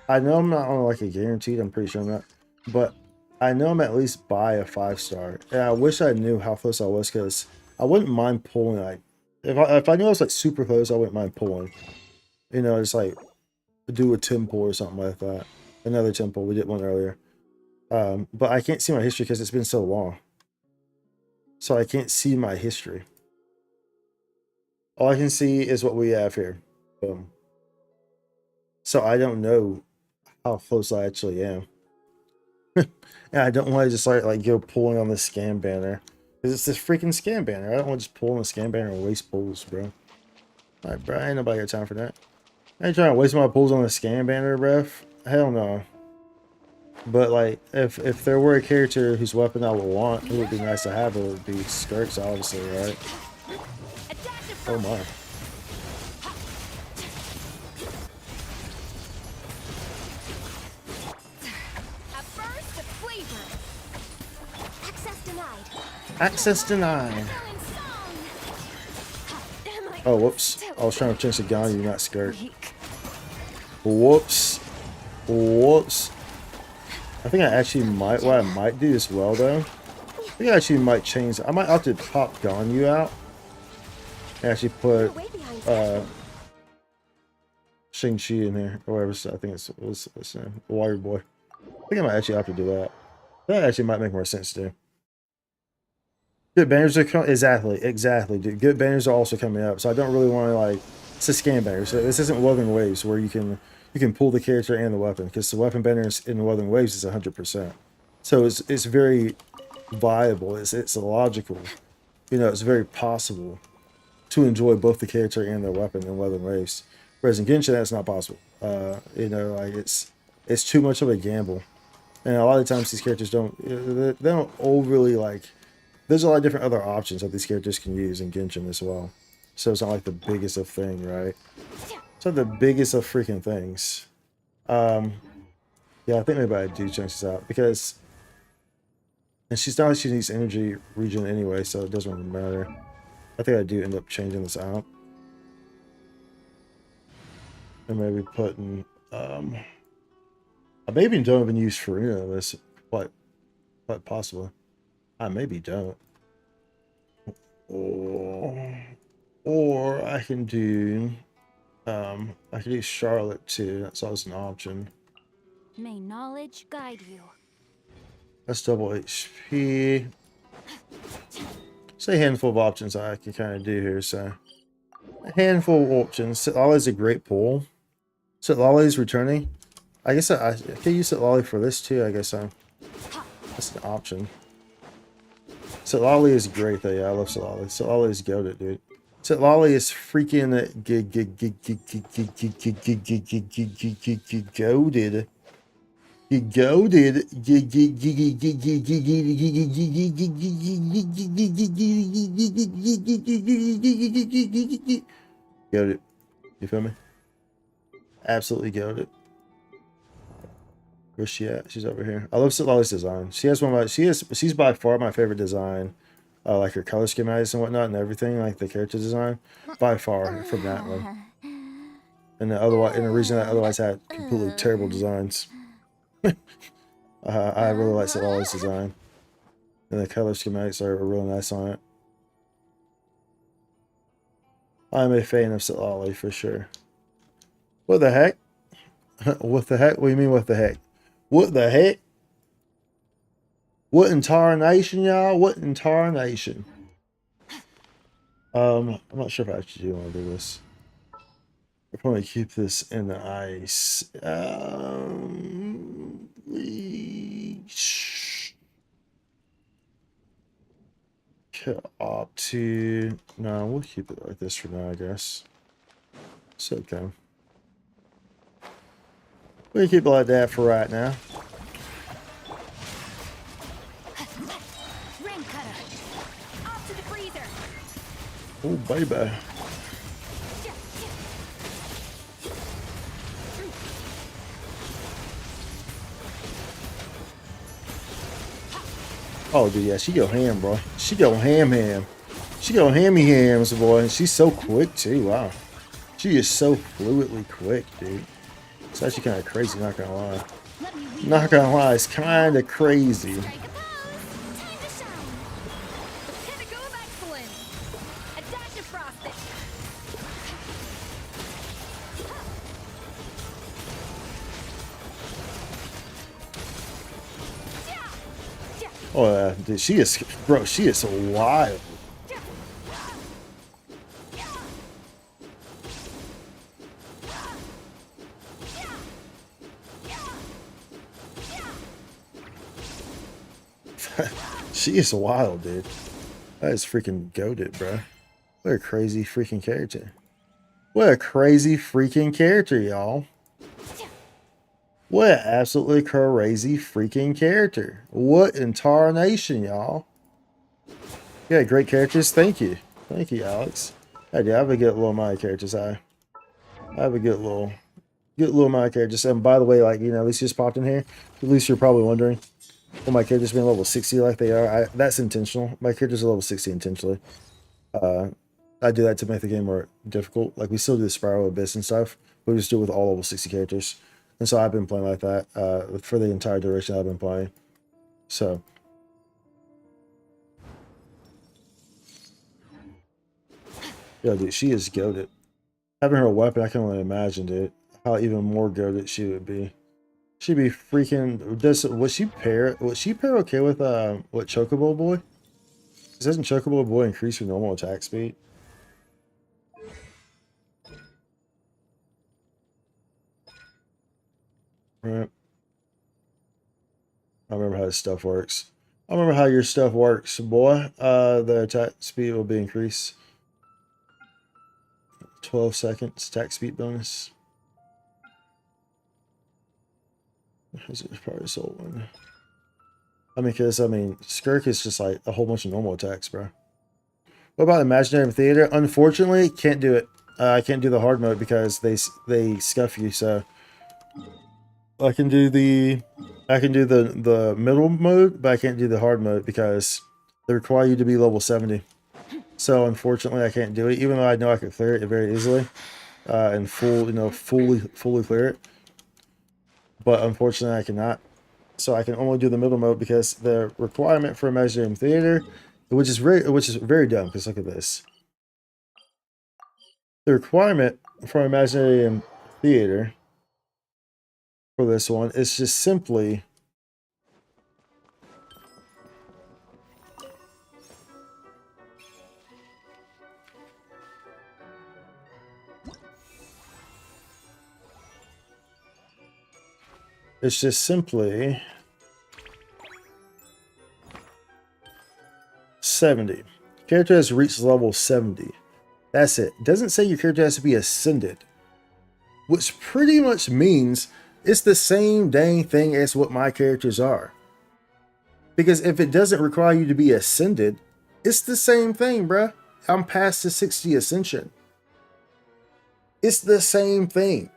I know I'm not on like a guaranteed, I'm pretty sure I'm not. But I know I'm at least by a 5-star. And I wish I knew how close I was, because I wouldn't mind pulling. Like, if I knew I was like super close, I wouldn't mind pulling. You know, just like do a temple or something like that. Another temple, we did one earlier. But I can't see my history because it's been so long. So I can't see my history. All I can see is what we have here. Boom. So I don't know how close I actually am. And I don't want to just like go pulling on the scan banner. Because it's this freaking scan banner. I don't want to just pull on the scan banner and waste pulls, bro. Alright, bro. Ain't nobody got time for that. I ain't trying to waste my pulls on the scan banner, bro. Hell no. But like, if there were a character whose weapon I would want, who would be nice to have, it would be Skirk's, obviously, right? Oh my. Access denied. Oh, whoops. I was trying to change the Ganyu, not Skirk. Whoops. Whoops. I think I actually might, what I might do as well, though. I think I actually might change. I might have to pop Ganyu out. And actually put, Shang-Chi in there. Or whatever, I think it's Water Boy. I think I might actually have to do that. That actually might make more sense, too. Good banners are coming. Exactly, dude. Good banners are also coming up, so I don't really want to like. It's a scan banner, so this isn't Wuthering Waves where you can pull the character and the weapon because the weapon banners in Wuthering Waves is 100%. So it's very viable. It's logical. You know, it's very possible to enjoy both the character and the weapon in Wuthering Waves. Whereas in Genshin, that's not possible. You know, like it's too much of a gamble, and a lot of times these characters they don't overly like. There's a lot of different other options that these characters can use in Genshin as well. So it's not like the biggest of thing, right? It's not the biggest of freaking things. Yeah, I think maybe I do change this out because and she's not like she needs energy regen anyway, so it doesn't really matter. I think I do end up changing this out. And maybe putting I maybe don't even use Farina in this, quite possibly. I maybe don't. Or I can do Charlotte too. That's always an option. May knowledge guide you. That's double HP. It's a handful of options I can kind of do here. So a handful of options. Sitlali's a great pull. Sitlali's returning. I guess I could use Sitlali for this too. I guess that's an option. Sitlali is great though. Yeah, I love Sitlali. Sitlali is goated, dude. Sitlali is freaking goated. Goated. You feel me? Absolutely goated. Where's she at? She's over here. I love Sitlali's design. She has one of my, she's by far my favorite design. Like her color schematics and whatnot and everything, like the character design, by far from that one. And the otherwise, and the reason I otherwise had completely terrible designs. I really like Sitlali's design, and the color schematics are really nice on it. I'm a fan of Sitlali for sure. What the heck? What the heck? What do you mean? What the heck? What the heck? What entire nation, y'all? What entire nation? I'm not sure if I actually do want to do this. I'll probably keep this in the ice. Opt to. No, we'll keep it like this for now, I guess. It's okay. We'll keep it like that for right now. Oh, baby. Oh, dude, yeah, she go ham, bro. She go ham. She go hammy hams, boy. And she's so quick, too. Wow. She is so fluidly quick, dude. It's actually kind of crazy, not gonna lie. Not gonna lie, it's kind of crazy. Oh, dude, she is, bro, she is so wild. She is wild, dude. That is freaking goated, bro. What a crazy freaking character. What a crazy freaking character, y'all. What an absolutely crazy freaking character. What entire nation, y'all. Yeah, great characters. Thank you. Thank you, Alex. I do have a good little my characters. I have a good little my characters. And by the way, like, you know, at least just popped in here. At least you're probably wondering. Well, my characters being level 60 like they are, that's intentional. My characters are level 60 intentionally. I do that to make the game more difficult. Like, we still do the Spiral Abyss and stuff, but we just do it with all level 60 characters. And so I've been playing like that for the entire duration I've been playing. So. Yo, dude, she is goated. Having her a weapon, I can only imagine, dude, how even more goated she would be. She'd be freaking. Would she pair okay with what Chocobo Boy? Doesn't Chocobo Boy increase your normal attack speed? Right. I remember how this stuff works. I remember how your stuff works, boy. The attack speed will be increased. 12 seconds attack speed bonus. This is probably the sole one. I mean, because, Skirk is just like a whole bunch of normal attacks, bro. What about Imaginary Theater? Unfortunately, can't do it. I can't do the hard mode because they scuff you, so I can do the middle mode, but I can't do the hard mode because they require you to be level 70. So unfortunately, I can't do it, even though I know I could clear it very easily and fully clear it. But unfortunately, I cannot. So I can only do the middle mode because the requirement for Imaginary Theater, which is very dumb. Because look at this. The requirement for Imaginary Theater for this one is just simply it's just simply 70. Character has reached level 70. That's it. It doesn't say your character has to be ascended, which pretty much means it's the same dang thing as what my characters are. Because if it doesn't require you to be ascended, it's the same thing, bruh. I'm past the 60 ascension. It's the same thing.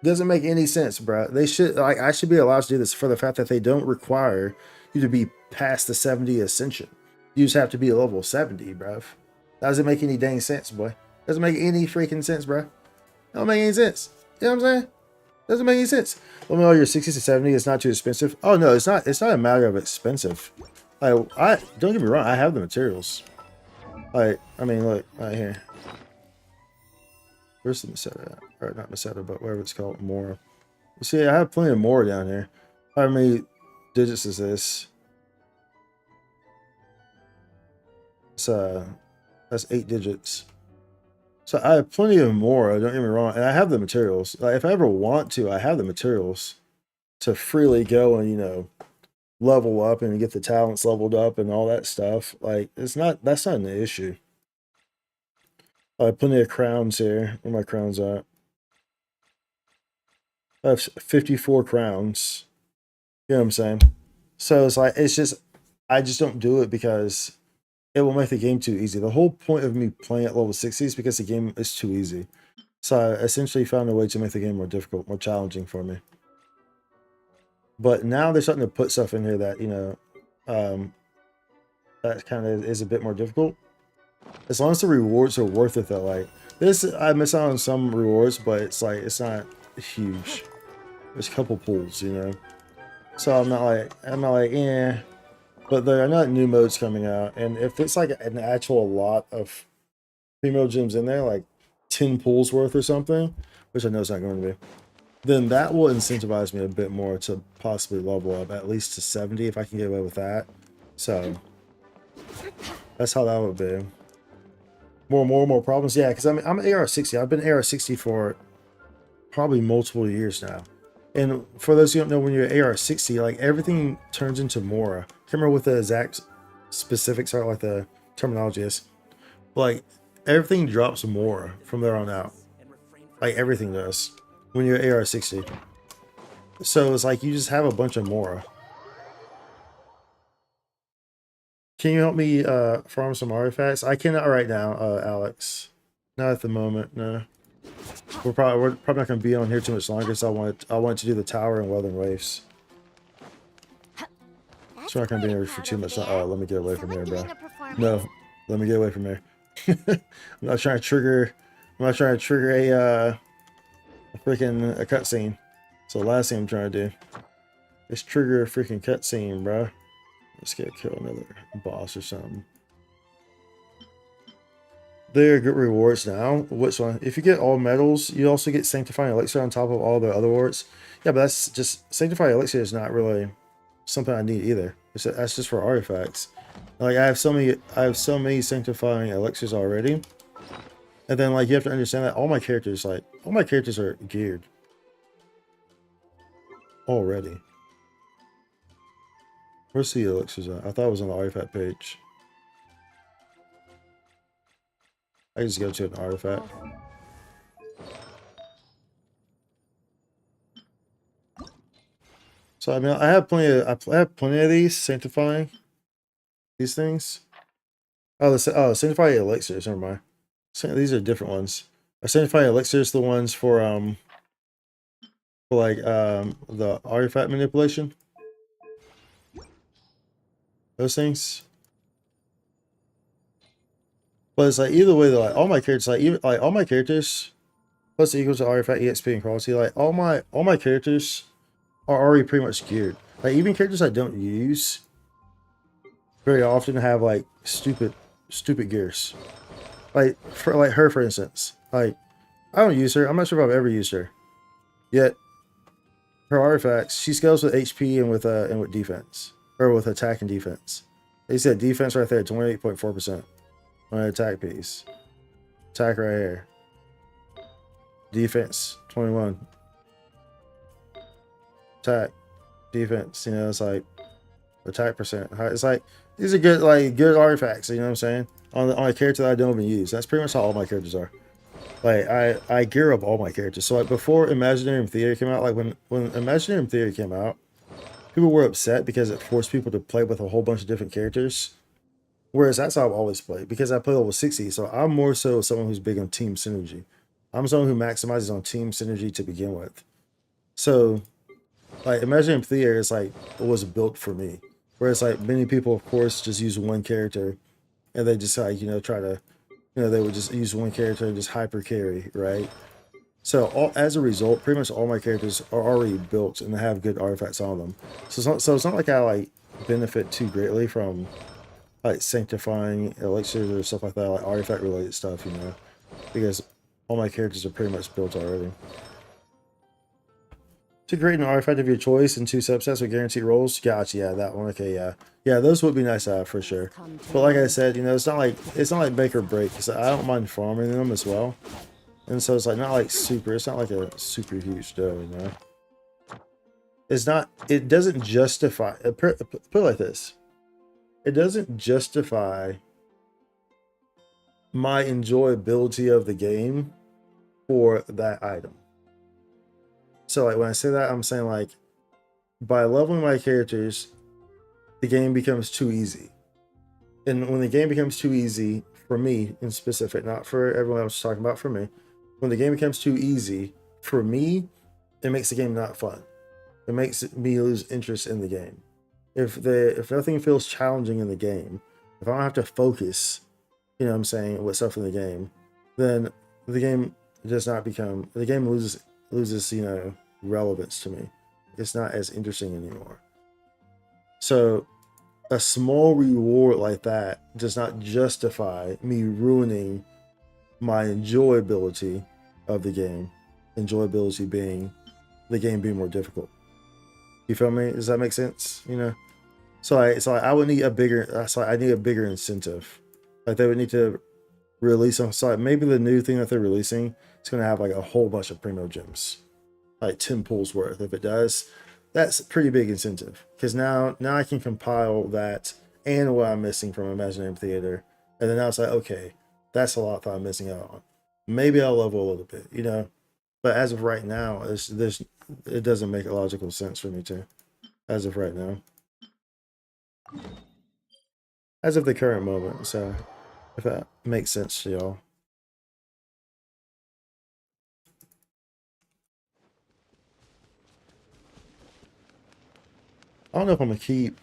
Doesn't make any sense, bruh. They should, like, I should be allowed to do this for the fact that they don't require you to be past the 70 ascension. You just have to be level 70, bruv. Doesn't make any dang sense, boy. Doesn't make any freaking sense, bruh. Don't make any sense. You know what I'm saying? Doesn't make any sense. Let me know your 60 to 70 is not too expensive. Oh no, it's not a matter of expensive. Like, don't get me wrong, I have the materials. Like, I mean, look, right here. Where's the Meseta at? Or not Meseta, but whatever it's called, Mora. You see, I have plenty of Mora down here. How many digits is this? It's that's 8 digits. So I have plenty of Mora, don't get me wrong, and I have the materials. Like, if I ever want to, I have the materials to freely go and, level up and get the talents leveled up and all that stuff. Like, that's not an issue. I have plenty of crowns here. Where my crowns at? I have 54 crowns. You know what I'm saying? So it's like, I just don't do it because it will make the game too easy. The whole point of me playing at level 60 is because the game is too easy. So I essentially found a way to make the game more difficult, more challenging for me. But now they're starting to put stuff in here that, that kind of is a bit more difficult. As long as the rewards are worth it, though. Like, this, I miss out on some rewards, but it's like, it's not huge. There's a couple pools, So I'm not like, eh. But there are not new modes coming out. And if it's like an actual lot of female gems in there, like 10 pools worth or something, which I know it's not going to be, then that will incentivize me a bit more to possibly level up at least to 70 if I can get away with that. So that's how that would be. More problems. Yeah, because I'm AR60. I've been AR60 for probably multiple years now. And for those who don't know, when you're AR60, like, everything turns into Mora. I can't remember what the exact specifics are, like the terminology is. But, like, everything drops Mora from there on out. Like, everything does when you're AR60. So it's like you just have a bunch of Mora. Can you help me farm some artifacts? I cannot right now, Alex. Not at the moment, no. We're probably not going to be on here too much longer, so I wanted to do the tower and Wuthering Waves. That's So I can be quite a here for crowd too over much. there. Let me get away Is from someone here, bro. doing a performance? No, let me get away from here. I'm not trying to trigger. I'm not trying to trigger a freaking a cutscene. So the last thing I'm trying to do is trigger a freaking cutscene, bro. Let's get kill another boss or something. There are good rewards now. Which one? If you get all medals, you also get Sanctifying Elixir on top of all the other rewards. Yeah, but that's just Sanctifying Elixir is not really something I need either. That's just for artifacts. Like I have so many Sanctifying Elixirs already. And then like you have to understand that all my characters are geared already. Where's the elixirs at? I thought it was on the artifact page. I just go to an artifact. So I mean, I have plenty of these sanctifying these things. Oh, sanctifying elixirs. Never mind. These are different ones. Sanctifying elixirs, the ones for like the artifact manipulation. Those things. But it's like either way, like all my characters, like all my characters, plus equals to artifact EXP and quality. Like all my characters are already pretty much geared. Like even characters I don't use very often have like stupid gears. Like for her for instance. Like I don't use her. I'm not sure if I've ever used her. Yet her artifacts, she scales with HP and with defense. Or with attack and defense. They said defense right there, 28.4% on an attack piece. Attack right here. Defense, 21. Attack, defense, you know, it's like attack percent. It's like these are good artifacts, you know what I'm saying? On a character that I don't even use. That's pretty much how all my characters are. Like I gear up all my characters. So like before Imaginarium Theater came out, like when Imaginarium Theater came out, people were upset because it forced people to play with a whole bunch of different characters. Whereas that's how I've always played because I play level 60. So I'm more so someone who's big on team synergy. I'm someone who maximizes on team synergy to begin with. So like Imaginarium Theater is like was built for me. Whereas like many people of course just use one character and they just like, you know, try to, you know, they would just use one character and just hyper carry, right? So as a result, pretty much all my characters are already built and they have good artifacts on them. So it's not like I like benefit too greatly from like sanctifying elixirs or stuff like that, like artifact related stuff, you know, because all my characters are pretty much built already. To create an artifact of your choice in 2 subsets with guaranteed rolls. Gotcha, yeah, that one. Okay, yeah. Yeah, those would be nice to have for sure. But like I said, you know, it's not like make or break, because I don't mind farming them as well. And so it's like it's not like a super huge dough, you know. It doesn't justify, put it like this. It doesn't justify my enjoyability of the game for that item. So like when I say that, I'm saying like by leveling my characters, the game becomes too easy. And when the game becomes too easy, for me in specific, not for everyone else talking about, for me, when the game becomes too easy, for me, it makes the game not fun. It makes me lose interest in the game. If nothing feels challenging in the game, if I don't have to focus, you know what I'm saying, with stuff in the game, then the game loses, you know, relevance to me. It's not as interesting anymore. So a small reward like that does not justify me ruining my enjoyability of the game. Enjoyability being the game being more difficult. You feel me? Does that make sense? You know? So I would need I need a bigger incentive. Like they would need to release them. So like maybe the new thing that they're releasing is gonna have like a whole bunch of primo gems. Like 10 pulls worth. If it does, that's a pretty big incentive. Because now I can compile that and what I'm missing from Imaginarium Theater. And then now it's like, okay, that's a lot that I'm missing out on. Maybe I'll level a little bit, you know. But as of right now, it doesn't make a logical sense for me to. As of right now. As of the current moment, so if that makes sense to y'all. I don't know if I'm gonna keep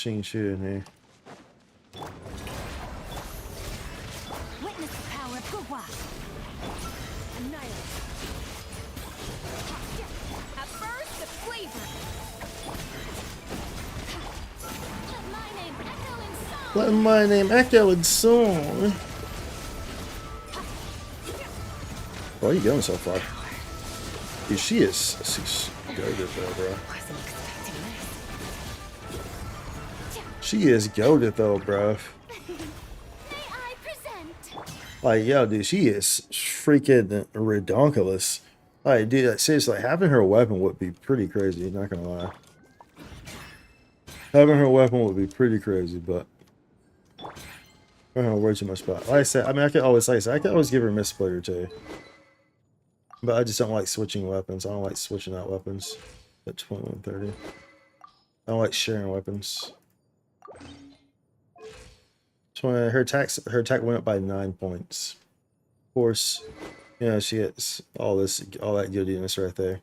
machine shit in here. Witness the power of WuWa. Annihilate. At first, the flavor. Let my name echo in song. Let my name echo in song. Where are you going so far? Dude, she's goated though, bro. Wasn't expecting this. She is goated though, bro. May I present? Like, yo, dude, she is freaking redonkulous. Like, dude, like, seriously, like, having her weapon would be pretty crazy, not gonna lie. Having her weapon would be pretty crazy, but I don't worry too much about it. Like I said, I mean, I could always, like I said, I could always give her a misplay or two. But I just don't like switching weapons. I don't like switching out weapons at 21:30. I don't like sharing weapons. Her attack went up by 9 points. Of course, you know, she gets all that goodiness right there.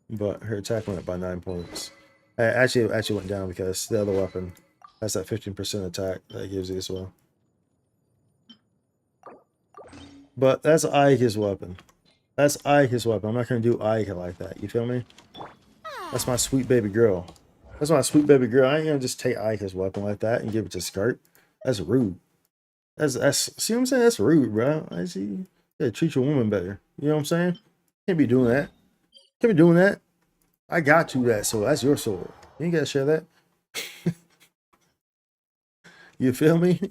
But her attack went up by 9 points. It actually went down because the other weapon has that 15% attack that it gives you as well. But that's Ike's weapon. That's Ike's weapon. I'm not gonna do Ike like that. You feel me? That's my sweet baby girl. That's my sweet baby girl. I ain't gonna just take Ike's weapon like that and give it to Skirk. That's rude. That's see what I'm saying? That's rude, bro. I see. You gotta treat your woman better. You know what I'm saying? Can't be doing that. Can't be doing that. I got you that sword. That's your sword. You ain't gotta share that. You feel me?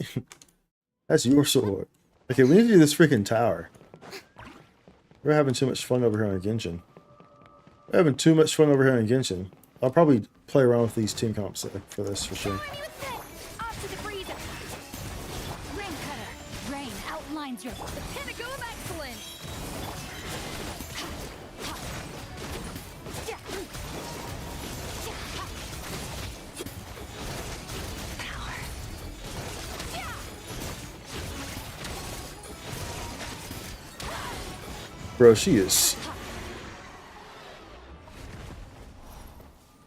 That's your sword. Okay, we need to do this freaking tower. We're having too much fun over here on Genshin. We're having too much fun over here on Genshin. I'll probably play around with these team comps for this for sure. Off to the breather. Rain cutter. Rain outlines your the pinnacle of excellence. Bro, she is.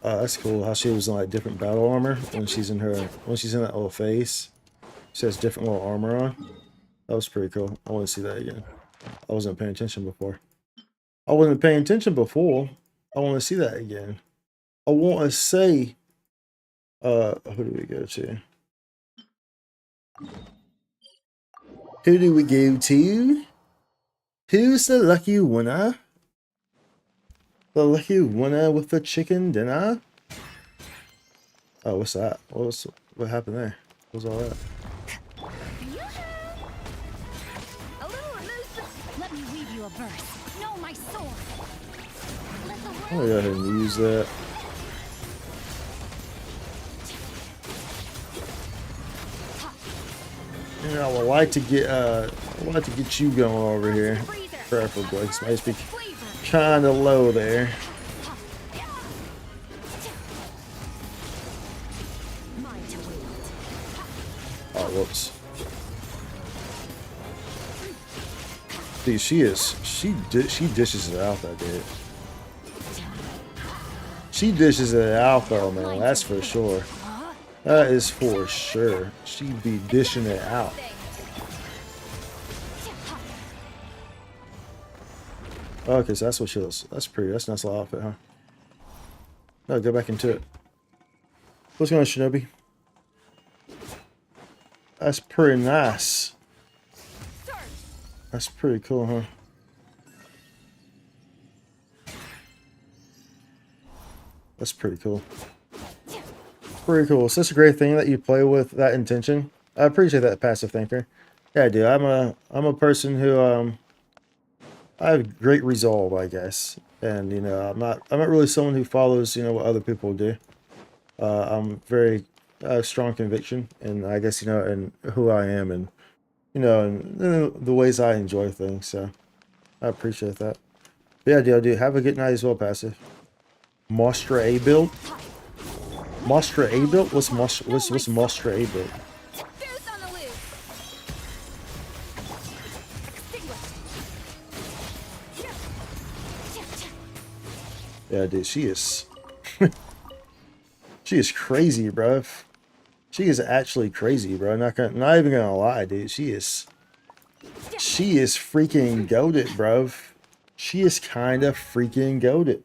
That's cool. How she was in like different battle armor when she's in that little phase. She has different little armor on. That was pretty cool. I want to see that again. I wasn't paying attention before. I want to see that again. I want to say. Who do we go to? Who do we go to? Who's the lucky winner? The lucky winner with the chicken dinner? Oh, what's that? What happened there? What was all that? A little elusive. Let me weave you a verse. Know my sword. Let the I'm gonna go ahead and use that. And I would like to get you going over here. Preferably. This might be kinda low there. Oh, whoops. Dude, she dishes it out, that dude. She dishes it out though, man, that's for sure. That is for sure. She be dishing it out. Okay, so that's what she looks. That's a nice little outfit, huh? No, go back into it. What's going on, Shinobi? That's pretty nice. That's pretty cool, huh? That's pretty cool. Pretty cool. It's such a great thing that you play with that intention. I appreciate that, passive thinker. Yeah, I do. I'm a person who I have great resolve, I guess, and you know, I'm not really someone who follows, you know, what other people do. I'm very strong conviction, and I guess, you know, and who I am, and you know, and the ways I enjoy things. So I appreciate that. But yeah, dude, have a good night as well, passive. Mostra A build. Mostra A build. What's Mostra A build? Goose on the loose. Extinguished. Yeah, dude, she She is crazy, bruv. She is actually crazy, bro. Not even gonna lie, dude. She is freaking goated, bruv. She is kind of freaking goated.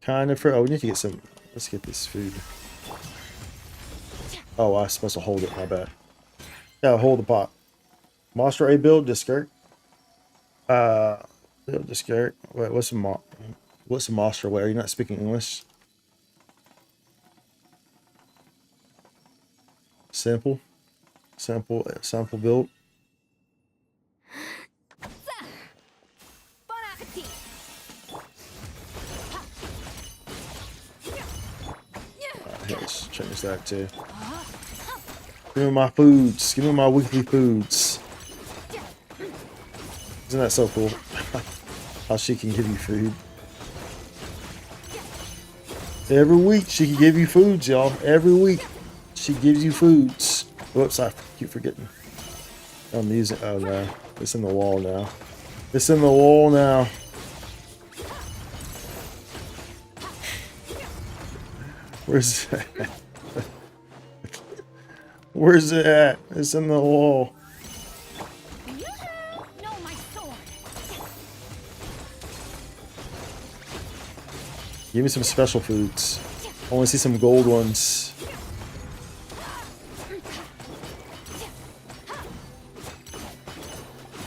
Oh, we need to get some. Let's get this food. Oh, I was supposed to hold it. My bad. Gotta hold the pot. Monster A build to Skirk. Build to Skirk. Wait, what's a monster? Wait, are you not speaking English? Simple build. Bon appetit. Let's change that too. Give me my foods. Give me my weekly foods. Isn't that so cool? How she can give you food. Every week she can give you foods, y'all. Every week she gives you foods. Whoops, I keep forgetting. I'm using. Oh no, it's in the wall now. It's in the wall now. Where's it at? Where's it at? It's in the wall. No, my sword. Give me some special foods. I want to see some gold ones.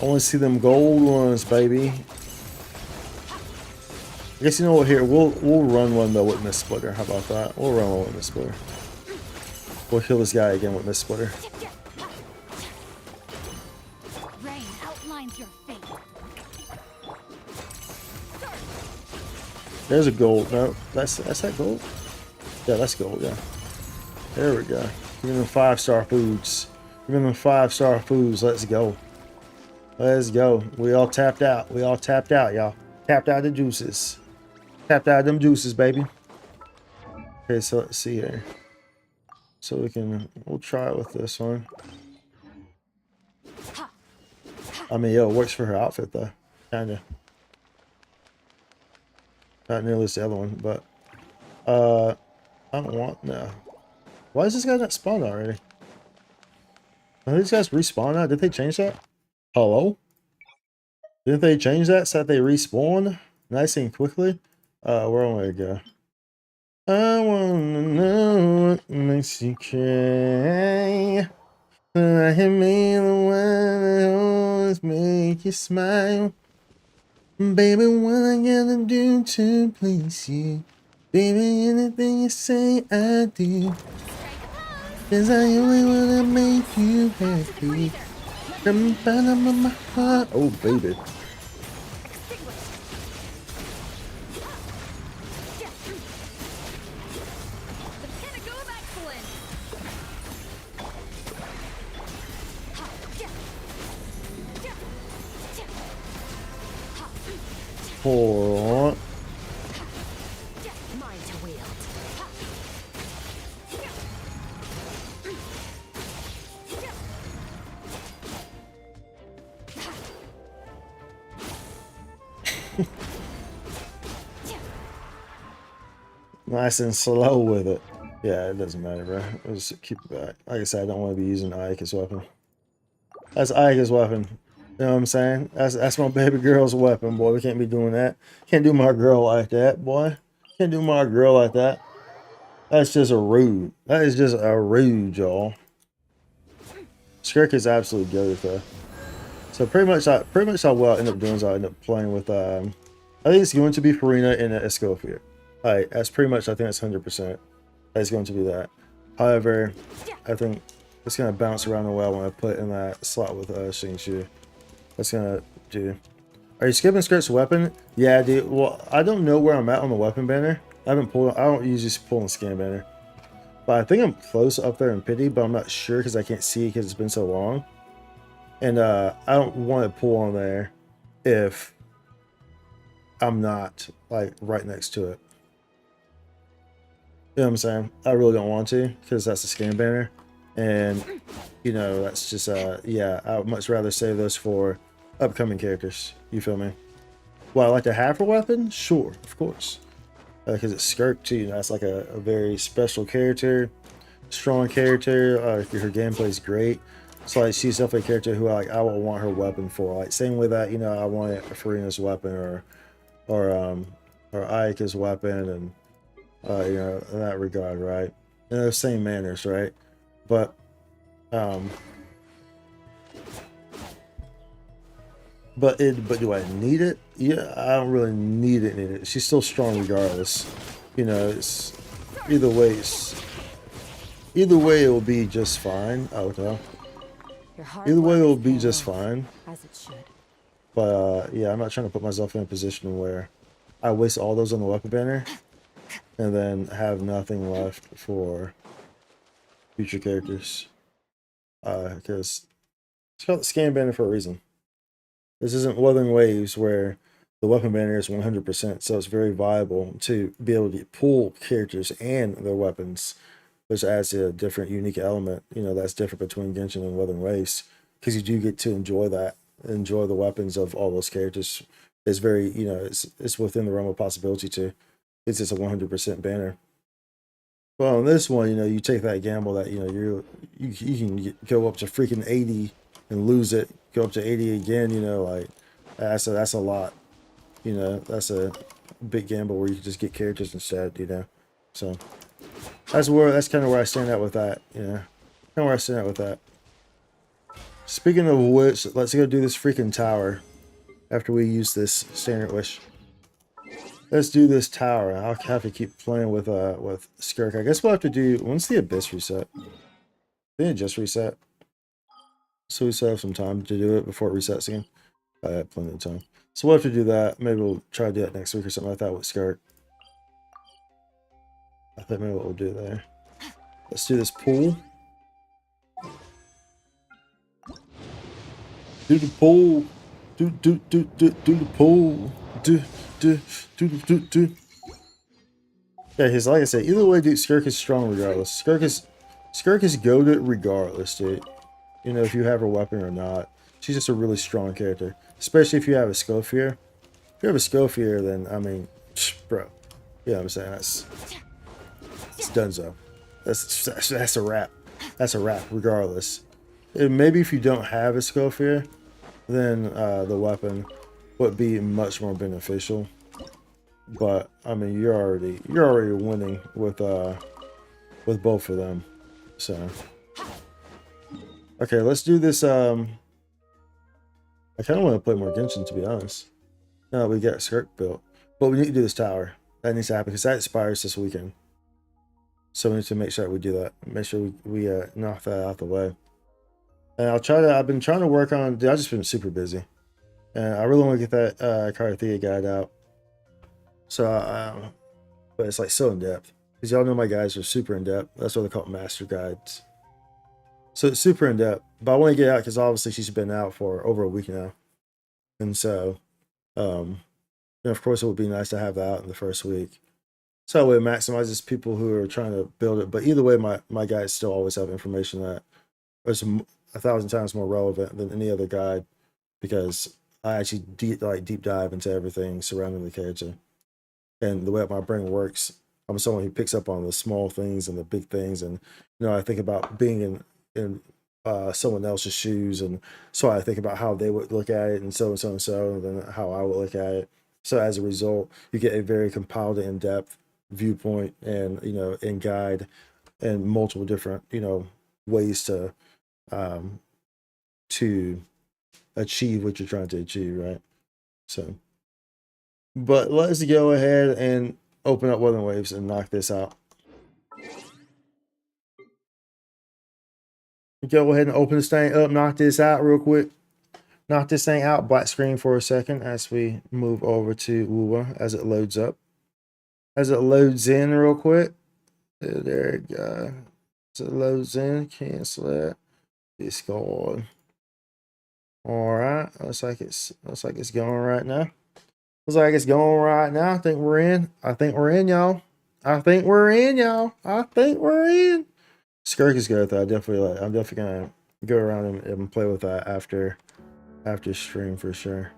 I want to see them gold ones, baby. I guess you know what? Here we'll run one though with Miss Splitter. How about that? We'll run one with Miss Splitter. We'll kill this guy again with Miss Splitter. Rain outlines your fate. There's a gold. No, that's that gold. Yeah, that's gold. Yeah. There we go. Give me them 5-star foods. Give me them 5-star foods. Let's go. Let's go. We all tapped out. We all tapped out, y'all. Tapped out the juices. Tapped out them juices, baby. Okay, so let's see here. So we'll try it with this one. I mean, yo, it works for her outfit though. Kinda. Not nearly as the other one, but I don't want no. Why is this guy not spawned already? Are these guys respawn now? Did they change that? Hello? Didn't they change that so that they respawn nice and quickly? Where am I gonna go? I wanna know what makes you cry. I can be the one that always make you smile. Baby, what I gotta do to please you? Baby, anything you say, I do. 'Cause I only wanna make you happy. From the bottom of my heart. Oh, baby. Hold on. Mine to wield. Nice and slow with it. Yeah, it doesn't matter, bro. We'll just keep it back. Like I said, I don't want to be using Ike as weapon. That's Ike's weapon. You know what I'm saying? That's my baby girl's weapon, boy. We can't be doing that. Can't do my girl like that, boy. Can't do my girl like that. That's just a rude. That is just a rude, y'all. Skirk is absolutely good though. So pretty much what I end up doing is I end up playing with I think it's going to be Farina and Escoffier. Alright, that's pretty much, I think that's 100%. That's going to be that. However, I think it's gonna bounce around the well when I put in that slot with Xingqiu. That's gonna do. Are you skipping Skirk's weapon? Yeah, dude. Well, I don't know where I'm at on the weapon banner. I don't usually pull in scan banner. But I think I'm close up there in pity, but I'm not sure because I can't see because it's been so long. And I don't want to pull on there if I'm not like right next to it. You know what I'm saying? I really don't want to because that's a scan banner. And you know, that's just yeah, I would much rather save those for upcoming characters. You feel me? Well, I like to have a weapon? Sure, of course. because it's Skirk too. You know, that's like a very special character, strong character. Her gameplay is great. So like she's definitely a character who I will want her weapon for. Like same with that, you know, I want Farina's weapon or um or Ayaka's weapon, and you know, in that regard, right? In those same manners, right? But um but do I need it? Yeah, I don't really need it. She's still strong regardless. You know, it's either way. Either way, it will be just fine. Oh no. Your hard Either way, work it will is be paying just off, fine. as it should. But yeah, I'm not trying to put myself in a position where I waste all those on the weapon banner and then have nothing left for future characters. Because it's called the scan banner for a reason. This isn't Wuthering Waves where the weapon banner is 100%, so it's very viable to be able to pull characters and their weapons, which adds a different, unique element. You know, that's different between Genshin and Wuthering Waves, because you do get to enjoy that, enjoy the weapons of all those characters. It's very, you know, it's within the realm of possibility to. It's just a 100% banner. Well, on this one, you know, you take that gamble that, you know, you can go up to freaking 80 and lose it, go up to 80 again, you know, like that's a lot. You know, that's a big gamble where you can just get characters instead, you know. So that's kind of where I stand at with that, you know. Kind of where I stand at with that. Speaking of which, let's go do this freaking tower after we use this standard wish. Let's do this tower. I'll have to keep playing with Skirk. I guess we'll have to do, when's the abyss reset? Didn't it just reset? So we still have some time to do it before it resets again. I have plenty of time. So we'll have to do that. Maybe we'll try to do that next week or something like that with Skirk. I think maybe what we'll do there. Let's do this pool. Do the pool. Do the pool. Do. Yeah, because like I said, either way, dude, Skirk is strong regardless. Skirk is goated regardless, dude. You know, if you have her weapon or not. She's just a really strong character. Especially if you have a Scofier. If you have a Scofier, then I mean, bro. You know what I'm saying? It's donezo. That's a wrap. That's a wrap, regardless. And maybe if you don't have a Scofier, then the weapon would be much more beneficial. But I mean, you're already winning with both of them. So okay, let's do this. I kind of want to play more Genshin, to be honest. Now that we got Skirk built, but we need to do this tower. That needs to happen because that expires this weekend. So we need to make sure we do that. Make sure we knock that out the way. And I've been trying to work on, dude, I've just been super busy. And I really want to get that Cartethyia guide out. So, but it's like so in depth. Because y'all know my guides are super in depth. That's why they call it master guides. So it's super in depth. But I want to get out because obviously she's been out for over a week now. And so, and of course it would be nice to have that out in the first week. So it maximizes people who are trying to build it. But either way, my guides still always have information that is 1,000 times more relevant than any other guide, because I actually deep dive into everything surrounding the character. And the way my brain works, I'm someone who picks up on the small things and the big things. And, you know, I think about being in someone else's shoes. And so I think about how they would look at it and so and so and so, and then how I would look at it. So as a result, you get a very compiled and in-depth viewpoint and, you know, and guide and multiple different, you know, ways to achieve what you're trying to achieve, right? So, but let's go ahead and open up Wuthering Waves and knock this out. Go ahead and open this thing up, knock this out real quick. Knock this thing out, black screen for a second as we move over to WuWa as it loads up. As it loads in real quick. There you go. As it loads in, cancel that. Discard. Alright. Looks like it's going right now. Looks like it's going right now. I think we're in. I think we're in, y'all. I think we're in, y'all. I think we're in. Skirk is good though. I'm definitely gonna go around and play with that after stream for sure.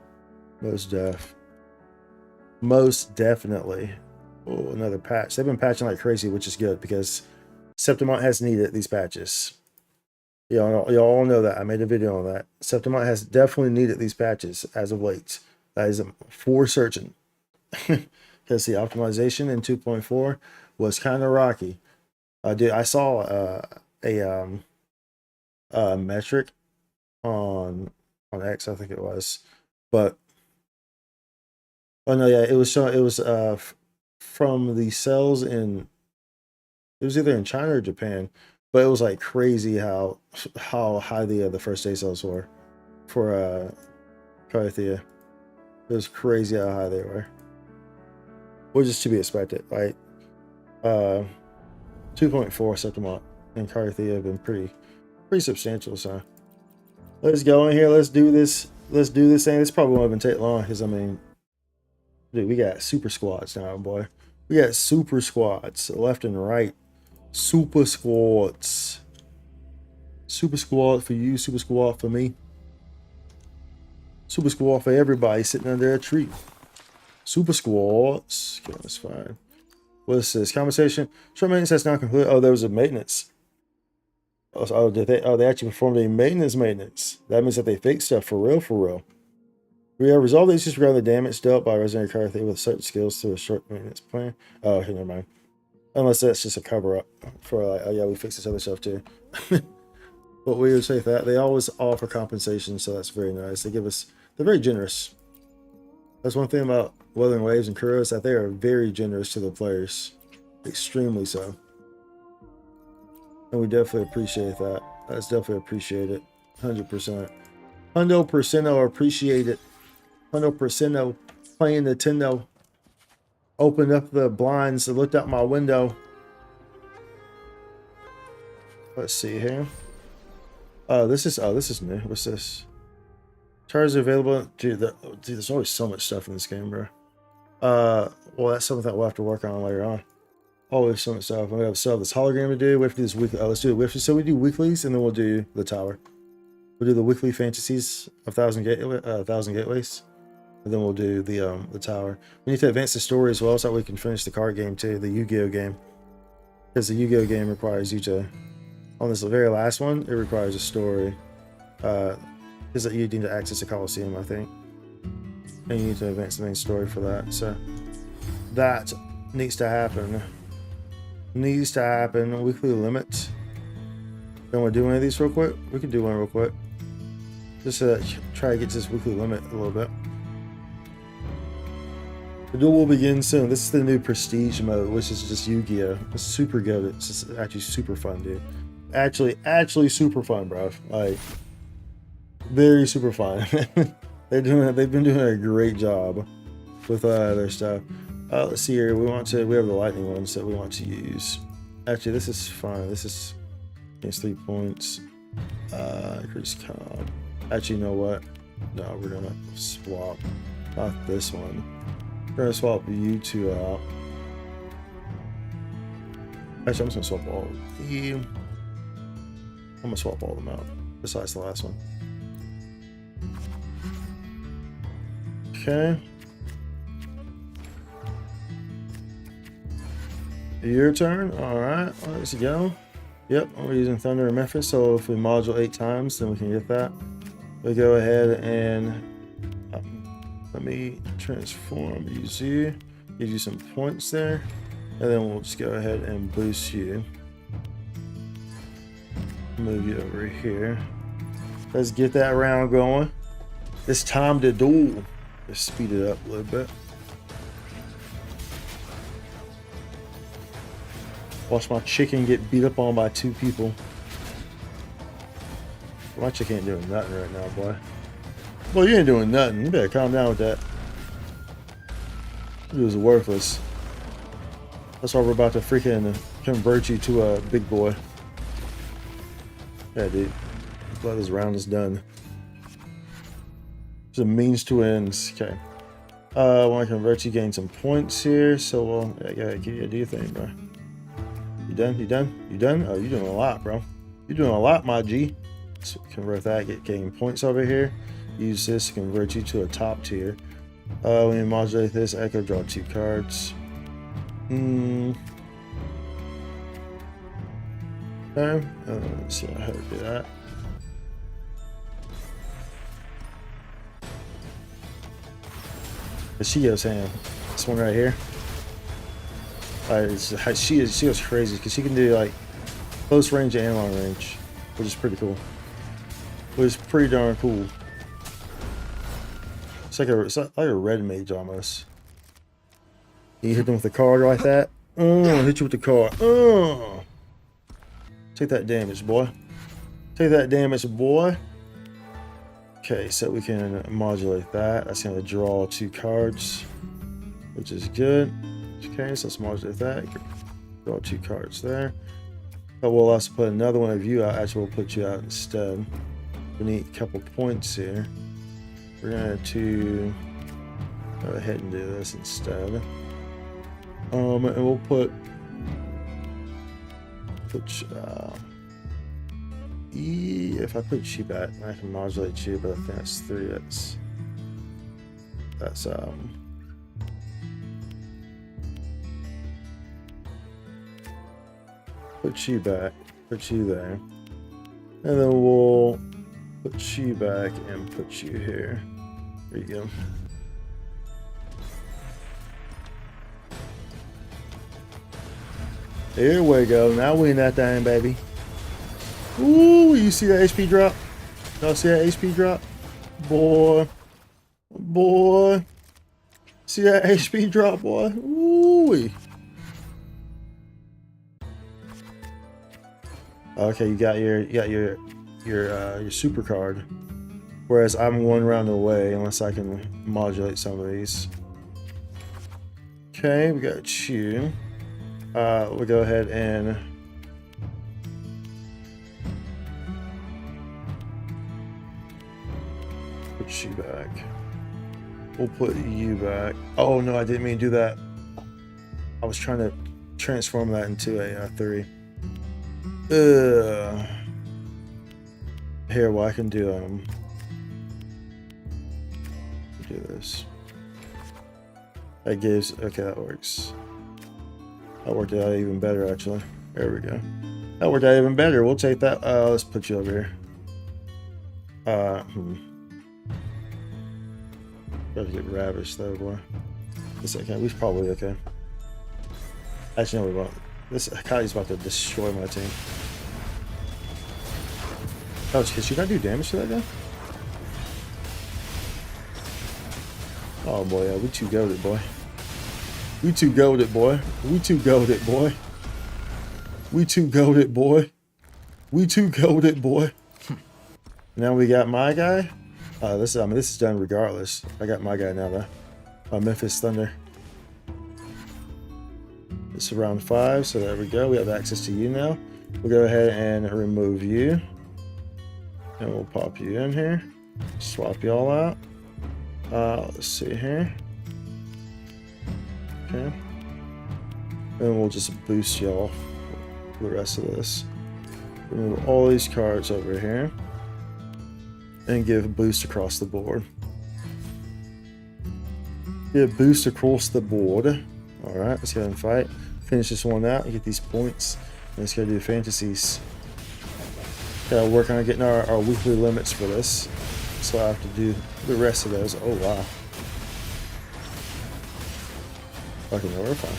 Most definitely. Oh, another patch. They've been patching like crazy, which is good because Septimont has needed these patches. Y'all all know that. I made a video on that. Septimont has definitely needed these patches as of late. That is for certain. Because the optimization in 2.4 was kind of rocky. I saw a metric on X, I think it was, but oh no, yeah, it was showing, it was from the sales in, it was either in China or Japan, but it was like crazy how high the first day sales were for Cartethyia. It was crazy how high they were, which is to be expected, right? 2.4 Septimont and Cartethyia have been pretty substantial. So let's go in here. Let's do this. Let's do this thing. This probably won't even take long because I mean, dude, we got super squads now, boy. We got super squads left and right. Super squads. Super squad for you. Super squad for me. Super squad for everybody sitting under a tree. Super squads. Okay, that's fine. What is this? Conversation. Short maintenance has now concluded. Oh, there was a maintenance. Oh, did they? Oh, they actually performed a maintenance. That means that they fixed stuff for real, for real. We have resolved the issues regarding the damage dealt by Resident Cartethyia with certain skills through a short maintenance plan. Oh, okay, never mind. Unless that's just a cover up for like, oh yeah, we fixed this other stuff too. But we would say that they always offer compensation, so that's very nice. They're very generous. That's one thing about Wuthering Waves and Kuro is that they are very generous to the players, extremely so. And we definitely appreciate that. That's definitely appreciated, 100%. 100% appreciate it. 100% playing Nintendo. Opened up the blinds and looked out my window. Let's see here. This is new. What's this? Charges available. Dude, there's always so much stuff in this game, bro. Well, that's something that we'll have to work on later on. Always so much stuff. We have this hologram to do. We have to do this weekly. Let's do it. So we do weeklies, and then we'll do the tower. We'll do the weekly fantasies of 1,000 gateways, and then we'll do the tower. We need to advance the story as well, so that we can finish the card game too, the Yu-Gi-Oh game, because the Yu-Gi-Oh game requires you to. On this very last one, it requires a story. Is that you need to access the Coliseum, I think, and you need to advance the main story for that. So that needs to happen. Weekly limit. Don't want to do one of these real quick? We can do one real quick. Just to try to get to this weekly limit a little bit. The duel will begin soon. This is the new prestige mode, which is just Yu-Gi-Oh. It's super good. It's just actually super fun, dude. Actually super fun, bro. Like, very super fun. They've been doing a great job with their stuff. Let's see here. We have the lightning ones that we want to use. Actually, this is fine. This is against 3 points. Increase comp. Actually, you know what? No, we're gonna swap. Not this one. We're gonna swap you two out. Actually, I'm just gonna swap all of you. I'm gonna swap all of them out, besides the last one. Okay. Your turn. Alright, let's go. Yep, we're using Thunder and Memphis, so if we module 8 times, then we can get that. We go ahead and let me transform, use you, give you some points there, and then we'll just go ahead and boost you. Move you over here. Let's get that round going. It's time to duel. Let's speed it up a little bit. Watch my chicken get beat up on by 2 people. My chicken ain't doing nothing right now, boy. Well, you ain't doing nothing. You better calm down with that. It was worthless. That's why we're about to freaking convert you to a big boy. Yeah, dude. I'm glad this round is done. It's a means to ends. Okay. I want to convert you, gain some points here. So we'll do your thing, bro. You done? Oh, you're doing a lot, bro. You're doing a lot, my G. So convert that, gain points over here. Use this to convert you to a top tier. We modulate this, echo, draw 2 cards. Okay. Let's see how to do that. But she goes ham. This one right here. She goes crazy because she can do like close range and long range, which is pretty cool. Which is pretty darn cool. It's like a red mage almost. You hit them with a card like that. Hit you with the card. Take that damage, boy. Take that damage, boy. Okay, so we can modulate that. That's going to draw 2 cards, which is good. Okay, so let's modulate that. Draw 2 cards there. But we'll also put another one of you out. Actually, we'll put you out instead. We need a couple points here. We're going to go ahead and do this instead. And we'll put if I put you back, I can modulate you, but I think that's 3. That's put you back, put you there, and then we'll put you back and put you here. There you go. Here we go. Now we in that thing, baby. Ooh, you see that HP drop? Y'all see that HP drop? Boy. Boy. See that HP drop, boy? Ooh. Okay, you got your super card. Whereas I'm one round away unless I can modulate some of these. Okay, we got you. We'll go ahead and put you back. We'll put you back. Oh no, I didn't mean to do that. I was trying to transform that into a 3. Here, well, I can do do this. That gives, okay, that works. That worked out even better, actually. There we go. That worked out even better. We'll take that. Let's put you over here. Got to get ravished, though, boy. This okay. We're probably okay. Actually, no, we won't. This Kylie's about to destroy my team. Oh, should you not do damage to that guy? Oh boy, yeah, we too goated, boy. We too goated, boy. We too goated, boy. We too goated, boy. We too goated, boy. Now we got my guy. This is done regardless. I got my guy now, though. Memphis Thunder. It's round 5, so there we go. We have access to you now. We'll go ahead and remove you. And we'll pop you in here. Swap you all out. Let's see here. Okay. And we'll just boost y'all for the rest of this. Remove all these cards over here. And give a boost across the board. Give boost across the board. Alright, let's go ahead and fight. Finish this one out and get these points. And let's go do fantasies. Gotta work on getting our weekly limits for this. So I have to do the rest of those. Oh wow. Fucking horrifying.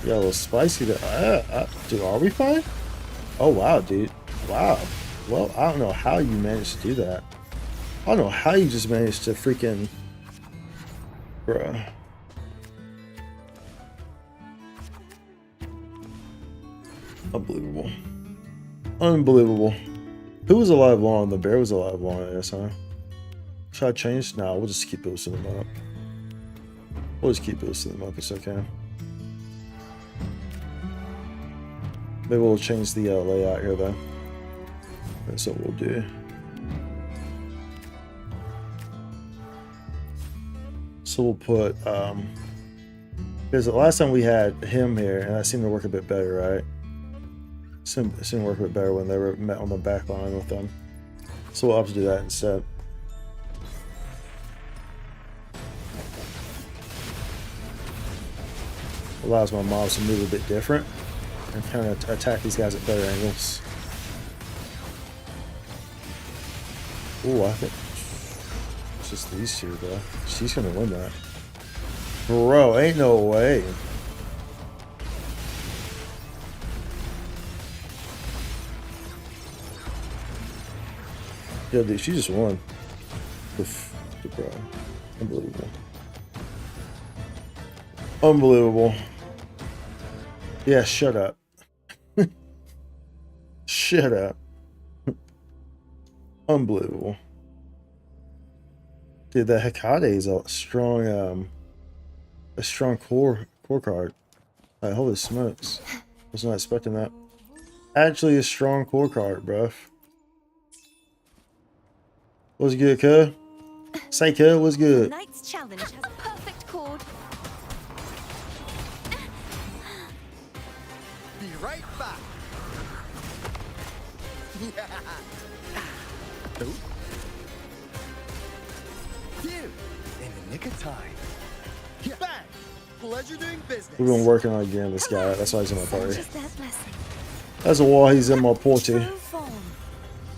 Yeah, a little spicy there. Dude, are we fine? Oh wow, dude. Wow. Well, I don't know how you managed to do that. I don't know how you just managed to freaking... Bruh. Unbelievable. Unbelievable. Who was alive long? The bear was alive long, I guess, huh? Should I change? No, we'll just keep boosting them up. We'll just keep boosting them up, it's okay. Maybe we'll change the layout here, though. That's what we'll do. So we'll put, because the last time we had him here, and that seemed to work a bit better, right? Seemed to work a bit better when they were met on the back line with them. So we'll have to do that instead. Allows my mobs to move a bit different and kind of attack these guys at better angles. Oh, I think it's just these two, bro. She's gonna win that. Bro, ain't no way. Yeah, dude, she just won. Bro, unbelievable. Unbelievable. Yeah, shut up. Shut up. Unbelievable. Dude, the Hecate is a strong core card. Like, holy smokes. Was not expecting that. Actually a strong core card, bruh. What's good, cuz? Say, cuz, what's good? Tonight's challenge has a perfect chord. Be right back. Oop. Dude, in the nick of time. Bang! Pleasure doing business. We've been working on getting this guy. That's why he's in my party. Just their blessing. That's why he's in my party. True form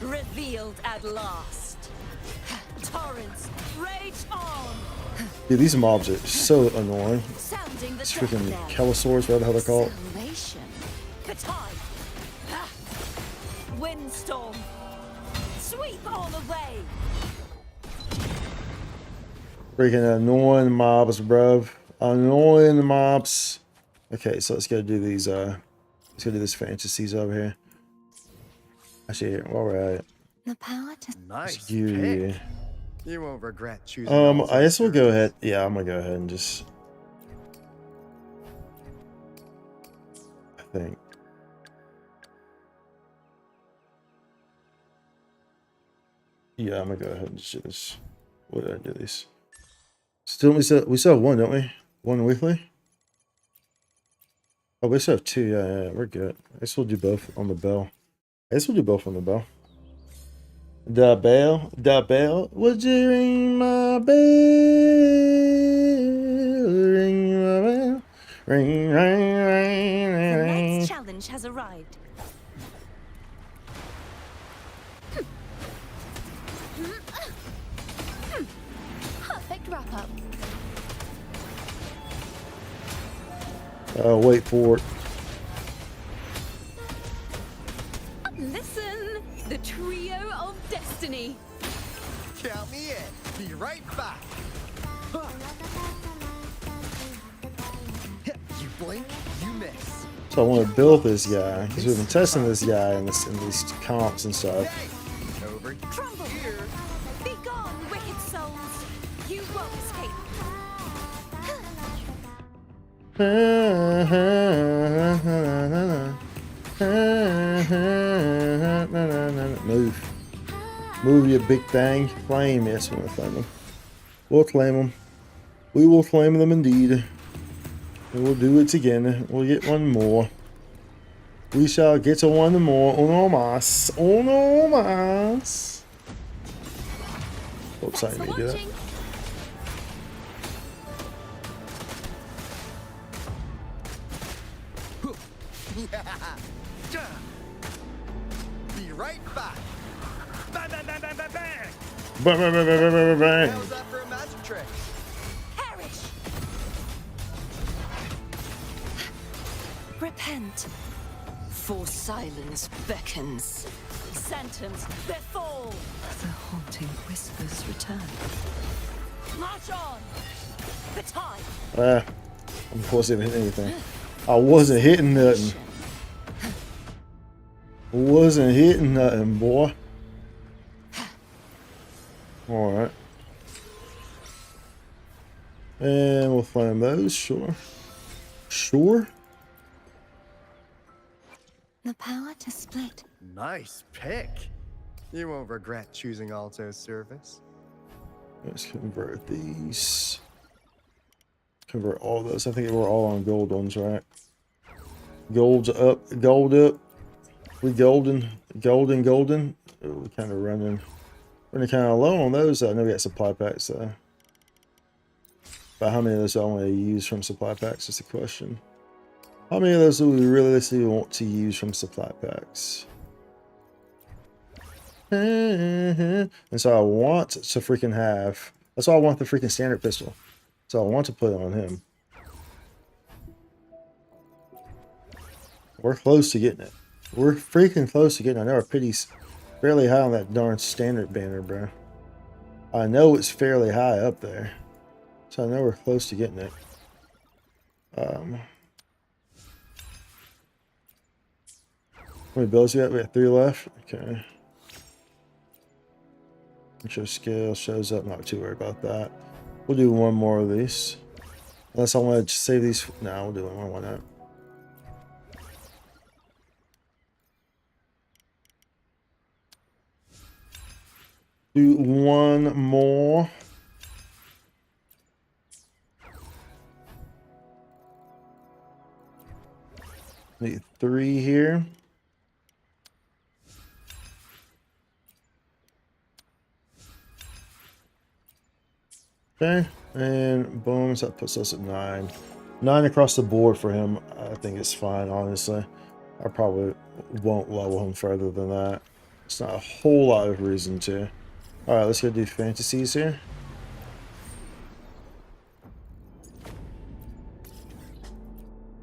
revealed at last. Torrents rage on. Dude, these mobs are so annoying. Sounding the It's freaking death knell. Kellosaurs, whatever the hell they're called. Salvation. Katai. Ah. Windstorm. Sweep all away. Freaking annoying mobs, bruv. Annoying mobs. Okay, so let's go do these, let's go do these fantasies over here. Actually, while we're at it. The power to Nice You, pick. You won't regret choosing. I guess we'll go ahead. Yeah, I'm gonna go ahead and just. I think. Yeah, I'm gonna go ahead and just do this. What did I do these? Still, we still have one, don't we? One weekly. Oh, we still have two. Yeah, we're good. I guess we'll do both on the bell. I guess we'll do both on the bell. The bell. Would you ring my bell? Ring my bell. Ring, ring, ring, ring, The ring. next challenge has arrived. perfect wrap up. Wait for it. Listen, the trio of destiny. Count me in. Be right back. You blink, you miss. So I want to build this guy because we've been testing this guy in these comps and stuff. Hey, over Crumble. here. Be gone, wicked souls. You won't escape. Move your big thing. Claim. Yes, we're gonna claim them. We'll claim them. We will claim them indeed. And we'll do it again. We'll get one more. We shall get to one more. Uno más. Uno más. Oops, I Thanks for didn't mean to do that. watching. Be right back. Bang, bang, bang, bang, bang, bang. Bang, bang, bang, bang, bang, bang, bang. How's that for a magic trick? Perish. Repent. For silence beckons. Sentence befall. The haunting whispers return. March on. The time. I wasn't hitting anything. I wasn't hitting nothing. Wasn't hitting nothing, boy. Alright. And we'll find those, sure. Sure. The power to split. Nice pick. You won't regret choosing Alto's service. Let's convert these. Convert all those. I think we're all on gold ones, right? Gold's up. Gold up. We golden. Golden. Oh, we're kind of running kind of low on those. I know we got supply packs, so. But how many of those I want to use from supply packs is the question. How many of those do we realistically want to use from supply packs? And so I want to freaking have. That's why I want the freaking standard pistol. So I want to put it on him. We're close to getting it. We're freaking close to getting it. I know our pity's fairly high on that darn standard banner, bro. I know it's fairly high up there. So I know we're close to getting it. How many builds we got? We got 3 left. Okay. Intro skill shows up. Not too worried about that. We'll do one more of these. Unless I want to save these. No, we'll do one more. Why not? Do one more. Need 3 here. Okay, and boom, so that puts us at 9. 9 across the board for him. I think it's fine, honestly. I probably won't level him further than that. It's not a whole lot of reason to. Alright, let's go do fantasies here.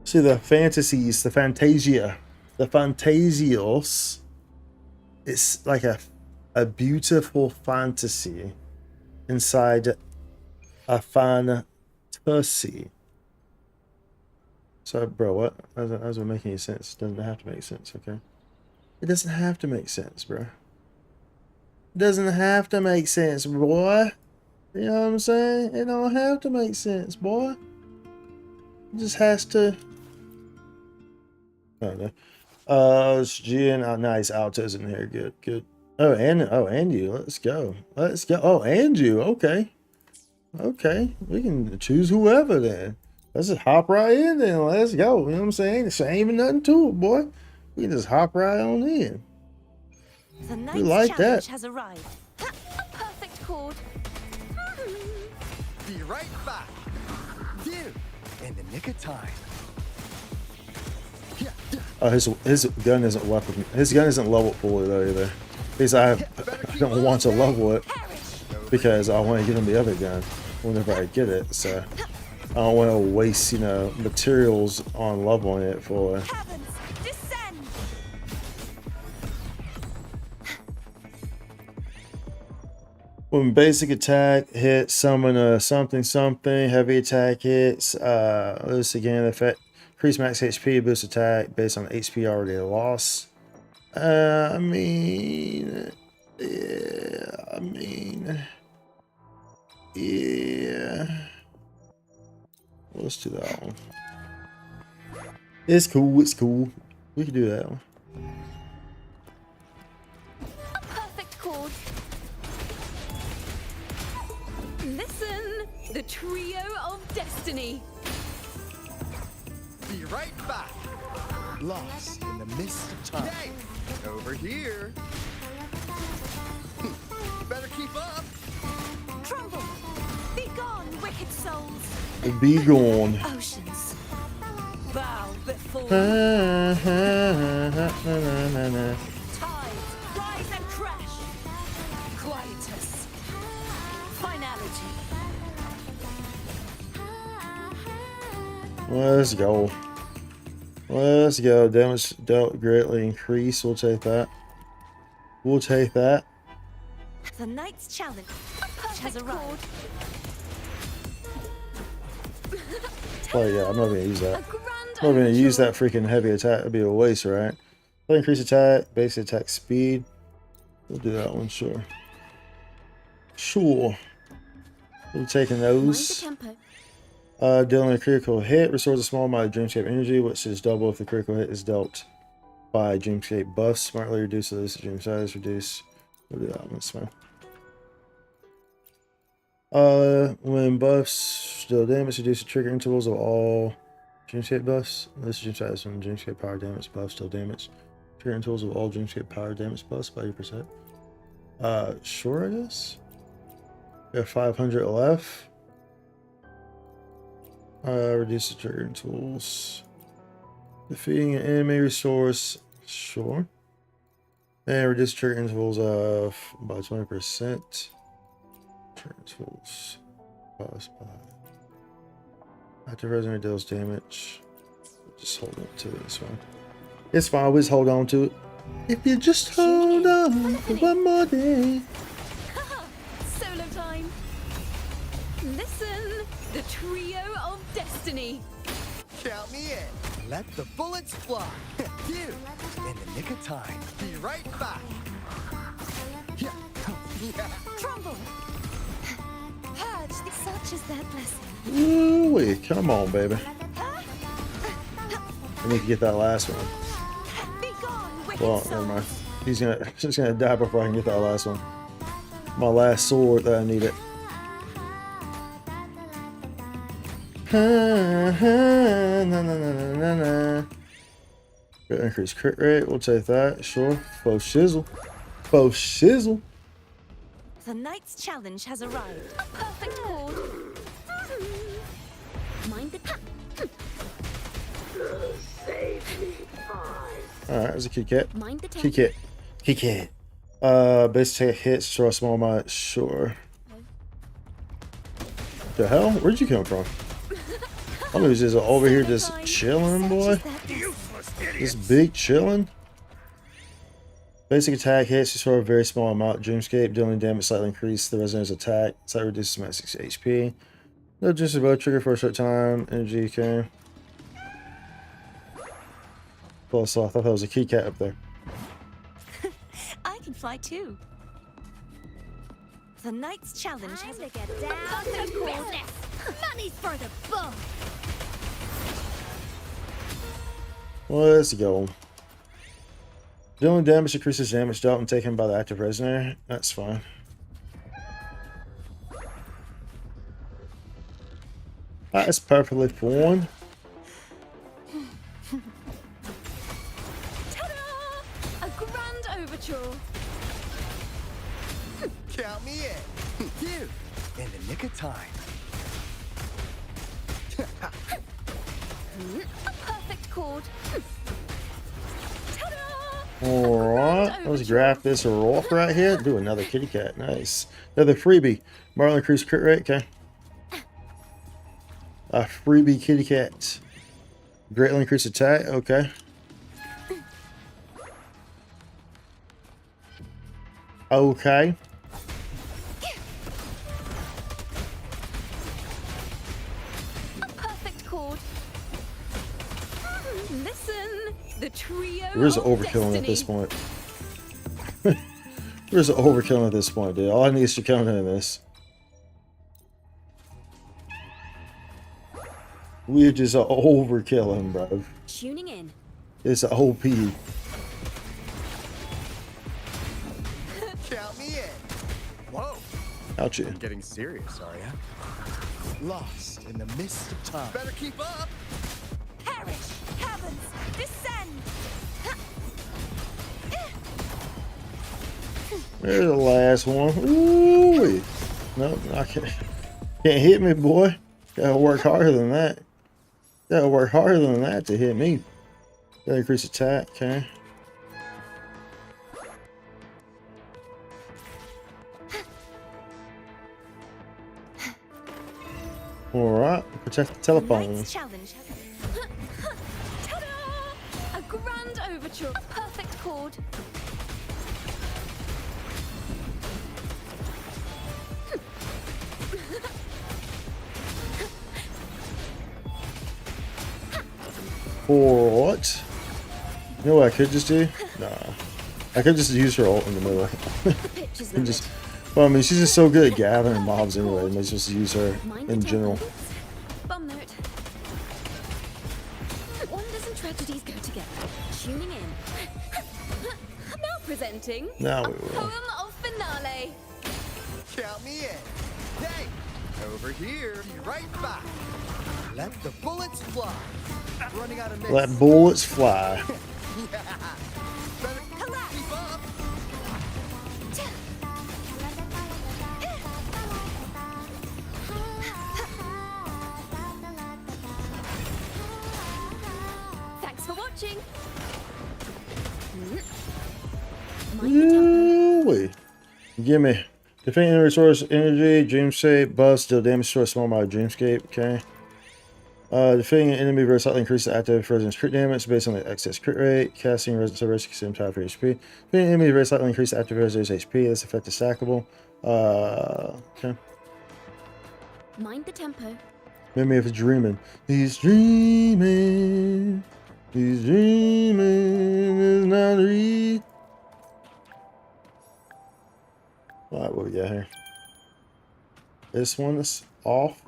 See the fantasies, the Fantasia, the Fantasios. It's like a beautiful fantasy inside a fantasy. So, bro, what? That doesn't make any sense. Doesn't have to make sense, okay? It doesn't have to make sense, bro. It doesn't have to make sense, boy. You know what I'm saying? It don't have to make sense, boy. It just has to. I don't know. It's G and nice altos in here. Good, good. Oh, and you. Let's go. Let's go. Oh, and you. Okay. Okay. We can choose whoever then. Let's just hop right in then. Let's go. You know what I'm saying? There ain't even nothing to it, boy. We can just hop right on in. The We night's like challenge that. has arrived. A perfect chord. Be right back. You in the nick of time. Yeah, yeah. Oh, his gun isn't weapon. His gun isn't leveled fully though either. Because I don't want to level it because I want to get him the other gun whenever I get it. So I don't want to waste, you know, materials on leveling it for. Heavens, descend! When basic attack hits, summon a something something. Heavy attack hits. This again effect. Increase max HP, boost attack based on HP already lost. I mean, yeah. Let's do that one. It's cool. It's cool. We can do that one. A perfect chord. Listen, the trio of destiny. Be right back. Lost in the mist of time. Hey, over here. Better keep up. Tremble! Be gone, wicked souls! Be gone. Oceans, bow before Tides, tides, rise and crash. Quietus, finality. Let's go. Let's go. Damage dealt greatly increased. We'll take that. We'll take that. The night's challenge has arrived. Oh yeah, I'm not gonna use that. A grand I'm not gonna use overture. that freaking heavy attack. That'd be a waste, right? Increase attack, basic attack speed. We'll do that one, sure. Sure. We're taking Mind the those. tempo. Dealing a critical hit restores a small amount of Dreamscape energy, which is double if the critical hit is dealt by Dreamscape buffs. Smartly reduce the dream size, reduce. We'll do that one, that's fine. When buffs deal damage, reduce the trigger intervals of all Dreamscape buffs. This dream size from Dreamscape power damage buffs deal damage. Trigger intervals of all Dreamscape power damage buffs by 8%. Sure, I guess. We have 500 left. Reduce the trigger intervals. Defeating an enemy restores. Sure. And reduce trigger intervals of by 20%. Trigger intervals. Pause by. Active resident deals damage. Just hold on to it. It's fine. It's fine. We'll just hold on to it. If you just hold on for one more day. Solo time. Listen, the trio of destiny. Count me in. Let the bullets fly. You, in the nick of time. Be right back. Yeah. Trumble. Purge. Such is their blessing. Ooh, come on, baby. I need to get that last one. Be gone, wicked Well, never mind. He's just gonna die before I can get that last one. My last sword that I needed. Increase crit rate. We'll take that. Sure. Faux shizzle. Faux shizzle. The knight's challenge has arrived. A perfect chord. Mind the tap. Alright, there's a key cat. Mind the Key tap. cat. Key cat. Base take hits, throw a small amount. Sure. The hell? Where'd you come from? I was just over here just chilling, boy. Just big chilling. Basic attack hits, restore a very small amount. Dreamscape, dealing damage slightly increase the resident's attack. Slightly reduces max 6 HP. No just about trigger for a short time. Energy can. Plus, I thought that was a key cat up there. I can fly too. The knight's challenge Time has to get down to business. Money's for the book. Let's go. Dealing damage increases damage dealt and taken by the active prisoner. That's fine. That's perfectly fine. Ta-da! A grand overture. Count me in. You, in the nick of time. A perfect chord. Ta-da! Alright, let's grab this rock right here. Do another kitty cat. Nice. Another freebie. Marlin increased crit rate. Okay. A freebie kitty cat. Greatly increased attack. Okay. Okay. A perfect chord. Listen, the trio Where's the of overkilling at this destiny. point? Where's the overkilling at this point, dude? All I need is to count in this. We're just overkilling, bro. Tuning in. It's a OP. Count me in. Whoa. Ouch you. Getting serious, are ya? Lost in the mist of time. Better keep up. Perish, heavens, descend. There's the last one. Ooh. Nope, I can't. Can't hit me, boy. Gotta work harder than that. Gotta work harder than that to hit me. Gotta increase attack, okay. Alright, protect the telephone. Knight's challenge has Ta-da! A grand overture. A perfect chord. For what? You know what I could just do? Nah. I could just use her ult in the middle. The pitch is And just, well, I mean, she's just so good at gathering mobs anyway. Let's just use her in general. Bum note. Wonders and tragedies go together. Tuning in. Now presenting Now a we will. poem of finale. Count me in. Hey, over here. Be right back. Let the bullets fly. Running out of mist. Let bullets fly. Better keep up. Thanks for watching. Mind the tempo. Ooh-wee. Gimme. Defeat enemy resource energy, dreamscape, bust, deal damage to a small amount of dreamscape. Okay. Defeating an enemy very slightly increases the active residence crit damage based on the excess crit rate. Casting residence of risk same time for HP. Defeating an enemy very slightly increases the active residence HP. This effect is stackable. Okay. Mind the tempo. Maybe if it's dreaming. He's dreaming. He's dreaming. Is not real. Alright, what we got here? This one's off.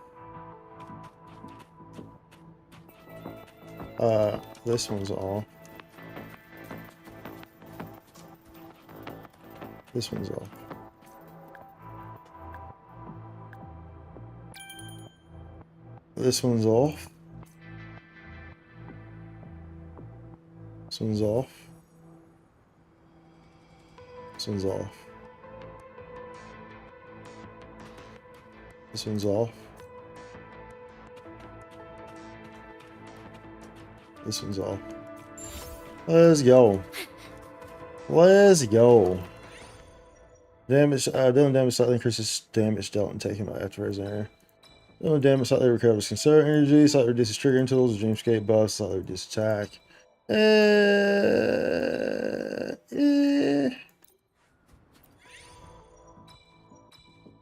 This one's off. This one's off. This one's off. This one's off. This one's off. This one's off. This one's off. Let's go. Let's go. Damage, dealing damage slightly increases damage dealt and taken by after area. Dealing damage slightly recovers conserve energy, slightly reduces trigger intervals, dreamscape buff, slightly reduces attack.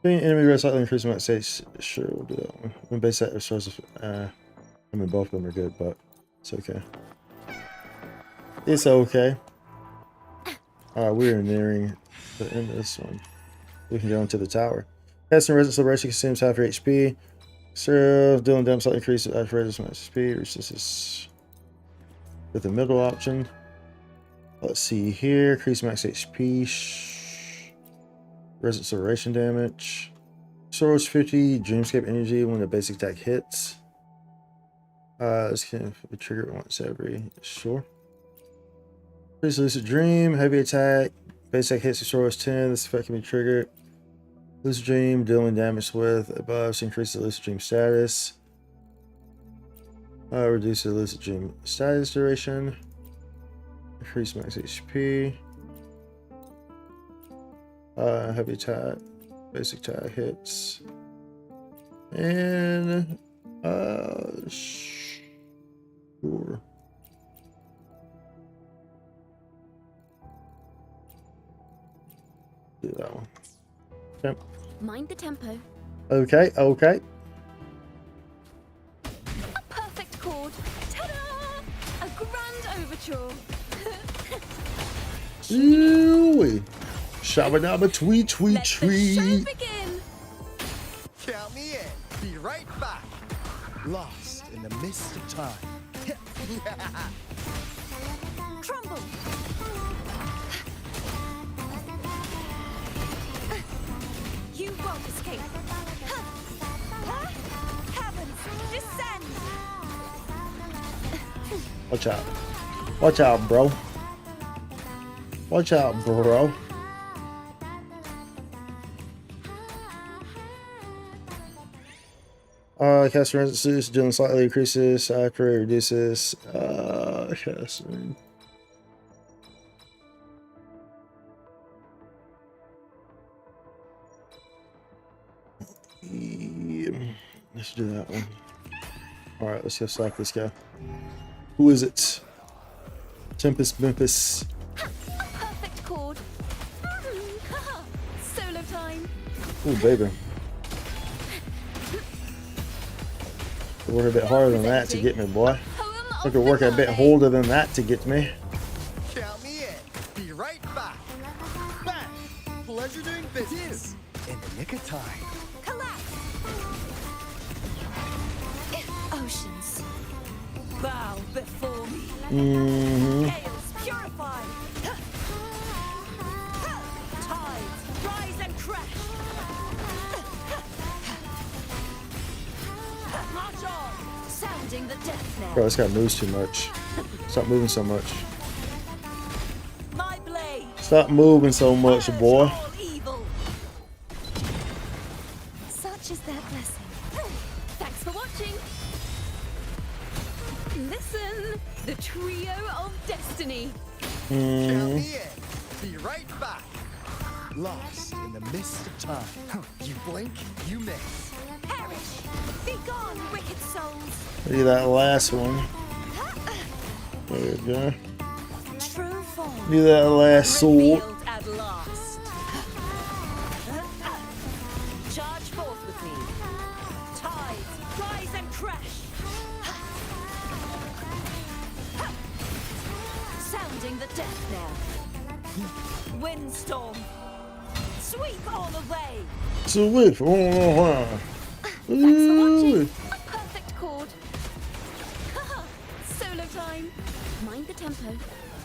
Being enemy red slightly increasing max stage, sure we'll do that one. When base set resources, I mean both of them are good, but it's okay. It's okay. Alright, we are nearing the end of this one. We can go into the tower. Casting Resistance Celebration consumes half your HP. So, dealing damage slightly increases after resistance max speed. Resists with the middle option. Let's see here. Increase max HP. Resistance Celebration damage. Source 50 Dreamscape energy when the basic attack hits. This can be triggered once every. Sure. Increase Lucid Dream. Heavy attack. Basic hits the Source 10. This effect can be triggered. Lucid Dream, dealing damage with above, so increase the Lucid Dream status. Reduce the Lucid Dream status duration. Increase max HP. Heavy attack, basic attack hits. And, sure. Do that one. Yep. Mind the tempo. Okay, okay. A perfect chord. Ta-da! A grand overture. Ooh-wee. Shabba dabba tweet tweet Let the show tweet. begin. Count me in. Be right back. Lost in the mist of time. Crumble. You won't escape. Heavens, descend. Watch out. Watch out, bro. Watch out, bro. Casting Resistance, dealing slightly increases, accurate reduces, casting. Let's do that one. Alright, let's go select this guy. Who is it? Tempest Memphis. A perfect chord. Solo time. Ooh, baby. Work a bit harder than that to get me, boy. I could work a bit harder than that to get me. Count me in. Be right back. Back. Pleasure doing business. In the nick of time. Collapse. Oceans, bow before me. Gales purify. Tides rise and crash. March on, sounding the death knell. Bro, this guy moves too much. Stop moving so much. My blade. Stop moving so much, boy. All evil. Such is their blessing. Thanks for watching. Listen, the trio of destiny. Count me in. Be right back. Lost in the mist of time. You blink, you miss. Perish! Be gone, wicked souls! Look at that last one. There we go. True form. Look at that last sword. Revealed at last. Charge forth with me. Tides, rise and crash. Sounding the death knell. Windstorm. Sweep all away. So whip. Ooh. A perfect chord. Solo time. Mind the tempo.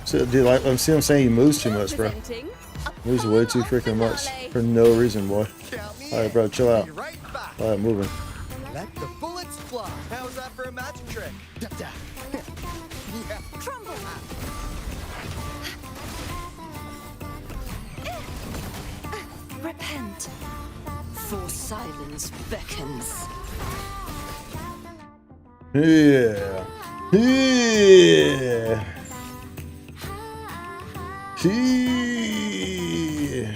So, dude, like I'm saying, he moves too much, bro. Presenting Moves way too freaking much for no reason, boy. Count me All right, in. bro, chill out. Be right back. All right, moving. Let the bullets fly. How's that for a magic trick? Da, da. Yeah. Crumble! Repent. for silence beckons. Yeah. Yeah. Yeah.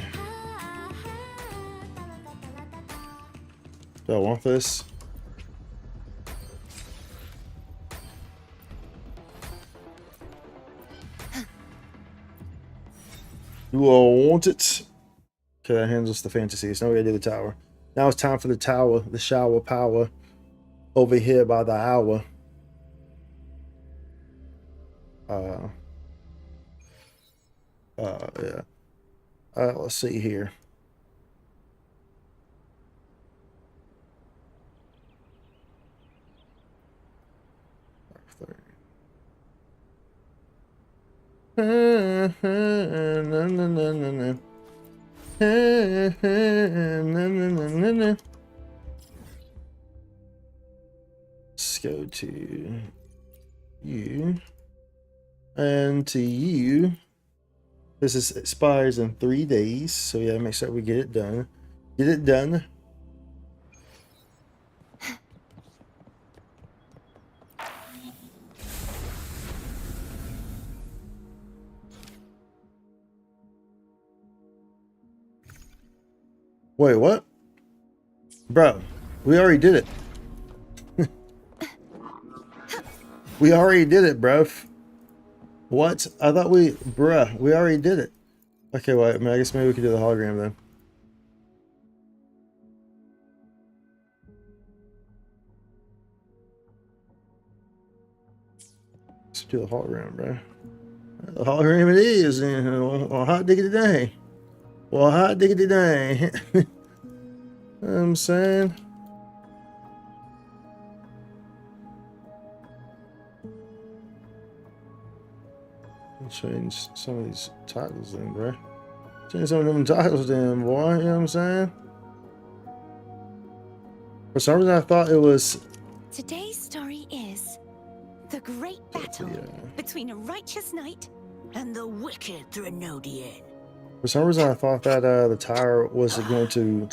Do I want this? Do I want it? Okay, that handles the fantasies. Now we gotta do the tower. Now it's time for the tower, the shower power. Over here by the hour. Yeah. Let's see here. Let's go to you and to you. This is expires in 3 days, so yeah, make sure we get it done. Get it done. Wait, what? Bro, we already did it. We already did it, bro. What? I thought we already did it. Okay, well, I mean, I guess maybe we could do the hologram then. Let's do the hologram, bro. The hologram it is. Well, hot diggity dang. Well, hot diggity dang. You know what I'm saying? Change some of these titles then, bro. Change some of them titles then, boy. You know what I'm saying? For some reason, I thought it was. Today's story is the great battle between a righteous knight and the wicked Threnodian. For some reason, I thought that the tower was going to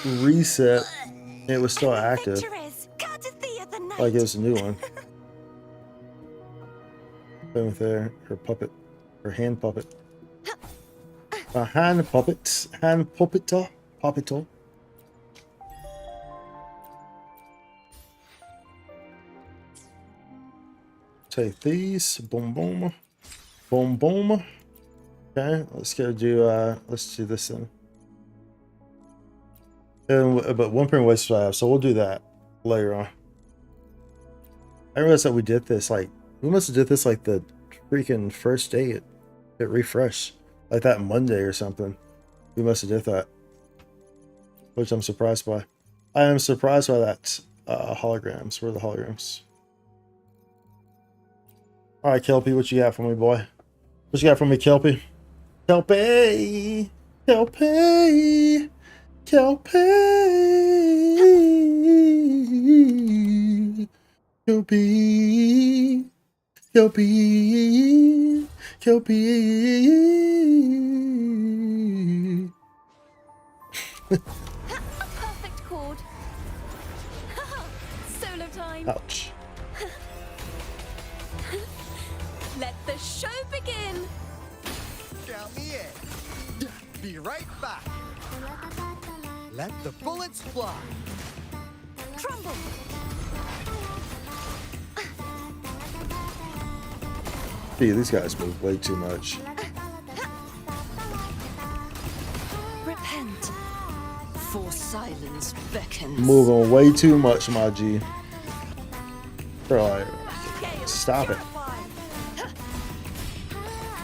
reset. And it was still active, Cartethyia the knight. like it was a new one. With her puppet, her hand puppet. A hand puppet, hand puppeter, puppeter. Take these, boom, boom, boom, boom. Okay, let's go do. Let's do this then. And, but one print waste I have, so we'll do that later on. I realized that we did this like. We must have did this like the freaking first day it refreshed. Like that Monday or something. We must have did that. Which I'm surprised by. I am surprised by that holograms. Where are the holograms? Alright, Kelpie, what you got for me, boy? What you got for me, Kelpie? Kelpie! Kelpie! Kelpie! Kelpie! Kelpie, Kelpie. A perfect chord. Solo time. Ouch. the show begin. Count me in. Be right back. Let the bullets fly. Crumble. See, these guys move way too much. Repent. For silence beckons. Moving way too much, my G. Bro, like, Gale stop it. purified.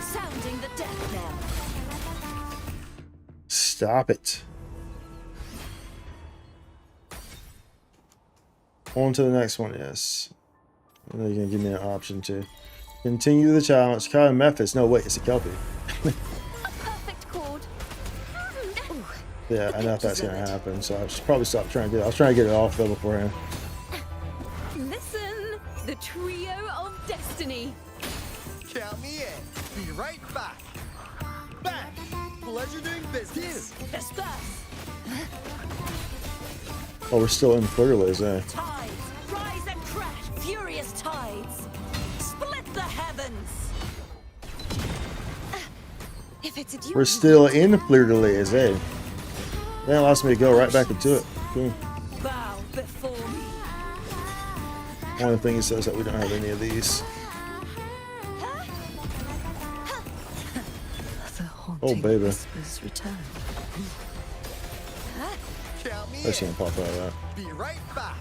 Sounding the death knell. Stop it. On to the next one, yes. And then you're gonna give me an option to continue the challenge. Kyle Memphis. No, wait, it's a Kelpie. A perfect chord. Yeah, I know if that's gonna happen, so I should probably stop trying to do it. I was trying to get it off though beforehand. Listen, the trio of destiny. Count me in. Be right back. Back. Pleasure doing business. Disperse. Oh, we're still in Finalizing, eh? Tides, rise and crash. Furious tides. Split the heavens. If it's a duel, We're still in Finalizing, eh? That allows me to go right back into it. Cool. bow before me. Only thing he says that we don't have any of these. The Oh, baby. whispers return. Count me That's in. gonna pop out of that. Be right back.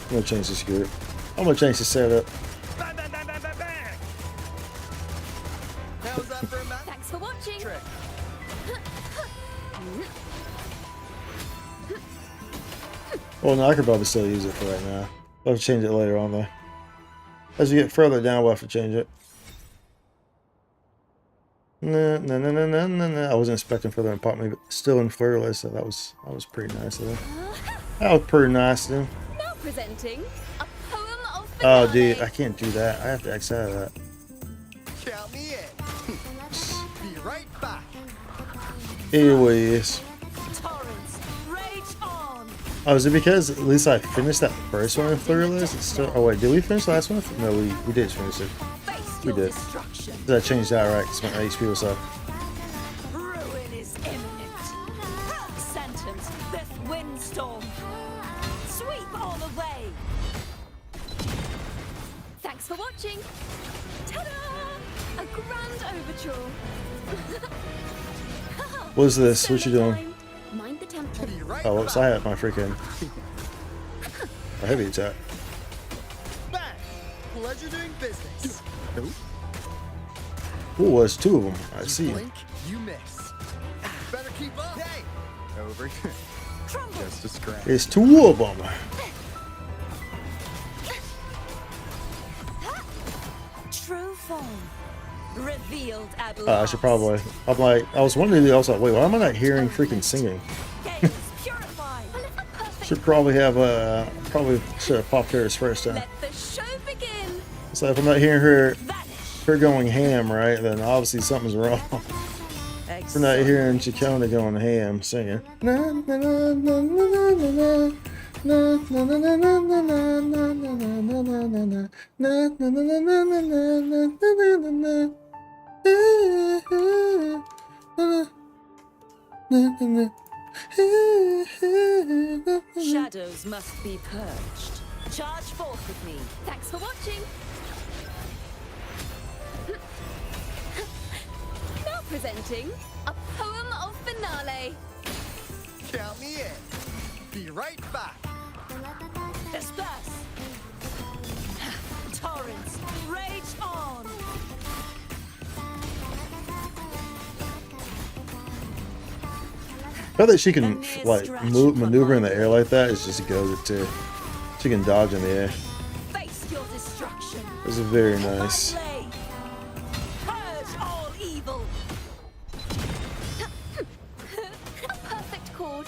I'm gonna change the script. I'm gonna change the setup. Bang, bang, bang, bang, bang, bang. How's that for a match Thanks for watching. trick? Well, no, I could probably still use it for right now. I'll have to change it later on though. As we get further down, we'll have to change it. No, no, no, no, no, no, no. I wasn't expecting for them to pop me, but still in Finalizing, so that was pretty nice of them. That was pretty nice of them. Now presenting a poem of Oh, finale. dude, I can't do that. I have to X out of that. Count me in. Be right back. Anyways. Torrents, rage on. Oh, is it because at least I finished that first one in Finalizing? It's still. Oh wait, did we finish the last one? No, we did finish it. Face We your did. destruction. Did I change that right? Because my HP was up. Ruin is imminent. Sentence, this windstorm. Sweep all away. Thanks for watching. Ta-da! A grand overture. What is this? What you doing? Mind the tempo. Be right Oh, back. whoops, I have my freaking a heavy attack. Bang. Pleasure doing business. Ooh, there's two of them. I You see. blink, you miss. Better keep up. Hey. Over here. Crumble. Just a scratch. There's two of them. True form. Revealed at last. I should probably. I'm like, I was wondering. I was like, wait, why am I not hearing freaking singing? Gales purified. Should probably have probably should have popped hers first time. Let the show begin. So if I'm not hearing Vanish. her going ham, right, then obviously something's wrong. If we're not hearing Chacona going ham singing. Na, na, na, na, na, na, na. Na, na, na, na, na, na, na, na, na, na, na, na, na. Na, na, na, na, na, na, na, na, na, na, na. Shadows must be purged. Charge forth with me. Thanks for watching. Now presenting a poem of finale. Count me in. Be right back. Disperse. Torrents, rage on. How that she can like maneuver in the air like that is just goated too. She can dodge in the air. Face your destruction. This is very nice. Slay. Purge all evil. A perfect chord.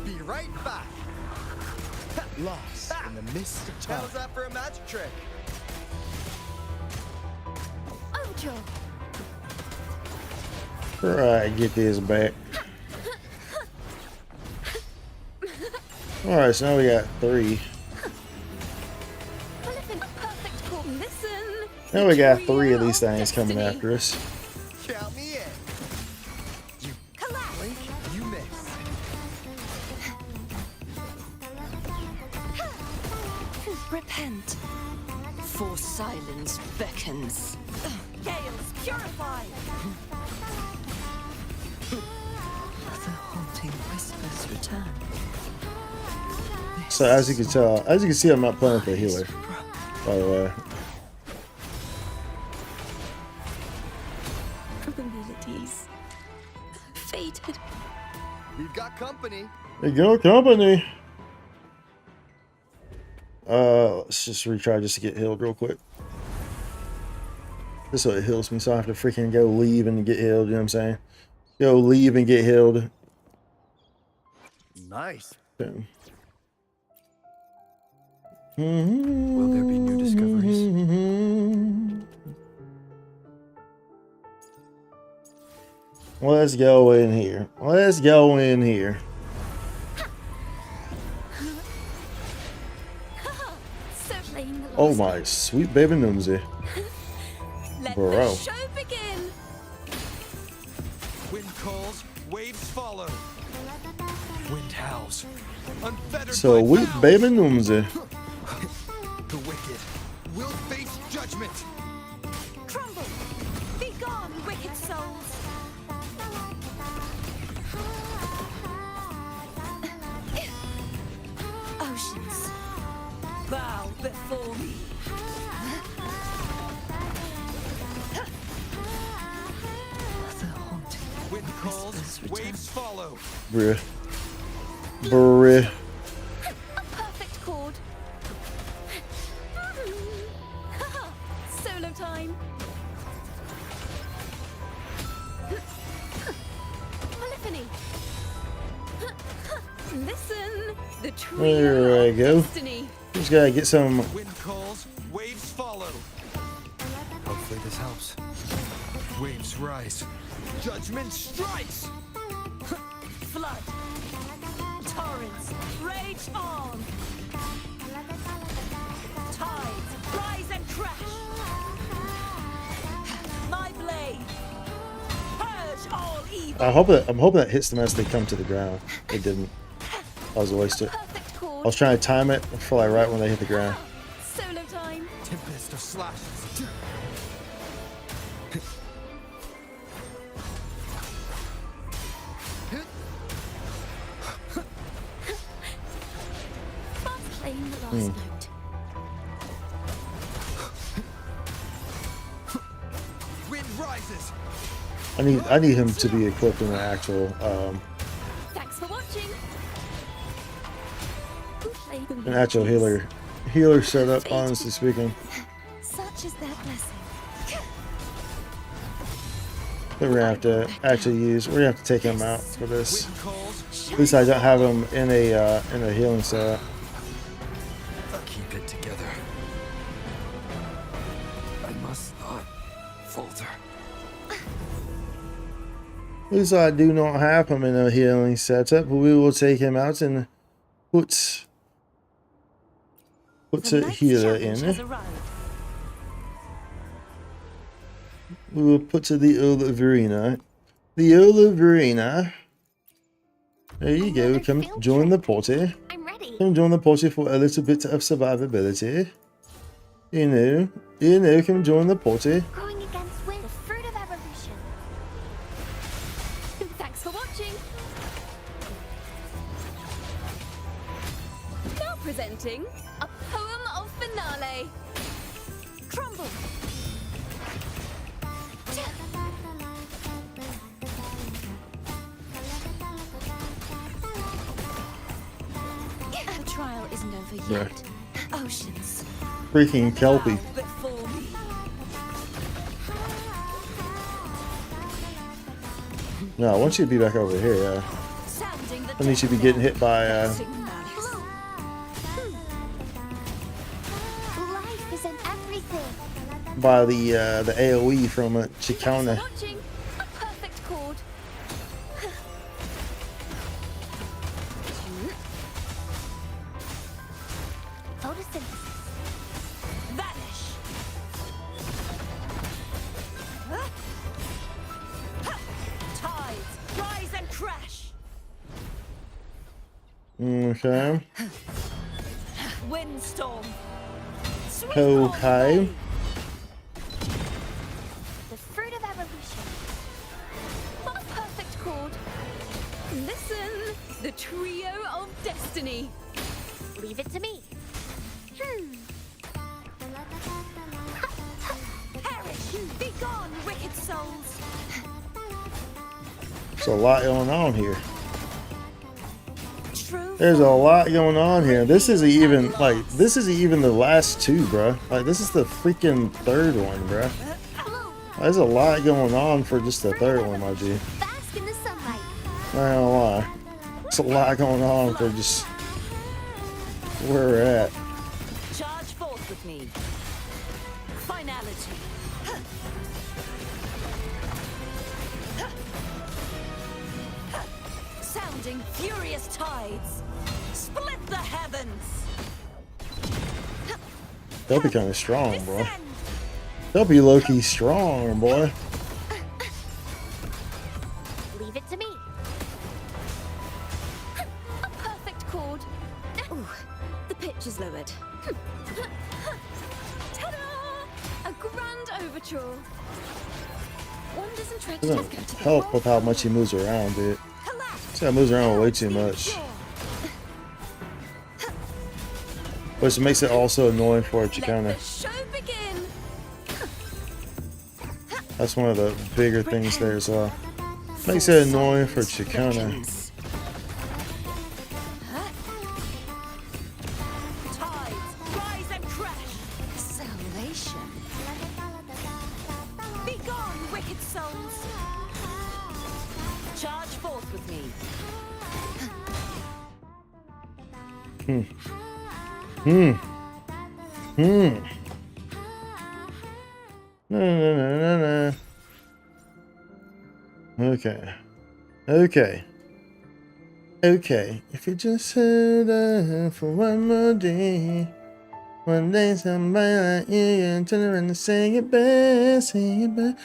Be right back. Lost in the mist of time. How's that for a magic trick? Overture. Alright, get this back. Alright, so now we got three. Perfect Listen. Now we got 3 of these things coming Destiny. after us. Count me in. You blink, you miss. Repent. For silence beckons. Gales purify. The haunting whispers return. So as you can tell, as you can see, I'm not playing with the healer, by the way. Probabilities faded. We've got company. Hey, go company. Let's just retry just to get healed real quick. This way it heals me, so I have to freaking go leave and get healed. You know what I'm saying? Go leave and get healed. Nice. Boom. Will there be new discoveries? Let's go in here. Let's go in here. So plain the Oh lost. my sweet baby Numsy. Let Bro. the show begin. Wind calls, waves follow. Wind howls. Unfettered So by sweet vows. baby Numsy. The wicked will face judgment. Crumble. Be gone, wicked souls. Oceans. Bow before me. The haunting Wind calls, whispers return. waves follow. Bruh. Bruh. A perfect chord. Solo time. Polyphony. Listen, the trio There I of go. destiny. Just gotta get some. Wind calls, waves follow. Hopefully this helps. Waves rise. Judgment strikes. Flood. Torrents. Rage on. Tides. Rise and crash. My blade. Purge all evil. I'm hoping that hits them as they come to the ground. It didn't. I was a waste it. Perfect I chord. was trying to time it for like right when they hit the ground. Solo time. Tempest of slashes. Fast playing the last note. Wind rises. I need him to be equipped in an actual Thanks for watching. Who played the an actual melodies? healer setup. Honestly speaking, Such is their blessing. that we're gonna have to actually use. We're gonna have to take him out for this. Wind calls. At least I don't have him in a healing setup. Keep it together. I must not falter. At least I do not have him in a healing setup, but we will take him out and put The a night's healer challenge has in. arrived. We will put to the Oliverina. The Oliverina. There you go. Another Come field join the trip. party. I'm ready. Come join the party for a little bit of survivability. You know, come join the party. Going against wind, the fruit of evolution. Thanks for watching. Now presenting a poem of finale. Crumble. The trial isn't over yet. Oceans. Freaking Kelpie. bow before me. No, I want you to be back over here. Sounding the I need you to be getting hit by Passing malice. Life isn't everything. the AOE from Thanks for Chicana. watching. A perfect chord. Photosynthesis. Vanish. Okay. Windstorm. Sweep Okay. all the way. The fruit of evolution. What a perfect chord. Listen, the trio of destiny. Leave it to me. Perish, be gone, wicked souls. There's a lot going on here. True. There's a lot going on here. This isn't even like the last two, bro. Like this is the freaking third one, bro. There's a lot going on for just the third one, my G. Bask in the sunlight. Not gonna lie. There's a lot going on for just where we're at. Charge forth with me. Finality. Sounding furious tides. Split the heavens. They'll be kind of strong, bro. Descend. They'll be low-key strong, boy. Leave it to me. A perfect chord. Ooh, the pitch is lowered. Ta-da! A grand overture. Wonders and treasures Doesn't go together. help with how much he moves around, dude. Collapse. This guy moves around way too much. Which makes it also annoying for Let Chicana. the show begin. That's one of the bigger things there as well. Makes it annoying for Chicana. Tides, rise and crash. Salvation. Be gone, wicked souls. Charge forth with me. No. Okay. If you just hold on for one more day, one day somebody like you gonna turn around and say it back, say it back.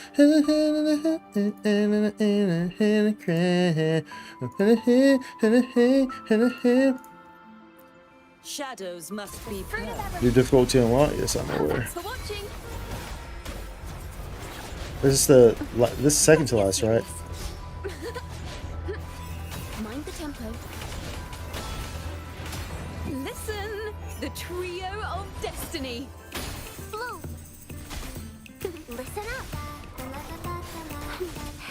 Shadows must be Fruit of purged. evolution. Your difficulty unlocked? Yes, I'm aware. Thanks for watching. This is second to last, right? Mind the tempo. Listen, the trio of destiny. Bloom. Listen up.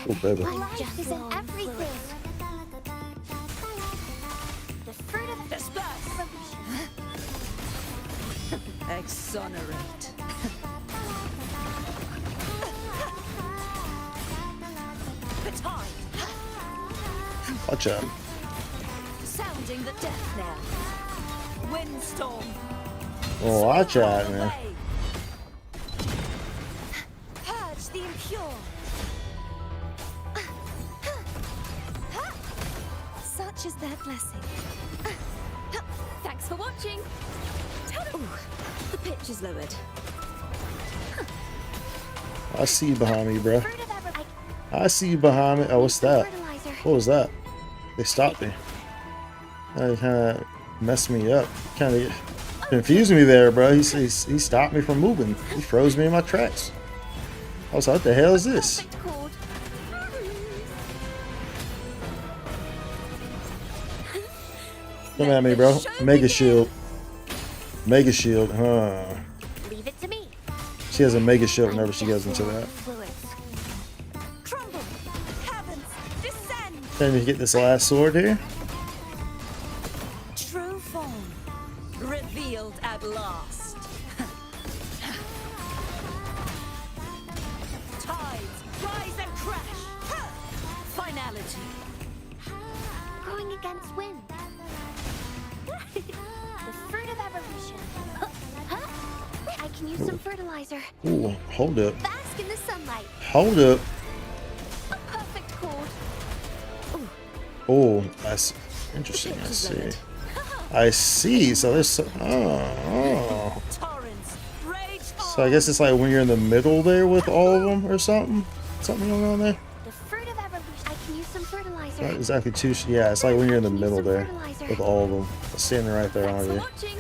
Oh, baby. Life isn't everything. The fruit of Disperse. evolution. Exonerate. The tide. Watch out. Sounding the death knell. Windstorm. Oh, watch Sweep out, all the man. way. Purge the impure. Such is their blessing. Thanks for watching. Ooh, the pitch is lowered. I see you behind me, bro. Fruit of evolution. I see you behind me. Oh, what's that? Fertilizer. What was that? They stopped me. That kind of messed me up. Kind of confused me there, bro. He stopped me from moving. He froze me in my tracks. I was like, what the hell is this? Perfect chord. Come at me, bro. Mega shield. Mega shield, huh? Leave it to me. She has a mega shield whenever she goes into that. Crumble. Heavens, descend. Can we get this last sword here? True form revealed at last. Tides rise and crash. Finality. Going against wind. The fruit of evolution. Huh? I can use some fertilizer. Ooh, hold up. Bask in the sunlight. Hold up. A perfect chord. Oh, that's interesting. I see. I see. So there's. Oh. Torrents rage So I guess it's like when you're in the middle there with all of them or something. Something going on there. The fruit of evolution. I can use some fertilizer. Not exactly two. Yeah, it's like when you're in the I can use middle some there. fertilizer. with all of them standing right there Thanks on for you. watching.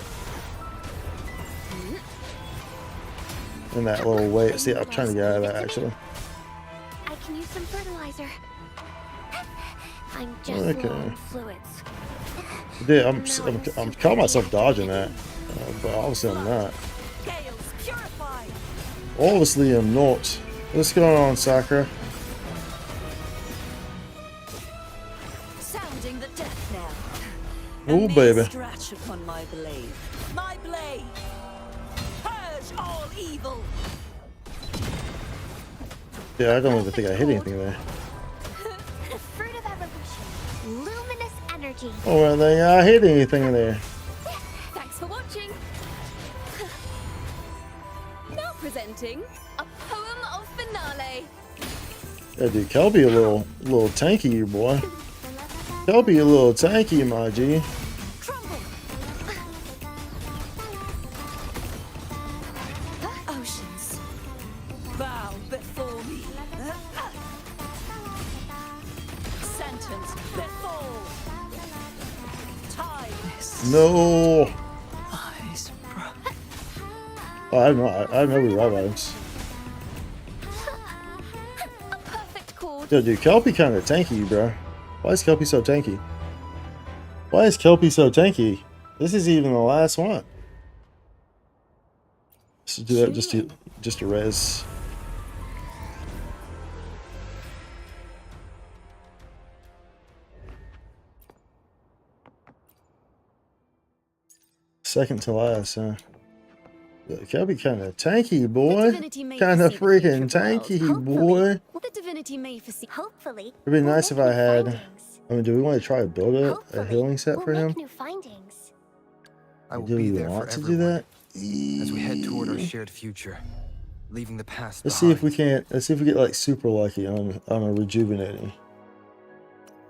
In that little way. See, I'm trying to get out of that actually. I can use some fertilizer. I'm just Okay. low on fluids. Dude, No, I'm so calling myself pretty. dodging that, but obviously I'm not. Gales purified. Obviously I'm not. What's going on, Sakura? Sounding the death knell. Ooh, A mere baby. scratch upon my blade. My blade. Purge all evil. Yeah, I don't even think I hit anything there. The fruit of evolution. Luminous energy. Oh, I think I hit anything there. Thanks for watching. Now presenting a poem of finale. Yeah, dude, Kelpie a little tanky, boy. Kelpie a little tanky, my G. Crumble. Oceans. Bow before me. Sentence before. Tides. No. Eyes. Oh, I know we ride items. A perfect chord. Yo, dude, Kelpie kind of tanky, bro. Why is Kelpie so tanky? Why is Kelpie so tanky? This is even the last one. Let's do that just to res. Second to last, huh? Yeah, Kelpie kind of tanky, boy. Kind of freaking tanky, boy. The divinity may foresee. Hopefully. It'd be we'll nice if make I new had. findings. I mean, do we want to try to build a Hopefully, healing set we'll for him? make new findings. I will Do be we there want for to do everyone that? as we head toward our shared future, leaving the past Let's see if we behind. can't. Let's see if we get like super lucky on a rejuvenating.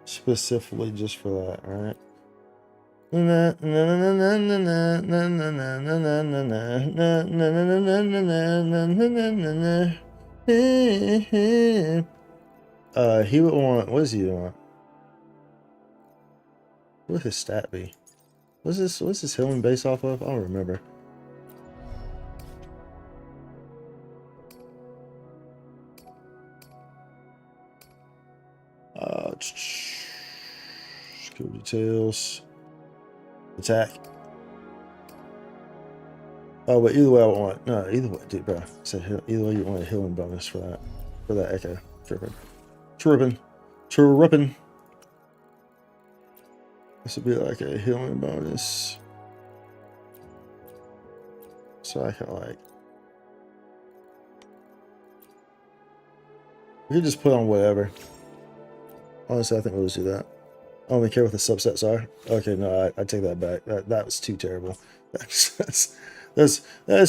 Specifically just for that, alright? He would want. What does he want? What would his stat be? What's this healing based off of? I don't remember. Skill details. Attack. Oh, but either way I want. No, either way, dude, bro. So either way you want a healing bonus for that. For that echo. Tripping. This would be like a healing bonus. So I can like. We could just put on whatever. Honestly, I think we'll just do that. I don't even care what the subsets are. Okay, no, I take that back. That was too terrible. That's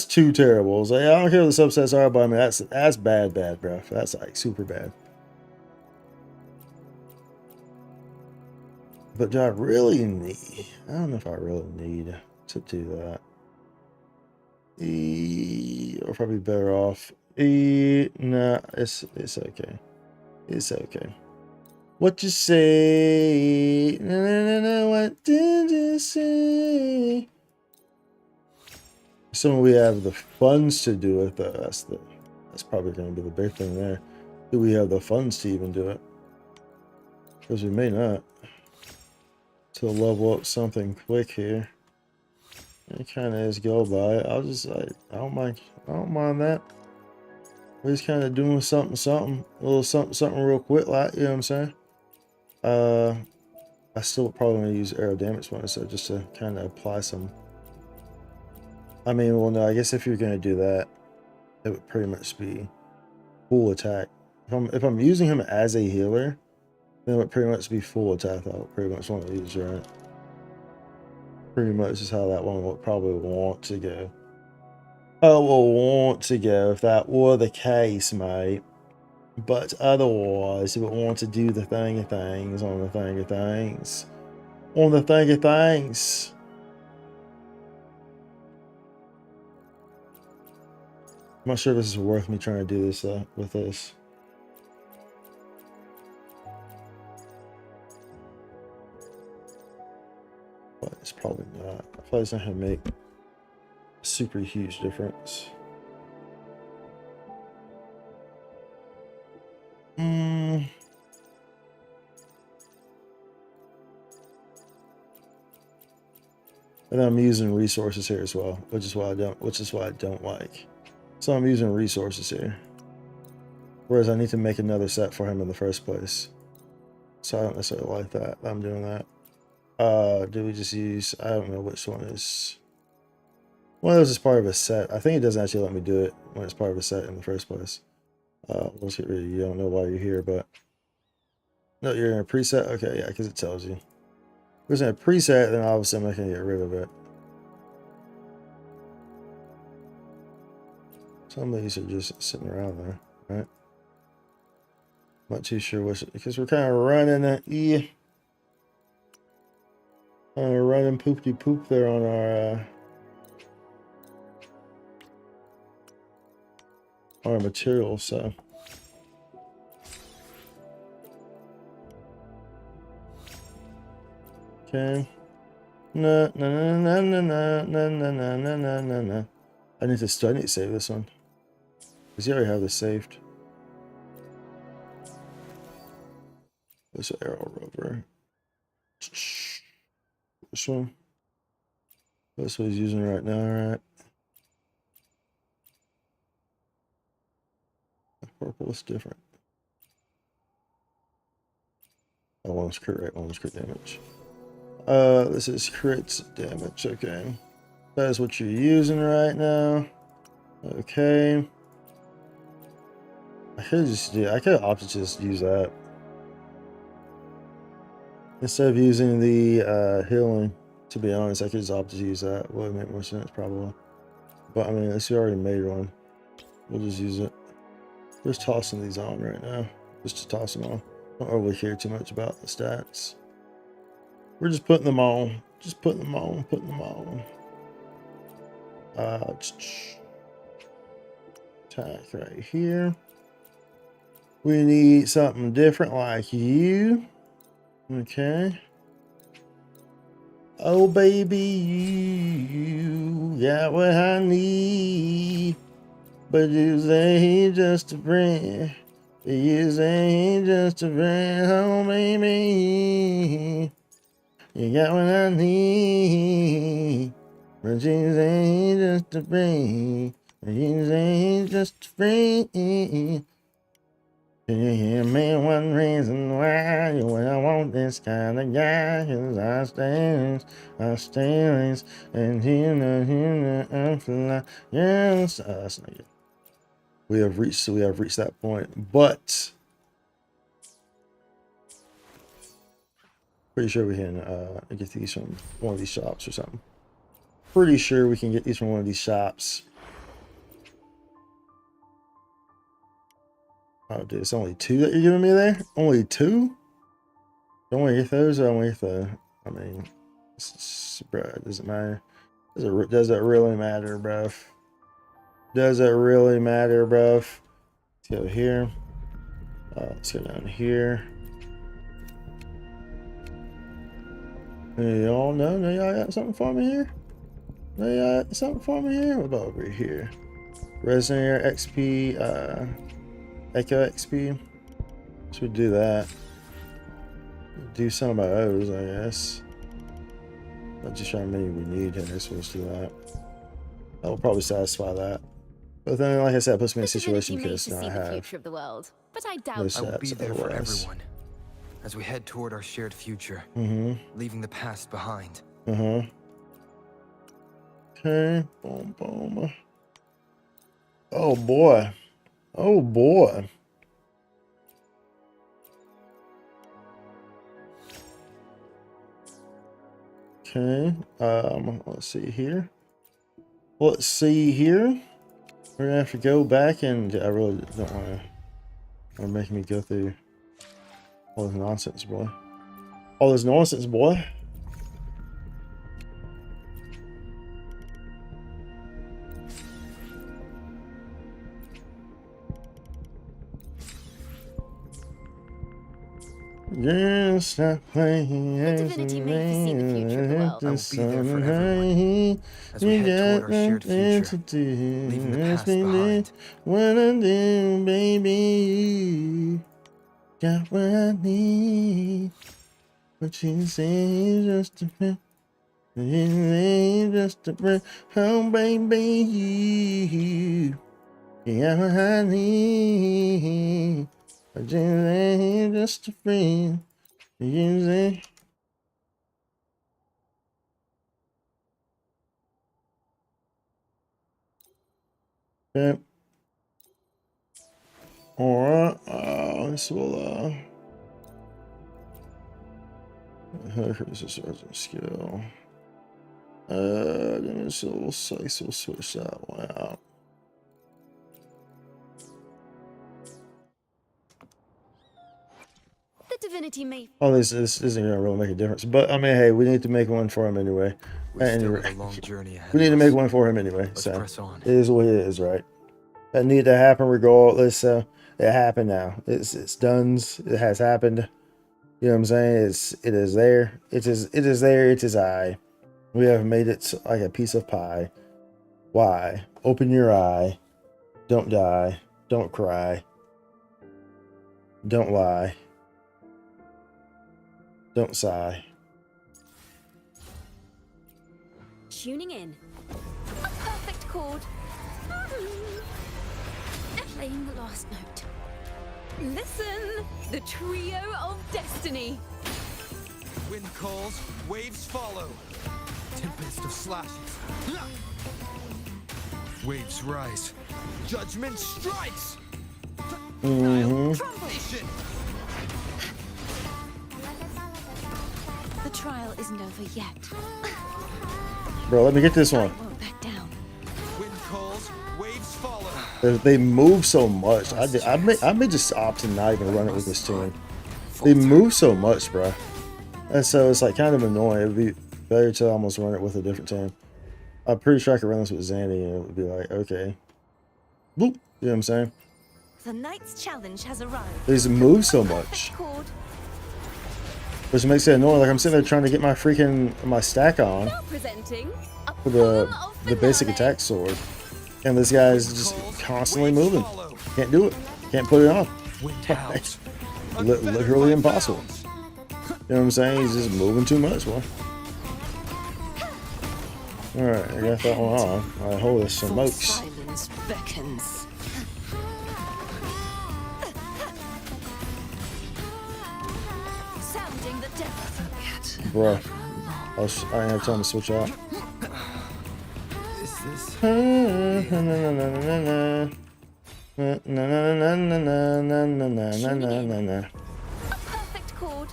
too terrible. It's like, I don't care what the subsets are, but I mean that's bad, bro. That's like super bad. But do I really need? I don't know if I really need to do that. Or probably better off. Nah, it's okay. It's okay. What you say? No, what did you say? So we have the funds to do it, though. That's probably going to be the big thing there. Do we have the funds to even do it? Because we may not. To level up something quick here. It kind of is go by. I don't mind that. We're just kind of doing something, a little something real quick, like, you know what I'm saying? I still probably want to use aerodynamics bonus, so just to kind of apply some. I mean, well, no, I guess if you're going to do that, it would pretty much be full attack. If I'm using him as a healer, then it would pretty much be full attack. I would pretty much want to use, right? Pretty much is how that one would probably want to go. I will want to go if that were the case, mate. But otherwise, if it wants to do the thing of things on the thing of things. On the thing of things. I'm not sure if this is worth me trying to do this with this. Probably not gonna make a super huge difference. And I'm using resources here as well, which is why I don't like. So I'm using resources here. Whereas I need to make another set for him in the first place. So I don't necessarily like that. I'm doing that. Do we just use, I don't know which one is. One of those is part of a set. I think it doesn't actually let me do it when it's part of a set in the first place. Let's get rid of you. You don't know why you're here, but no, you're in a preset. Okay, yeah, because it tells you. If it's in a preset, then obviously I'm not gonna get rid of it. Some of these are just sitting around there, right? Not too sure what's because we're kind of running it. Yeah. Running poopty poop there on our material, so. Okay. No. I need to save this one. Because you already have this saved. This arrow rover. This one. That's what he's using right now, right? The purple is different. Oh, one's crit rate, one's crit damage. This is crit damage, okay. That is what you're using right now. Okay. I could opted to just use that. Instead of using the healing, to be honest, I could just opt to use that. Would make more sense, probably. But I mean, unless you already made one, we'll just use it. Just tossing these on right now. Just to toss them on. Don't overly care too much about the stats. We're just putting them on. Just putting them on, putting them on. Attack right here. We need something different like you. Okay. Oh baby, you got what I need. But you say he's just a friend. You say he's just a friend. Oh baby, you got what I need. But you say he's just a friend. You say he's just a friend. Can you hear me? One reason why I want this kind of guy, 'cause I stands, and I fly. Yes, that's not good. We have reached that point, but pretty sure we can get these from one of these shops or something. Pretty sure we can get these from one of these shops. Oh, dude, it's only 2 that you're giving me there? Only 2? Don't want to get those, or I want to get the... I mean, bruh, does it matter? Does it really matter, bruv? Does it really matter, bruv? Let's go here. Let's go down here. Y'all know? Y'all got something for me here? Y'all got something for me here? What about over here? Resonator XP, Echo XP. So we do that. Do some of those, I guess. Not just how many we need here, so let's do that. That will probably satisfy that. But then, like I said, it puts me in a situation because now I have future of the world, but I doubt those I will stats be there for otherwise. everyone as we head toward our shared future, leaving the past behind. Okay. Boom, boom. Oh boy. Oh boy. Okay. Let's see here. Let's see here. We're gonna have to go back, and I really don't want to. They're making me go through all this nonsense, boy. All this nonsense, boy. Girl, stop playing. The divinity may foresee the future of the world. I will be there for everyone as we head toward our shared future, leaving the past behind. What I do, baby, got what I need. What you say is just a friend. Just a friend. Oh, baby, you got what I need. What you say is just a friend. You say. Yep. Alright, this will, here's a certain skill. Then this little slice will switch that one out. The divinity may. Oh, this isn't gonna really make a difference, but I mean, hey, we need to make one for him anyway. We've still Anyway, got a long journey ahead we need of to make us. one for him anyway. Let's So press on. it is what it is, right? That need to happen regardless. It happened now. It's done. It has happened. You know what I'm saying? It is there. It is there. It is I. We have made it like a piece of pie. Why? Open your eye. Don't die. Don't cry. Don't lie. Don't sigh. Tuning in. A perfect chord. Playing the last note. Listen, the trio of destiny. Wind calls, waves follow. Tempest of slashes. Waves rise. Judgment strikes. Trumblation. The trial isn't over yet. Bro, let me get this I one. won't back down. Wind calls, waves follow. They move so much. I may just opt to not even run it with this team. They move so much, bro. And so it's like kind of annoying. It would be better to almost run it with a different team. I'm pretty sure I could run this with Zandy and it would be like, okay. Boop. You know what I'm saying? The night's challenge has arrived. They just move so much. Chord. Which makes it annoying. Like I'm sitting there trying to get my stack on Now presenting a for poem of the basic finale. attack sword. And this guy is just constantly moving. Can't do it. Can't put it on. Wind howls. Literally impossible. You know what I'm saying? He's just moving too much, boy. Alright, I got that one on. Alright, holy smokes. Silence beckons. Sounding the depth. Bruh. I didn't have time to switch out. Is this? A perfect chord.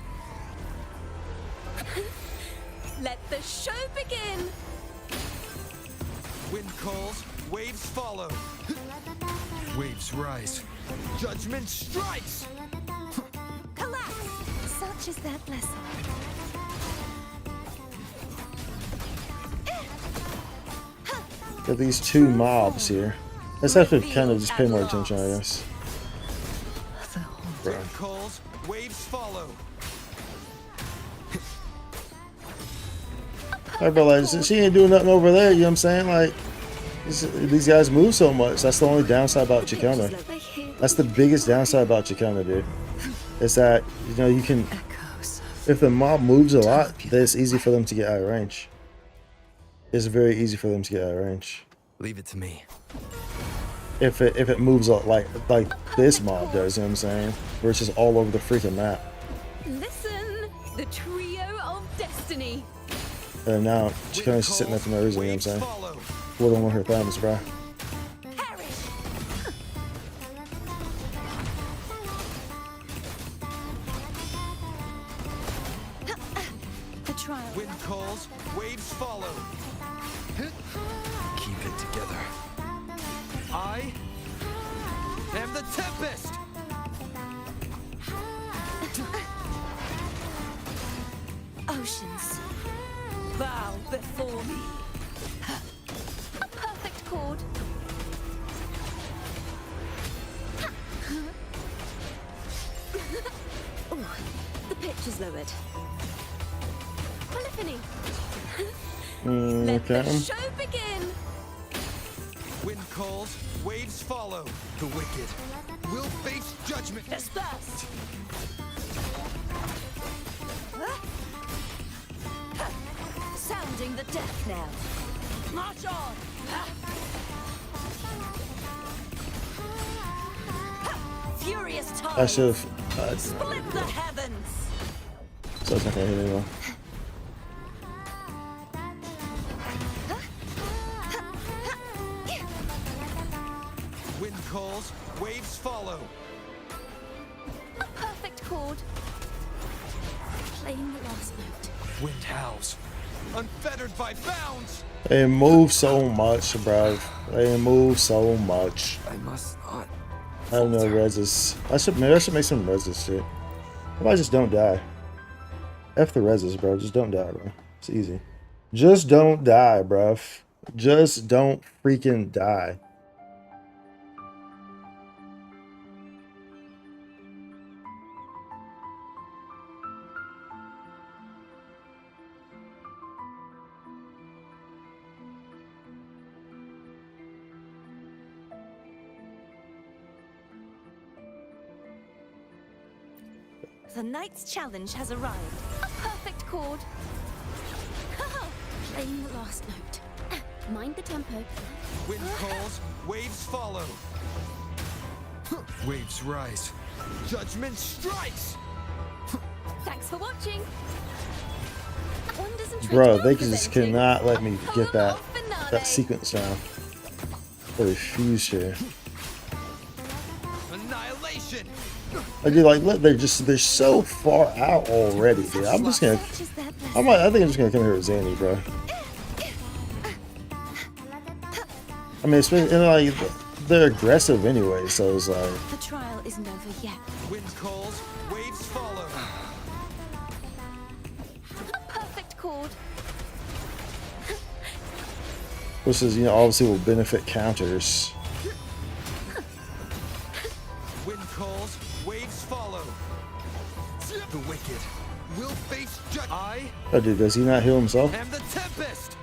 Let the show begin. Wind calls, waves follow. Waves rise. Judgment strikes. Collapse. Such is that blessing. Got these two mobs here. Let's have to kind of just pay more attention, I guess. Bruh. Wind calls, waves follow. I realize she ain't doing nothing over there, you know what I'm saying? Like, these guys move so much. That's the only downside about Chikona. That's the biggest downside about Chikona, dude. Is that, you know, you can... If the mob moves a lot, then it's easy for them to get out of range. It's very easy for them to get out of range. Leave it to me. If it moves a lot like this mob does, you know what I'm saying? Where it's just all over the freaking map. Listen, the trio of destiny. And now Chikona's just sitting there for no reason, you know what I'm saying? Hold on with her thumbs, bro. Perish. The trial. Wind calls, waves follow. Keep it together. I am the Tempest. Oceans, bow before me. A perfect chord. Ooh, is lowered. Polyphony. Let Okay. the show begin. Wind calls, waves follow. The wicked will face judgment. Dispersed. Sounding the death knell. March on. Furious tide. I should have. Split the heavens. So it's not gonna hit anyone. Wind calls, waves follow. A perfect chord. Playing the last note. Wind howls, unfettered by bounds. They move so much, bruv. They move so much. I must not. I have no reses. Maybe I should make some reses shit. How about I just don't die? F the reses, bro. Just don't die, bro. It's easy. Just don't die, bruv. Just don't freaking die. The night's challenge has arrived. A perfect chord. Playing the last note. Mind the tempo. Wind calls, waves follow. Waves rise. Judgment strikes. Thanks for watching. Wonders and Bro, treasures they just presenting cannot let a me poem get that of finale. sequence down. I refuse to. Annihilation. I do like look, they're so far out already, dude. I'm just gonna Such is their blessing. I think I'm just gonna come here with Zanny, bro. I mean, especially, and like they're aggressive anyway, so it's like The trial isn't over yet. Wind calls, waves follow. A perfect chord. which is obviously will benefit counters. Wind calls, waves follow. The wicked will face judgment. I Oh, dude, does he not heal himself? am the tempest.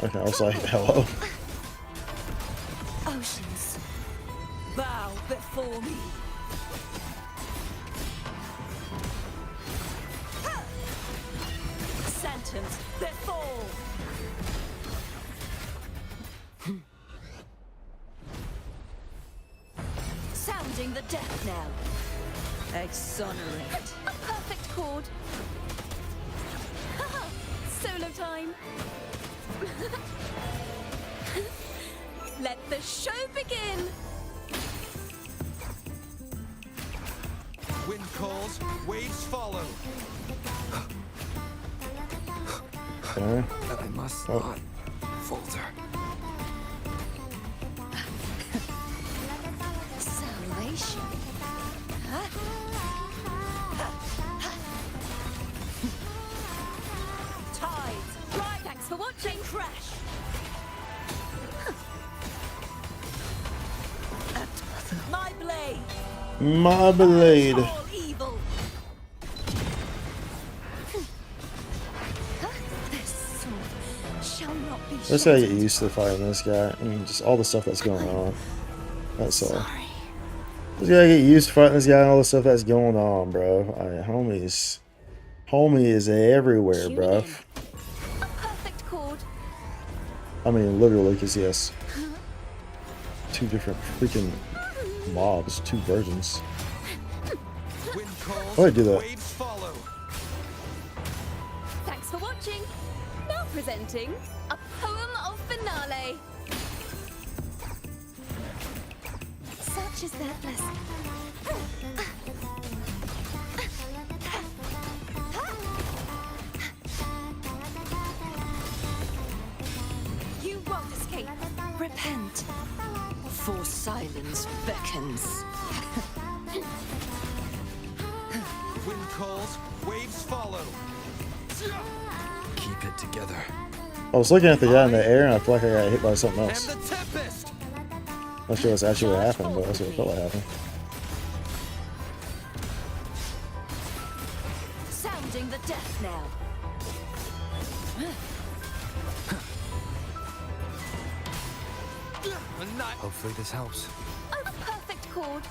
Okay, I was like, hello. Oceans, bow before me. Sentence before. Sounding the death knell. Exonerate. A perfect chord. Solo time. Let the show begin. Wind calls, waves follow. Okay. I must Oh. not falter. Salvation. Tides, right, Thanks for watching. crash. My blade. My blade. All evil. This sword shall not be Let's gotta get shattered. used to fighting this guy. I mean, just all the stuff that's going on. That's all. Sorry. Just gotta get used to fighting this guy and all the stuff that's going on, bro. Homie is everywhere, Tune bro. in. A perfect chord. I mean, literally, because he has two different freaking mobs, two versions. Wind calls, Why'd I do that? waves follow. Thanks for watching. Now presenting a poem of finale. Such is their blessing. You won't escape. Repent. For silence beckons. Wind calls, waves follow. Keep it together. I was looking at the guy in the air and I feel like I got hit by something And else. the tempest. Not sure what's actually what happened, but that's what it felt like happened. death knell. Hopefully this helps. A perfect chord.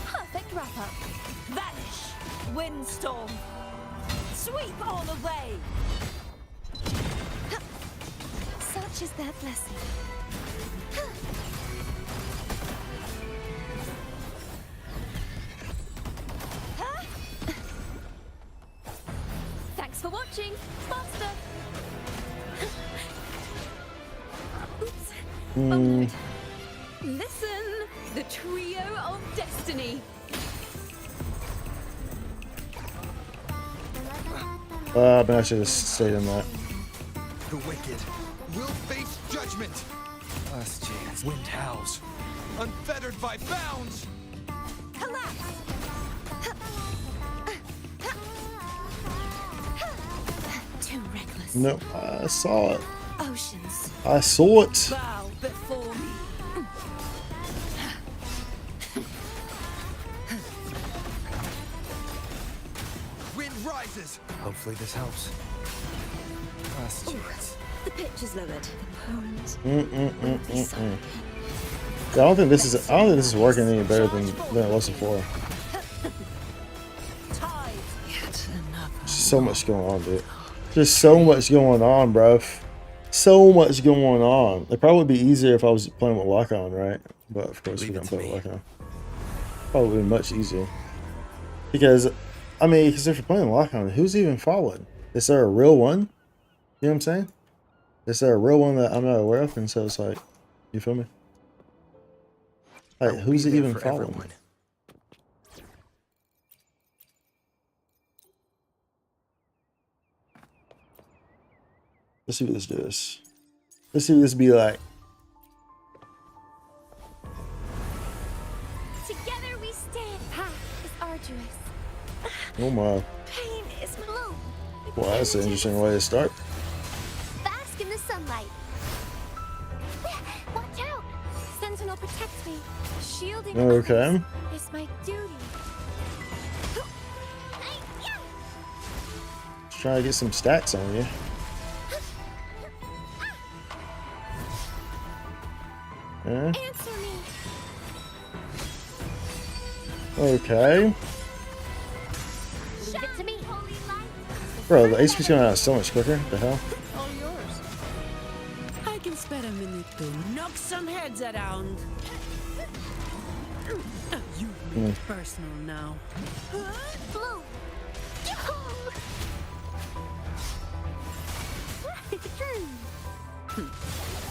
Perfect wrap-up. Vanish! Windstorm! Sweep all away! Such is their blessing. Thanks for watching. Faster. Oops. Oh no. Listen, the trio of destiny. But I should have stayed in that. The wicked will face judgment. Last chance. Wind howls. Unfettered by bounds. Collapse! Too reckless. Nope, I saw it. Oceans. I saw it. Bow before me. Wind rises. Hopefully this helps. Last chance. The pitch is lowered. Yeah, I don't think this is working any better than it was before. Tide. There's so much going on, dude. Just so much going on, bro. So much going on. It'd probably be easier if I was playing with lock on, right? But of course we don't play with lock on. Probably much easier. Because, I mean, because if you're playing lock on, who's even following? Is there a real one? You know what I'm saying? Is there a real one that I'm not aware of? And so it's like, you feel me? Like, who's it even following? Everyone. Let's see what this does. Let's see what this be like. Together we stand. Path is arduous. Oh my. Pain is below. Well, that's an interesting way to start. Bask in the sunlight. Watch out! Sentinel protects me. Shielding Okay. others is my duty. Let's try to get some stats on you. Yeah. Answer me. Okay. Leave it to me. Holy light. Bro, the HP's going out so much quicker. The hell? All yours. I can spare a minute to knock some heads around. You make it personal now. Blow.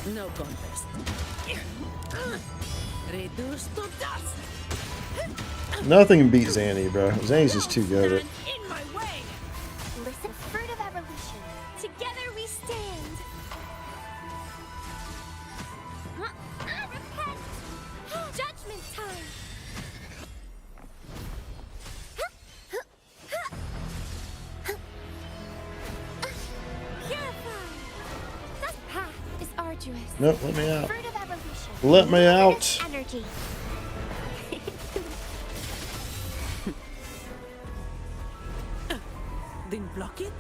No contest. Reduce to dust. Nothing beat Zanny, bro. Zanny's just too good at it. Stand in my way. Listen, fruit of evolution. Together we stand. Repent. Judgment time. Purify. This path is arduous. Nope, let me out. Fruit of evolution. Let me out. Energy. Didn't block it?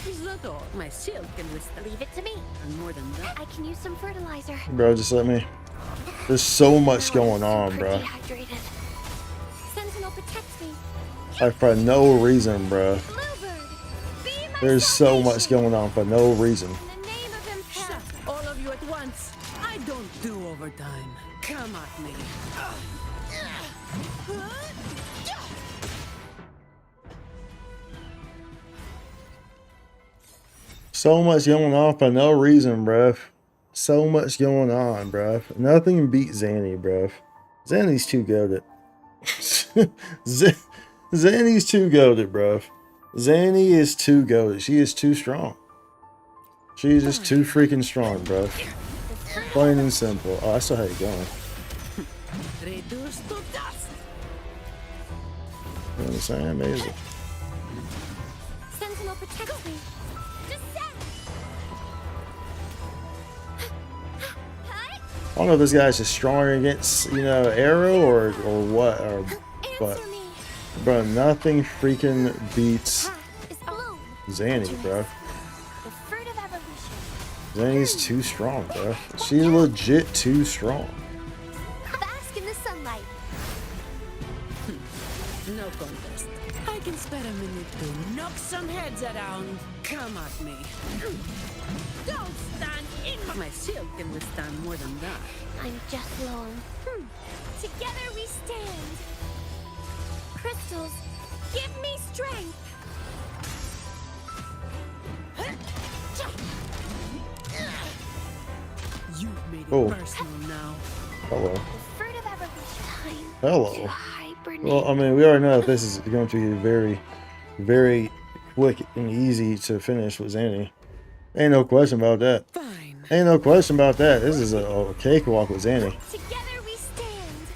Is that all? My shield can withstand. Leave it to me. And more than that. I can use some fertilizer. Bro, just let me. There's so much going on, Super bro. dehydrated. Sentinel protects me. Like, for no reason, bro. Bluebird, be my There's so much salvation. going on for no reason. In the name of Shut Impact. all of you at once. I don't do overtime. Come at me. So much going on for no reason, bruh. So much going on, bruh. Nothing beat Zanny, bruh. Zanny's too goated. Zanny's too goated, bruh. Zanny is too goated. She is too strong. She is just too freaking strong, bruh. Plain and simple. Oh, I saw how you going. Reduce to dust. You know what I'm saying? Amazing. Sentinel protects me. Descend. I don't know if this guy's just stronger against, you know, arrow or what, or what. Answer me. Bro, nothing freaking beats Is bloom. Zanny, bro. The fruit of evolution. Zanny's too strong, bro. She's legit too strong. Bask in the sunlight. No contest. I can spare a minute to knock some heads around. Come at me. Don't stand in my shield can withstand more than that. I'm just long. Together we stand. Crystals, give me strength. You've made it Oh. personal now. Hello. The fruit of evolution. Time Hello. to hibernate. Well, I mean, we already know that this is going to be very, very quick and easy to finish with Zanny. Ain't no question about that. Fine. Ain't no question about that. This is a cakewalk with Zanny. Together we stand.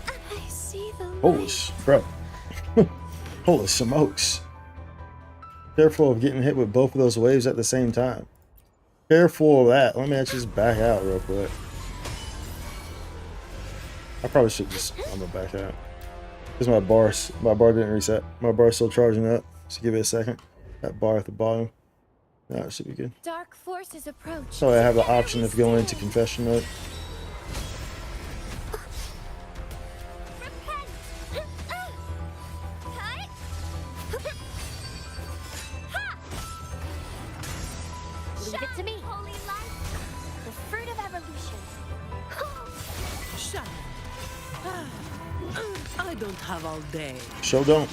I see the light. Holy bro. Holy smokes. Careful of getting hit with both of those waves at the same time. Careful of that. Let me actually just back out real quick. I probably should just, I'm gonna back out. Because my bar didn't reset. My bar's still charging up. So give it a second. That bar at the bottom. No, it should be good. Dark forces approach. So I have the Together option we of going into stand. confession mode. Repent. Cut. Leave it to me. Holy light. The fruit of evolution. Shut up. I don't have all day. Show don't.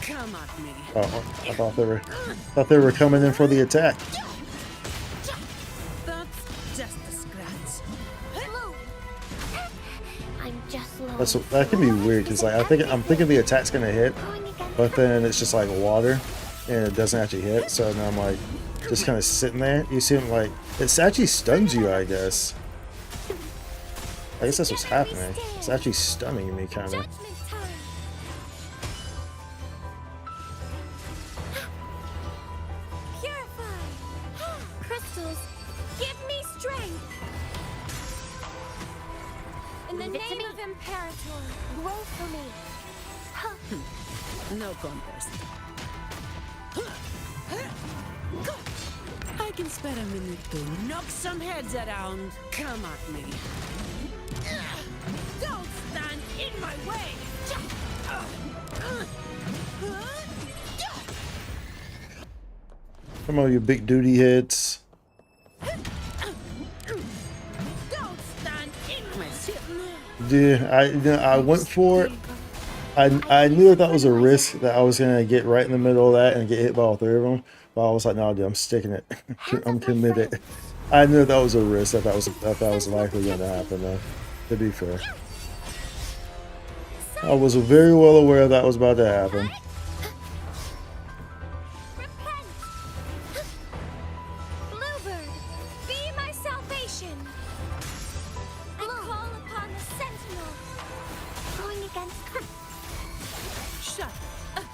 Come at me. Oh, I thought they were coming in for the attack. That's just a scratch. Bloom. I'm just low. That can be weird because like I'm thinking the attack's gonna hit, Going against but then it's just like water and it doesn't actually hit. So then I'm like just kind of sitting there. You see him like it actually stuns you, I guess. I guess that's what's happening. It's actually stunning me kind of. judgment time. Purify. Crystals, give me strength. In the name of Imperator, grow for me. No contest. I can spare a minute to knock some heads around. Come at me. Don't stand in my way. Come on, you big duty heads. Don't stand in my ship. Yeah, I went for it. I knew that was a risk that I was gonna get right in the middle of that and get hit by all three of them. But I was like, no, dude, I'm sticking it. I'm committed. I knew that was a risk. That was likely going to happen. Though, to be fair, I was very well aware that was about to happen. Repent. Bluebird, be my salvation. I call upon the sentinel. Going against. Shut up.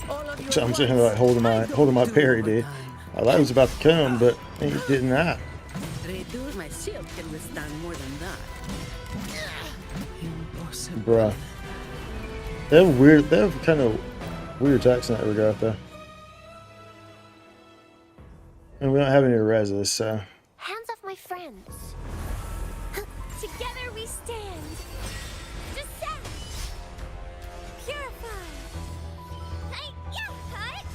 All of your So I'm sitting here like words, holding my do parry, dude. overtime. I thought it was about to come, but it did not. Redo my shield can withstand more than that. Impossible. Bruh. They have kind of weird attacks in that regard, though. And we don't have any reses, so. Hands off my friends. Together we stand. Descend. Purify. Hey, yeah, cut.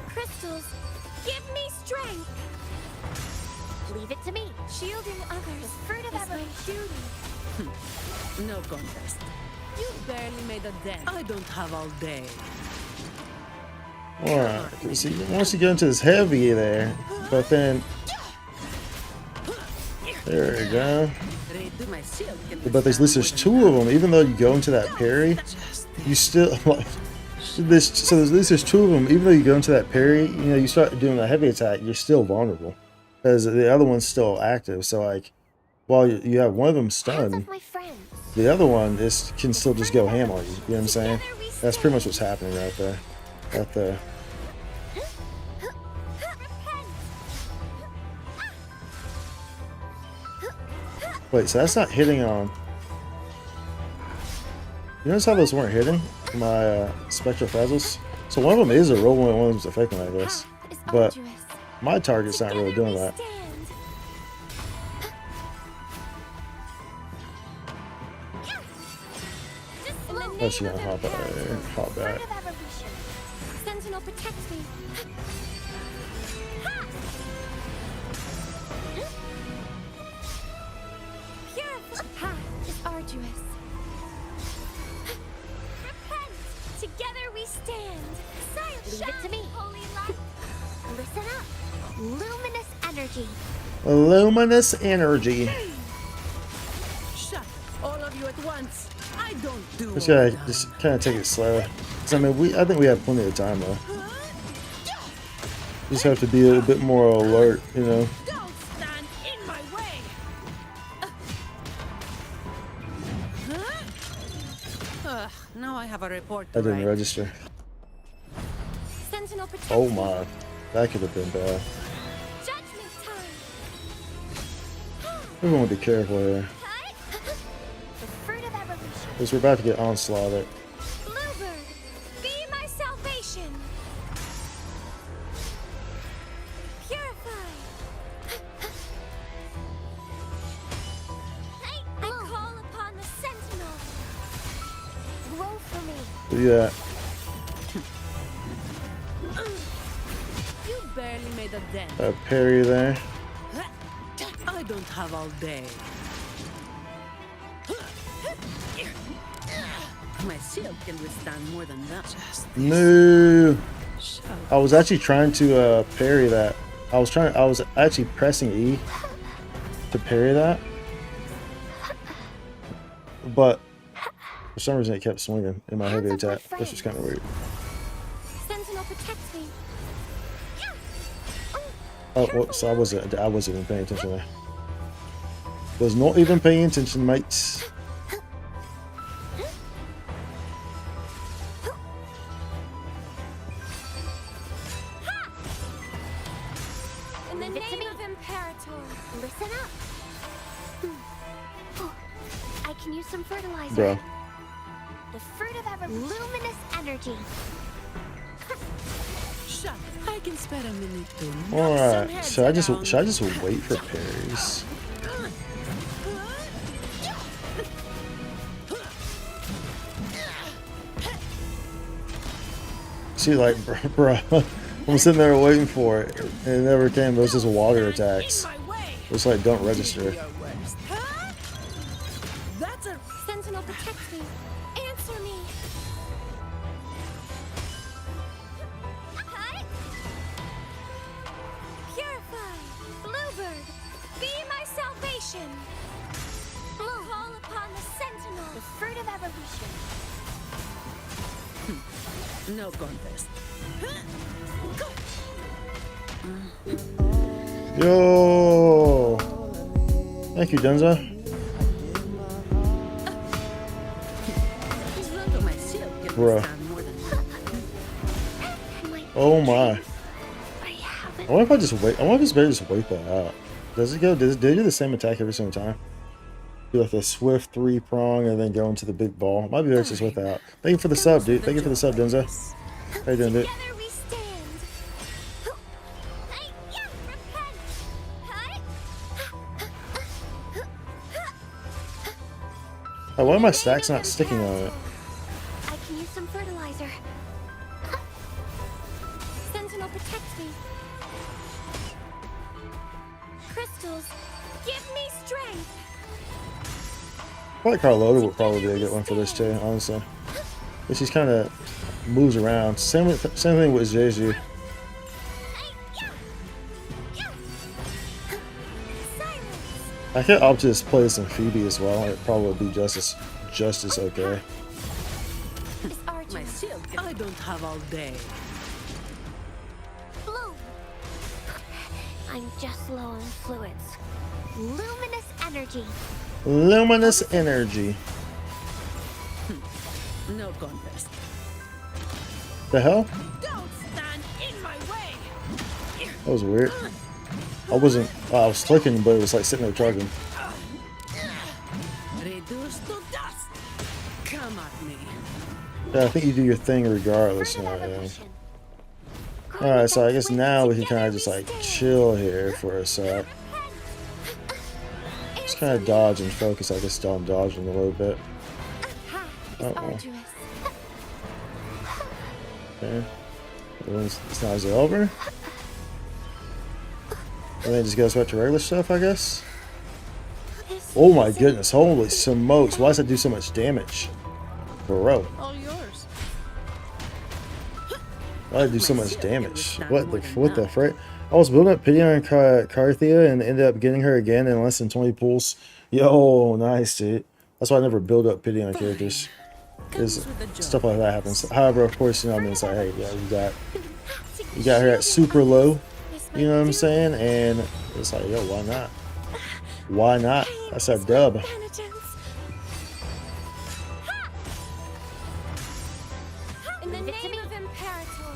Crystals, give me strength. Leave it to me. Shielding others. The fruit of evolution. No contest. You barely made a dent. I don't have all day. Alright, see, once you go into this heavy there, but then. There we go. Redo my shield can But there's at least there's two of them. Even though you go into that parry, you still like this. So there's at least there's two of them. Even though you go into that parry, you know, you start doing a heavy attack, you're still vulnerable because the other one's still active. So like, while you have one of them Hands stunned, off my friends. the other one can still just go ham on you. You know what I'm saying? That's pretty much what's happening right there. Right there. Repent. Wait, so that's not hitting on. You notice how those weren't hitting my spectral frazzles? So one of them is a roll one, one of them's a fake one, I guess. Is But arduous. my target's not really doing that. Stand. In the name Unless you of gonna hop out there, Imperator, hop back. Bird of Evolution. Sentinel protects me. Ha! Pure path is arduous. Repent! Together we stand. Silence. Leave it to me. Holy light. Listen up. Luminous energy. Luminous energy. Shut all of you at once. I don't do Just all gotta that. just kind of take it slow. 'Cause, I mean, I think we have plenty of time though. Just have to be a bit more alert, you know. Don't stand in my way. Now I have a report to I didn't write. register. Sentinel protects Oh me. my, that could have been bad. Judgment time. Everyone be careful here, Hi. The fruit of evolution. because we're about to get onslaughted. Bluebird, be my salvation. Purify. I call upon the sentinel. Grow for me. Do that. You barely made a dent. Parry there. I don't have all day. My shield can withstand more than that. Just No. shut. I was actually trying to parry that. I was actually pressing E to parry that. But for some reason it kept swinging in my heavy attack. This was kind of weird. Sentinel protects me. Oh, whoops, I wasn't even paying attention there. Was not even paying attention, mates. In the name of Imperator, listen up. Oh, I can use some fertilizer. Bro. The fruit of luminous energy. Shut. I can spare a minute to knock some Alright, heads should I around. just wait for parries? See, like, bro, I'm sitting there waiting for it, and it never came. It was just water attacks. In my way. It's like, don't register. Your worst. Huh? That's a Sentinel protects me. Answer me. Hi. Purify. Bluebird, be my salvation. Call upon the sentinel. The fruit of evolution. no contest. Yo! Thank you, Denza. Look, my shield can Bruh. withstand more than Oh my. I haven't. I wonder if I just wait. I wonder if it's better to just wait that out. Does it go? Does it do the same attack every single time? Do like a swift 3-prong and then go into the big ball. It might be better to just wait that out. Thank you for the sub, dude. Thank you for the sub, Denza. How you doing, dude? Together we stand. Repent. Hi. Oh, why are my stacks not sticking on it? I can use some fertilizer. Sentinel protects me. Crystals, give me strength. I feel like Carlota would probably be a good one for this too, honestly. But she's kind of moves around. Same thing with Jeju. Silence. I could opt to just play this in Phoebe as well. It'd probably be just as okay. It's my arduous. shield. I don't have all day. Bloom. I'm just low on fluids. Luminous energy. Luminous energy. No contest. The hell? Don't stand in my way. That was weird. I was clicking, but it was like sitting there trucking. Yeah, I think you do your thing regardless Fruit now. of Yeah. evolution. Alright, so I guess now we can kind of just like chill here for a sec. Just kind of dodge and focus. I guess still I'm dodging a little bit. It's Uh-oh. arduous. Okay. It's now is it over? And then it just goes back to regular stuff, I guess. Oh my goodness, holy smokes. Why does that do so much damage? Bro, All yours. why did it do so much damage? What the frick? I was building up Pity on Cartethyia and ended up getting her again in less than 20 pulls. Yo, nice, dude. That's why I never build up Pity on characters. Is stuff like that happens. However, of course, you know, I mean, it's like, hey, yeah, you got her at super low. You know what I'm saying? And it's like, yo, why not? Why not? That's a dub. In the name of Imperator.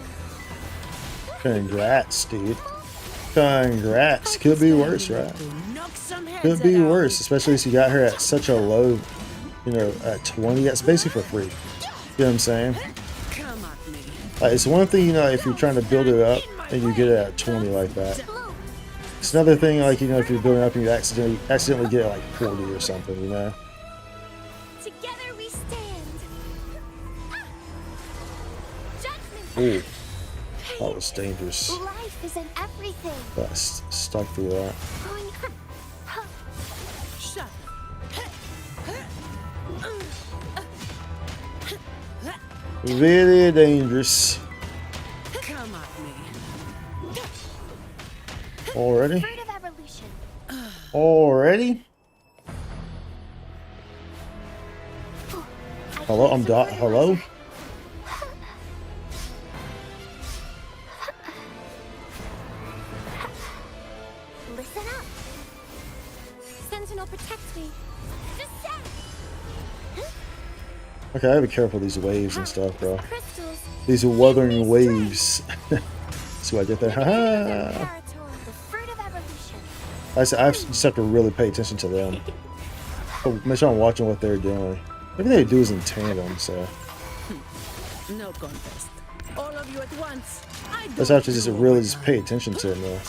Congrats, dude. Congrats. Could be worse, right? Knock some heads Could be around. worse, especially if you got her at such a low, you know, at 20. That's basically for free. You know what I'm saying? Come at me. Like, it's one thing, you know, if you're trying to build it up and you get it at 20 like that. It's another thing, like, you know, if you're building up and you accidentally get it like 40 or something, you know? Together we stand. Judgment. Ooh, that was dangerous. Life is in everything. Got stuck through that. Going Shut. Very dangerous. Come at me. Already? Fruit of evolution. Already? Hello, I'm hello? Listen up. Sentinel protects me. Descend. Okay, I gotta be careful of these waves and stuff, bro. Crystals. These Wuthering Waves. See what I did there? Haha. Imperator. The fruit of evolution. I just have to really pay attention to them. Make sure I'm watching what they're doing. Everything they do is in tandem, so. No contest. All of you at once. I Let's have to just really just pay attention to them, though.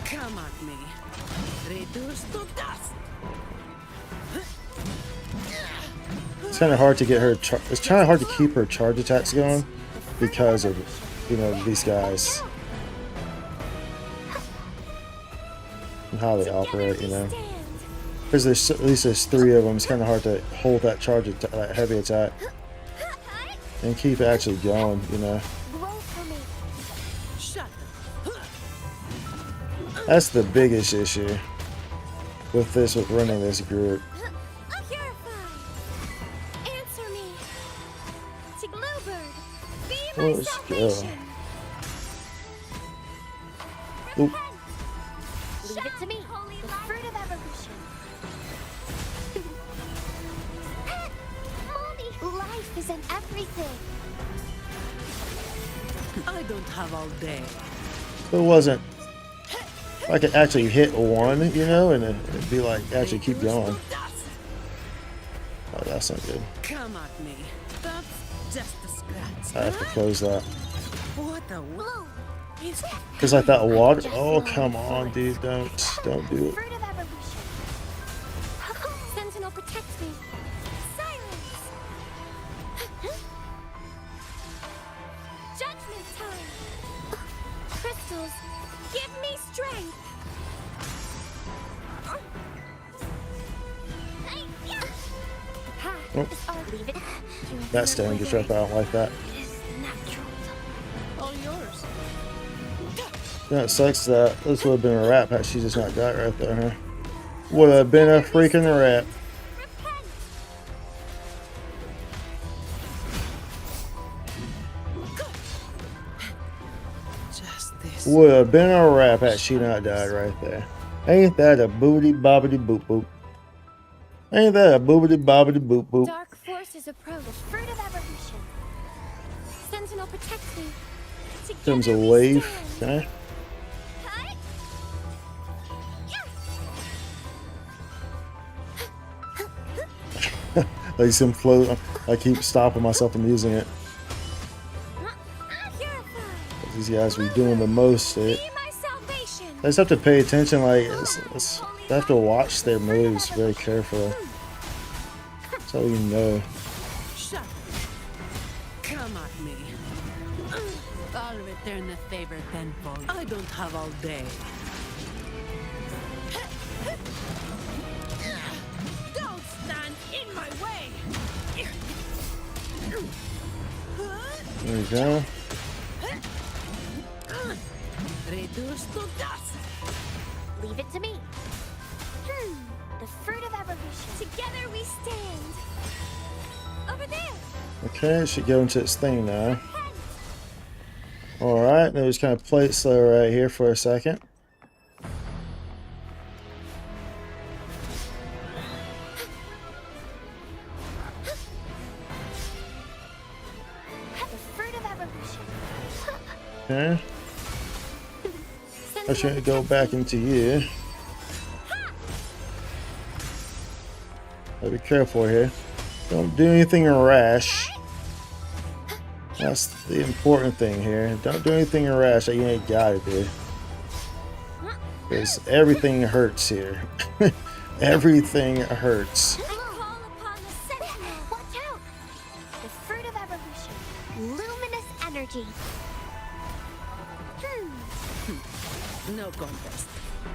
Come at me. Reduce to dust. It's kind of hard to get her. It's kind of hard to keep her charge attacks going because of, you know, these guys and how they operate. You know, because there's at least there's 3 of them. It's kind of hard to hold that that heavy attack and keep it actually going. You know, Grow for me. Shut. that's the biggest issue with running this group. Purify. Answer me. To Bluebird. Be my Let's go. salvation. Oop. Leave it to me. The fruit of evolution. Moldy. Life is in everything. I don't have all day. It wasn't. I could actually hit one, you know, and it'd be like actually keep going. Oh, that's not good. Come at me. That's just a scratch. I have to close that. What a Blue. Cause like that water. Oh, come on, dude! Don't do it. Fruit of evolution. Sentinel protects me. Silence. Judgment time. Crystals, give me strength. Oh. Leave it. That's dangerous right there. I don't like that. It is natural. all yours. You know, it sucks that this would have been a wrap had she just not got right there, huh? Would have been a freaking wrap. Repent. Just this. Would have been a wrap had she not died right there. Ain't that a boobity bobbity boop boop? Ain't that a boobity bobbity boop boop? Dark forces approach. Fruit of evolution. Sentinel protects me. Comes a Together we wave. stand. Okay. Cut. Yeah. Like some float. I keep stopping myself from using it. These guys be doing the most. Be my salvation. I just have to pay attention. Like, I have to watch their moves very carefully. That's all you know. Shut. Come at me. I'll return the favor tenfold. I don't have all day. Don't stand in my way. There you go. Reduce to dust. Leave it to me. The fruit of evolution. Together we stand. Over there. Okay, it should go into its thing now. Alright, now just kind of play it slow right here for a second. The fruit of evolution. Okay. I should go back into you. Be careful here. Don't do anything rash. That's the important thing here. Don't do anything rash that you ain't gotta do. Because everything hurts here. Everything hurts. Call upon the sentinel. Watch out. The fruit of evolution. Luminous energy. No contest.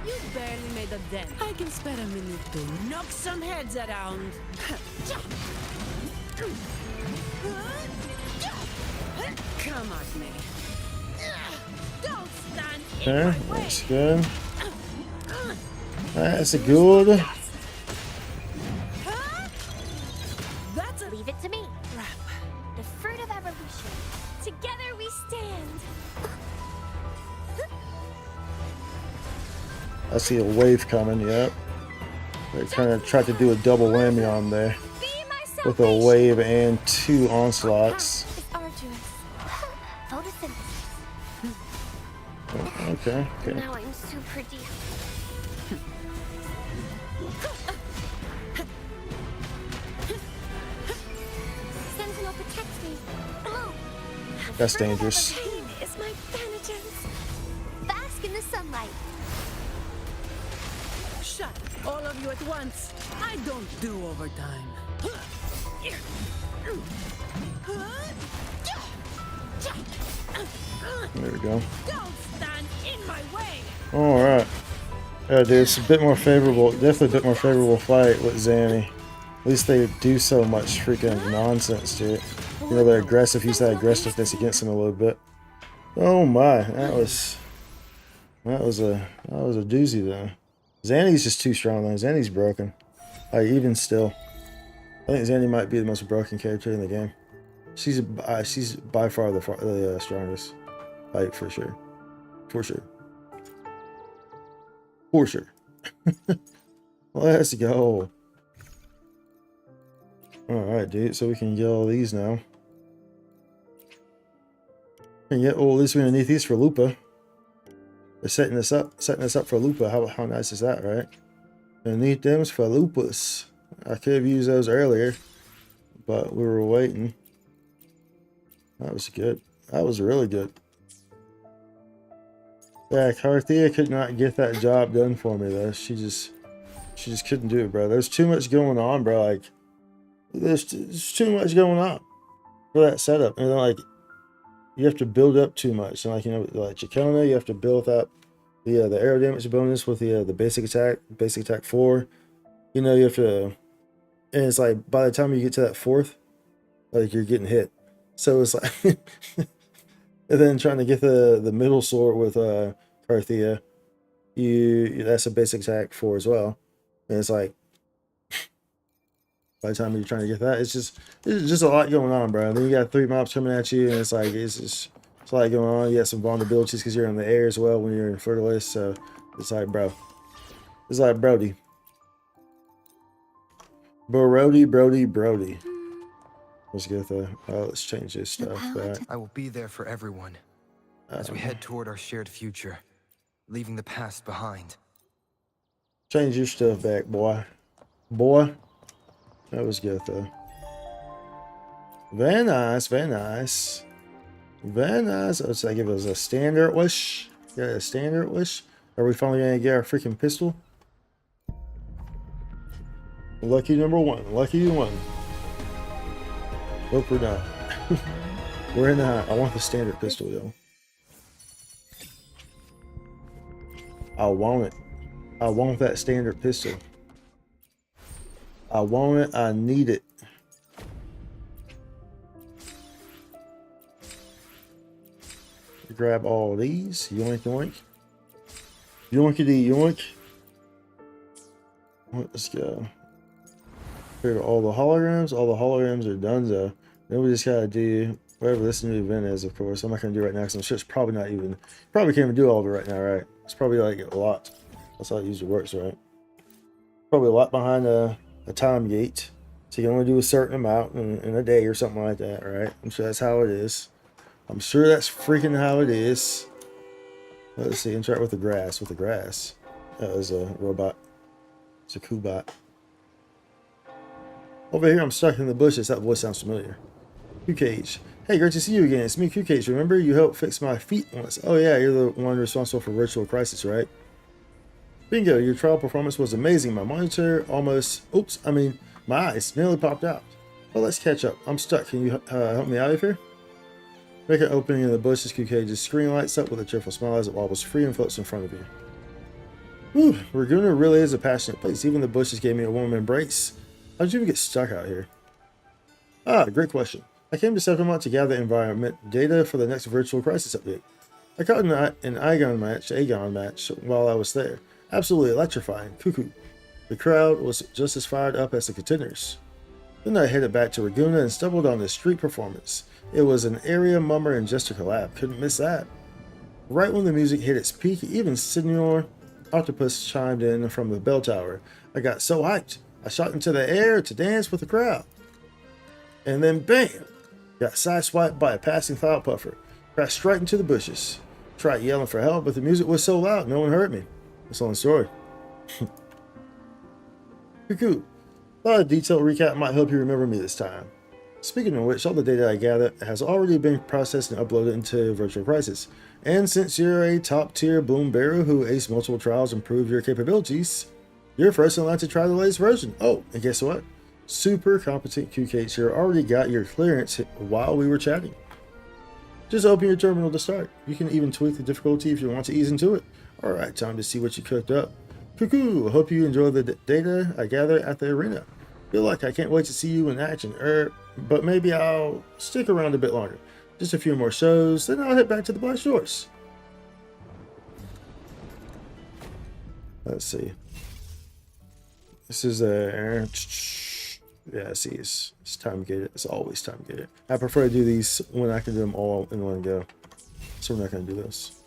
You barely made a dent. I can spare a minute to knock some heads around. Come at me. Don't stand in Okay, my way. that's good. That's good. That's a Leave it to me. wrap. The fruit of evolution. Together we stand. I see a wave coming, yep. They kind of tried to do a double whammy on there. Be my With a salvation. wave and 2 onslaughts. It's arduous. Photosynthesis. Okay, okay. Now I'm super deep. Sentinel protects me. Blue. That's dangerous. Pain is my vengeance. Bask in the sunlight. Shut all of you at once. I don't do overtime. There we go. Don't stand in my way. Alright. Yeah, dude, it's a bit more favorable. Definitely a bit more favorable fight with Zanny. At least they do so much freaking nonsense to it. You know, they're aggressive. Use that aggressiveness against him a little bit. Oh my, that was a doozy though. Zanny's just too strong though. Zanny's broken. Like, even still, I think Zanny might be the most broken character in the game. She's by far the strongest. Like, for sure. For sure. For sure. Let's go. Alright, dude. So we can get all these now. And get all this underneath these for Lupa. They're setting this up for Lupa. How nice is that, right? Underneath them's for Lupus. I could have used those earlier, but we were waiting. That was good. That was really good. Yeah, Cartethyia could not get that job done for me though. She just couldn't do it, bro. There's too much going on, bro. Like, there's too much going on for that setup, and then, like, you have to build up too much. And, like, you know, like Chicona, you have to build up the arrow damage bonus with the basic attack 4. You know, you have to, and it's like by the time you get to that 4th, like, you're getting hit. So it's like, and then trying to get the middle sword with Cartethyia, that's a basic attack 4 as well. And it's like, by the time you're trying to get that, it's just a lot going on, bro. And then you got 3 mobs coming at you, and it's like, it's a lot going on. You got some vulnerabilities because you're in the air as well when you're in Fertilist. So it's like, bro, it's like Brody. Brody. Let's get the. Let's change this stuff back. I will be there for everyone as we head toward our shared future, leaving the past behind. Change your stuff back, boy. Boy. That was good though. Very nice, very nice. Very nice. Let's say give us a standard wish. Yeah, a standard wish. Are we finally gonna get our freaking pistol? Lucky number one. Lucky one. Nope, we're not. We're in the high. I want the standard pistol though. I want it. I want that standard pistol. I want it. I need it. Grab all these. Yoink, yoink. Yoinkity, yoink. Let's go. Here, all the holograms. All the holograms are done, though. Then we just gotta do whatever this new event is, of course. I'm not gonna do it right now because I'm sure it's probably not even. Probably can't even do all of it right now, right? It's probably like a lot. That's how it usually works, right? Probably a lot behind a time gate. So you can only do a certain amount in a day or something like that, right? I'm sure that's how it is. I'm sure that's freaking how it is. Let's see, interact with the grass. With the grass. That was a robot. It's a Kubot. Over here, I'm stuck in the bushes. That voice sounds familiar. Q-Cage. Hey, great to see you again. It's me, Q-Cage. Remember, you helped fix my feet once. Oh yeah, you're the one responsible for Virtual Crisis, right? Bingo, your trial performance was amazing. My monitor almost... Oops, I mean, my eyes nearly popped out. Well, let's catch up. I'm stuck. Can you help me out of here? Make an opening in the bushes, Q-Cage's screen lights up with a cheerful smile as it wobbles free and floats in front of you. Whew, Raguna really is a passionate place. Even the bushes gave me a warm embrace. How did you even get stuck out here? Ah, great question. I came to Septimont to gather environment data for the next Virtual Crisis update. I caught an Aegon match while I was there. Absolutely electrifying. Cuckoo. The crowd was just as fired up as the contenders. Then I headed back to Raguna and stumbled on this street performance. It was an area mummer and jester collab. Couldn't miss that. Right when the music hit its peak, even Senor Octopus chimed in from the bell tower. I got so hyped. I shot into the air to dance with the crowd. And then bam! Got sideswiped by a passing cloud puffer. Crashed straight into the bushes. Tried yelling for help, but the music was so loud no one heard me. That's the only story. Cuckoo. Thought a detailed recap might help you remember me this time. Speaking of which, all the data I gathered has already been processed and uploaded into Virtual Crisis. And since you're a top-tier boom bearer who aced multiple trials and proved your capabilities, you're first in line to try the latest version. Oh, and guess what? Super competent Q-Cage here already got your clearance while we were chatting. Just open your terminal to start. You can even tweak the difficulty if you want to ease into it. Alright, time to see what you cooked up. Cuckoo, I hope you enjoy the data I gather at the arena. Feel like I can't wait to see you in action, but maybe I'll stick around a bit longer. Just a few more shows, then I'll head back to the Black Shores. Let's see. This is a... Yeah, see, it's time to get it. It's always time to get it. I prefer to do these when I can do them all in one go. So we're not going to do this.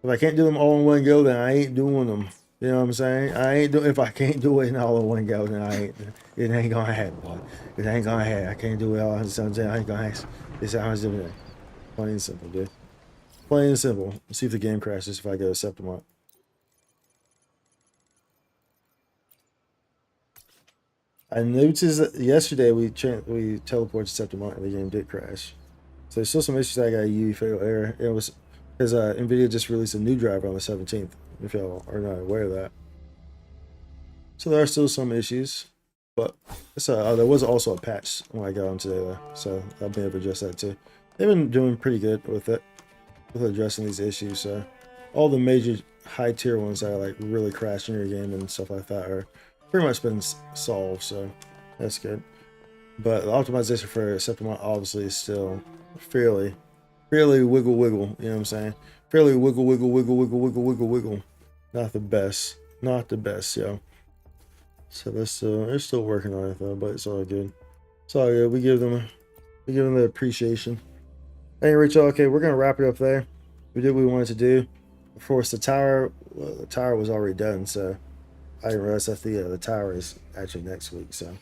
If I can't do them all in one go, then I ain't doing them. You know what I'm saying? If I can't do it all in one go, then it ain't gonna happen, boy. It ain't gonna happen. I can't do it all. I ain't gonna happen. It's how I'm doing it. Plain and simple, dude. Plain and simple. Let's see if the game crashes if I go to Septimont. I noticed that yesterday we teleported to Septimont and the game did crash. So there's still some issues. I got a UE fatal error. It was because NVIDIA just released a new driver on the 17th. If y'all are not aware of that. So there are still some issues, but there was also a patch when I got on today though, so I'll be able to address that too. They've been doing pretty good with it, with addressing these issues. So all the major high tier ones that are like really crashing your game and stuff like that are pretty much been solved, so that's good. But the optimization for Septimont obviously is still fairly wiggle, you know what I'm saying? Fairly wiggle. Not the best. Not the best, yo. So they're still working on it though, but it's all good. It's all good. We give them the appreciation. Anyway, y'all, okay, we're gonna wrap it up there. We did what we wanted to do. Of course, the tower was already done, so I didn't realize that the tower is actually next week. So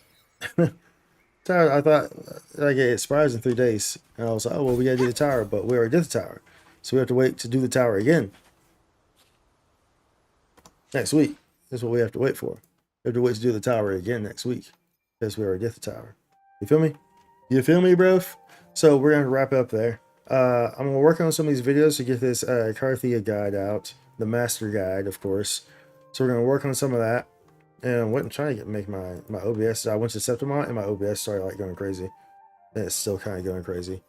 tower, I thought like it expires in 3 days, and I was like, oh well, we gotta do the tower, but we already did the tower. So we have to wait to do the tower again. Next week. That's what we have to wait for. We have to wait to do the tower again next week. Because we already did the tower. You feel me? You feel me, bro? So we're going to wrap it up there. I'm working on some of these videos to get this Cartethyia guide out, the master guide, of course. So we're gonna work on some of that, and I'm trying to make my OBS. I went to Septimont and my OBS started like going crazy, and it's still kind of going crazy.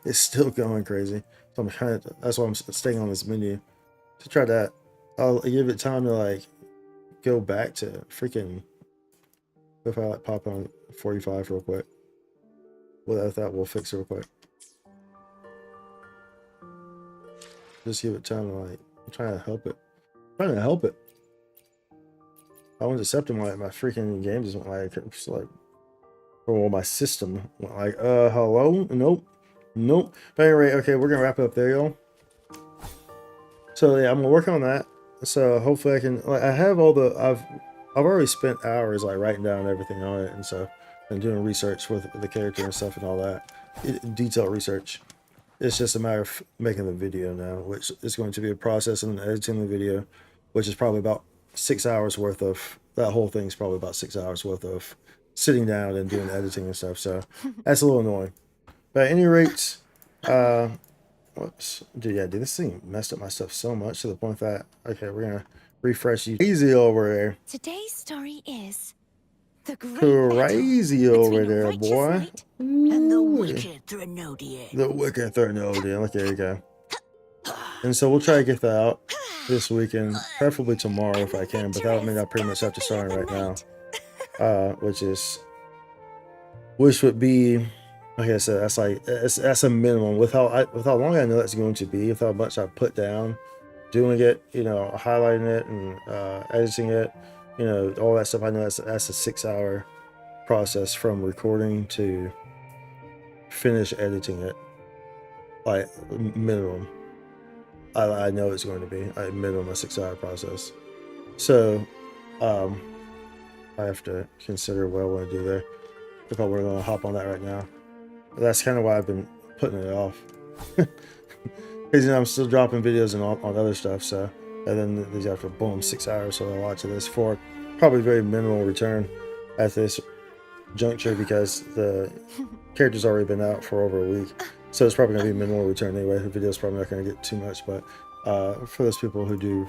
It's still going crazy. So I'm kind of, that's why I'm staying on this menu to try that. I'll give it time to like go back to freaking. If I like pop on 45 real quick, without that we'll fix it real quick. Just give it time to like. I'm trying to help it. I'm trying to help it. I went to Septimont, my freaking game just went like, just like, or my system went like, hello, nope. But anyway, okay, we're gonna wrap it up there, y'all. So yeah, I'm gonna work on that. So hopefully I can. Like, I have all the. I've already spent hours like writing down everything on it and stuff, and doing research with the character and stuff and all that, detailed research. It's just a matter of making the video now, which is going to be a process and editing the video, which is probably about 6 hours worth of. That whole thing's probably about 6 hours worth of sitting down and doing editing and stuff. So that's a little annoying. But at any rate, whoops, dude, this thing messed up my stuff so much to the point that, okay, we're gonna refresh you. Easy over there. Today's story is the great Crazy battle over between a there, righteous boy. knight and the Ooh. wicked Threnodian. The wicked Threnodian. Look, there you go. And so we'll try to get that out this weekend, preferably tomorrow if I can. But that would mean I pretty much have to start it right now, which would be, like I said, that's like that's a minimum with how long I know that's going to be, with how much I put down, doing it, highlighting it and editing it, all that stuff. I know that's a 6 hour process from recording to finish editing it, like minimum. I know it's going to be a minimum a 6 hour process. So I have to consider what I want to do there if I were going to hop on that right now. That's kind of why I've been putting it off, because I'm still dropping videos and on other stuff. So, and then these after boom 6 hours, so I'll watch this for probably very minimal return at this juncture, because the character's already been out for over a week, so it's probably gonna be minimal return anyway. The video's probably not gonna get too much, but for those people who do,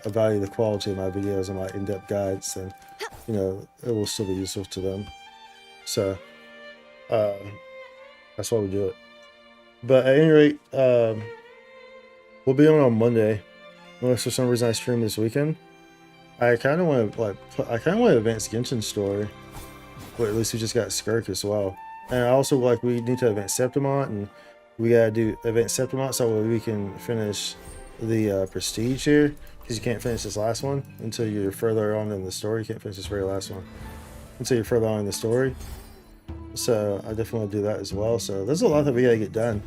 value the quality of my videos and my in-depth guides, then it will still be useful to them. So that's why we do it. But at any rate, we'll be on Monday, unless for some reason I stream this weekend. I kind of want to advance Genshin story. But at least we just got Skirk as well. And also, we need to advance Septimont, and we gotta do advance Septimont so we can finish the prestige here, because you can't finish this last one until you're further on in the story. You can't finish this very last one until you're further on in the story. So I definitely want to do that as well. So there's a lot that we gotta get done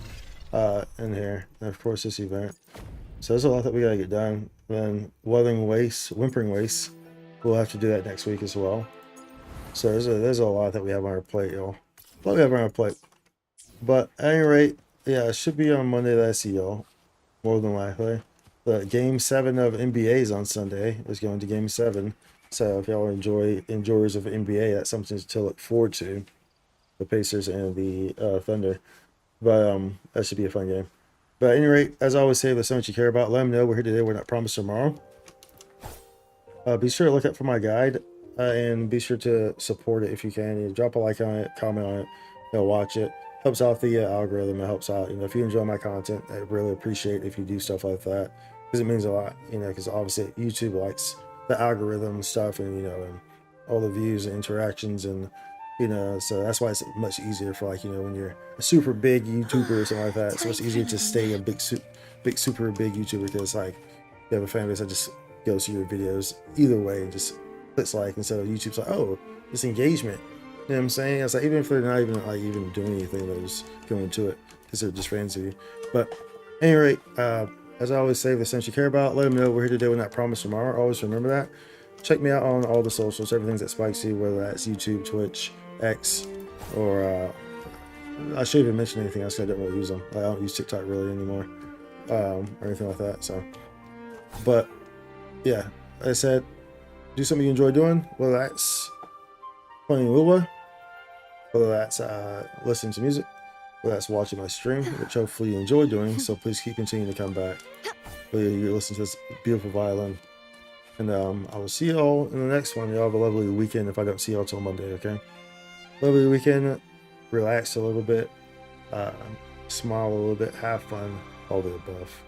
in here, and of course this event. So there's a lot that we gotta get done. Then Wuthering Waves, we'll have to do that next week as well. So there's a lot that we have on our plate, y'all. A lot we have on our plate. But at any rate, yeah, it should be on Monday that I see y'all, more than likely. The Game 7 of NBA is on Sunday. It's going to Game 7. So if y'all are enjoyers of NBA, that's something to look forward to. The Pacers and the Thunder. But that should be a fun game. But at any rate, as I always say, if there's something you care about, let them know. We're here today. We're not promised tomorrow. Be sure to look up for my guide. And be sure to support it if you can. Drop a like on it, comment on it, watch it. Helps out the algorithm. It helps out. If you enjoy my content, I really appreciate if you do stuff like that, because it means a lot. Because obviously YouTube likes the algorithm stuff, and and all the views and interactions, and so that's why it's much easier for when you're a super big YouTuber or something like that. So it's easier to stay a super big YouTuber, because you have a fan base that just goes to your videos either way and just clicks like, instead of YouTube's like, oh, this engagement. You know what I'm saying? It's like, even if they're not even doing anything, they're just going to it because they're just fans of you. But at any rate, as I always say, if there's something you care about, let them know. We're here today. We're not promised tomorrow. Always remember that. Check me out on all the socials, everything's that spikes you, whether that's YouTube, Twitch, X, or I should even mention anything else. I don't really use them. I don't use TikTok really anymore, or anything like that. So, but yeah, like I said, do something you enjoy doing, whether that's playing WuWa, whether that's listening to music, whether that's watching my stream, which hopefully you enjoy doing. So please keep continuing to come back. Hopefully you listen to this beautiful violin. And I will see y'all in the next one. Y'all have a lovely weekend if I don't see y'all till Monday, okay? Lovely weekend. Relax a little bit. Smile a little bit. Have fun. All the above.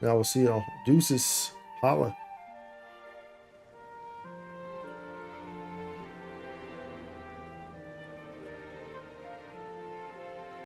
And I will see y'all. Deuces. Holla.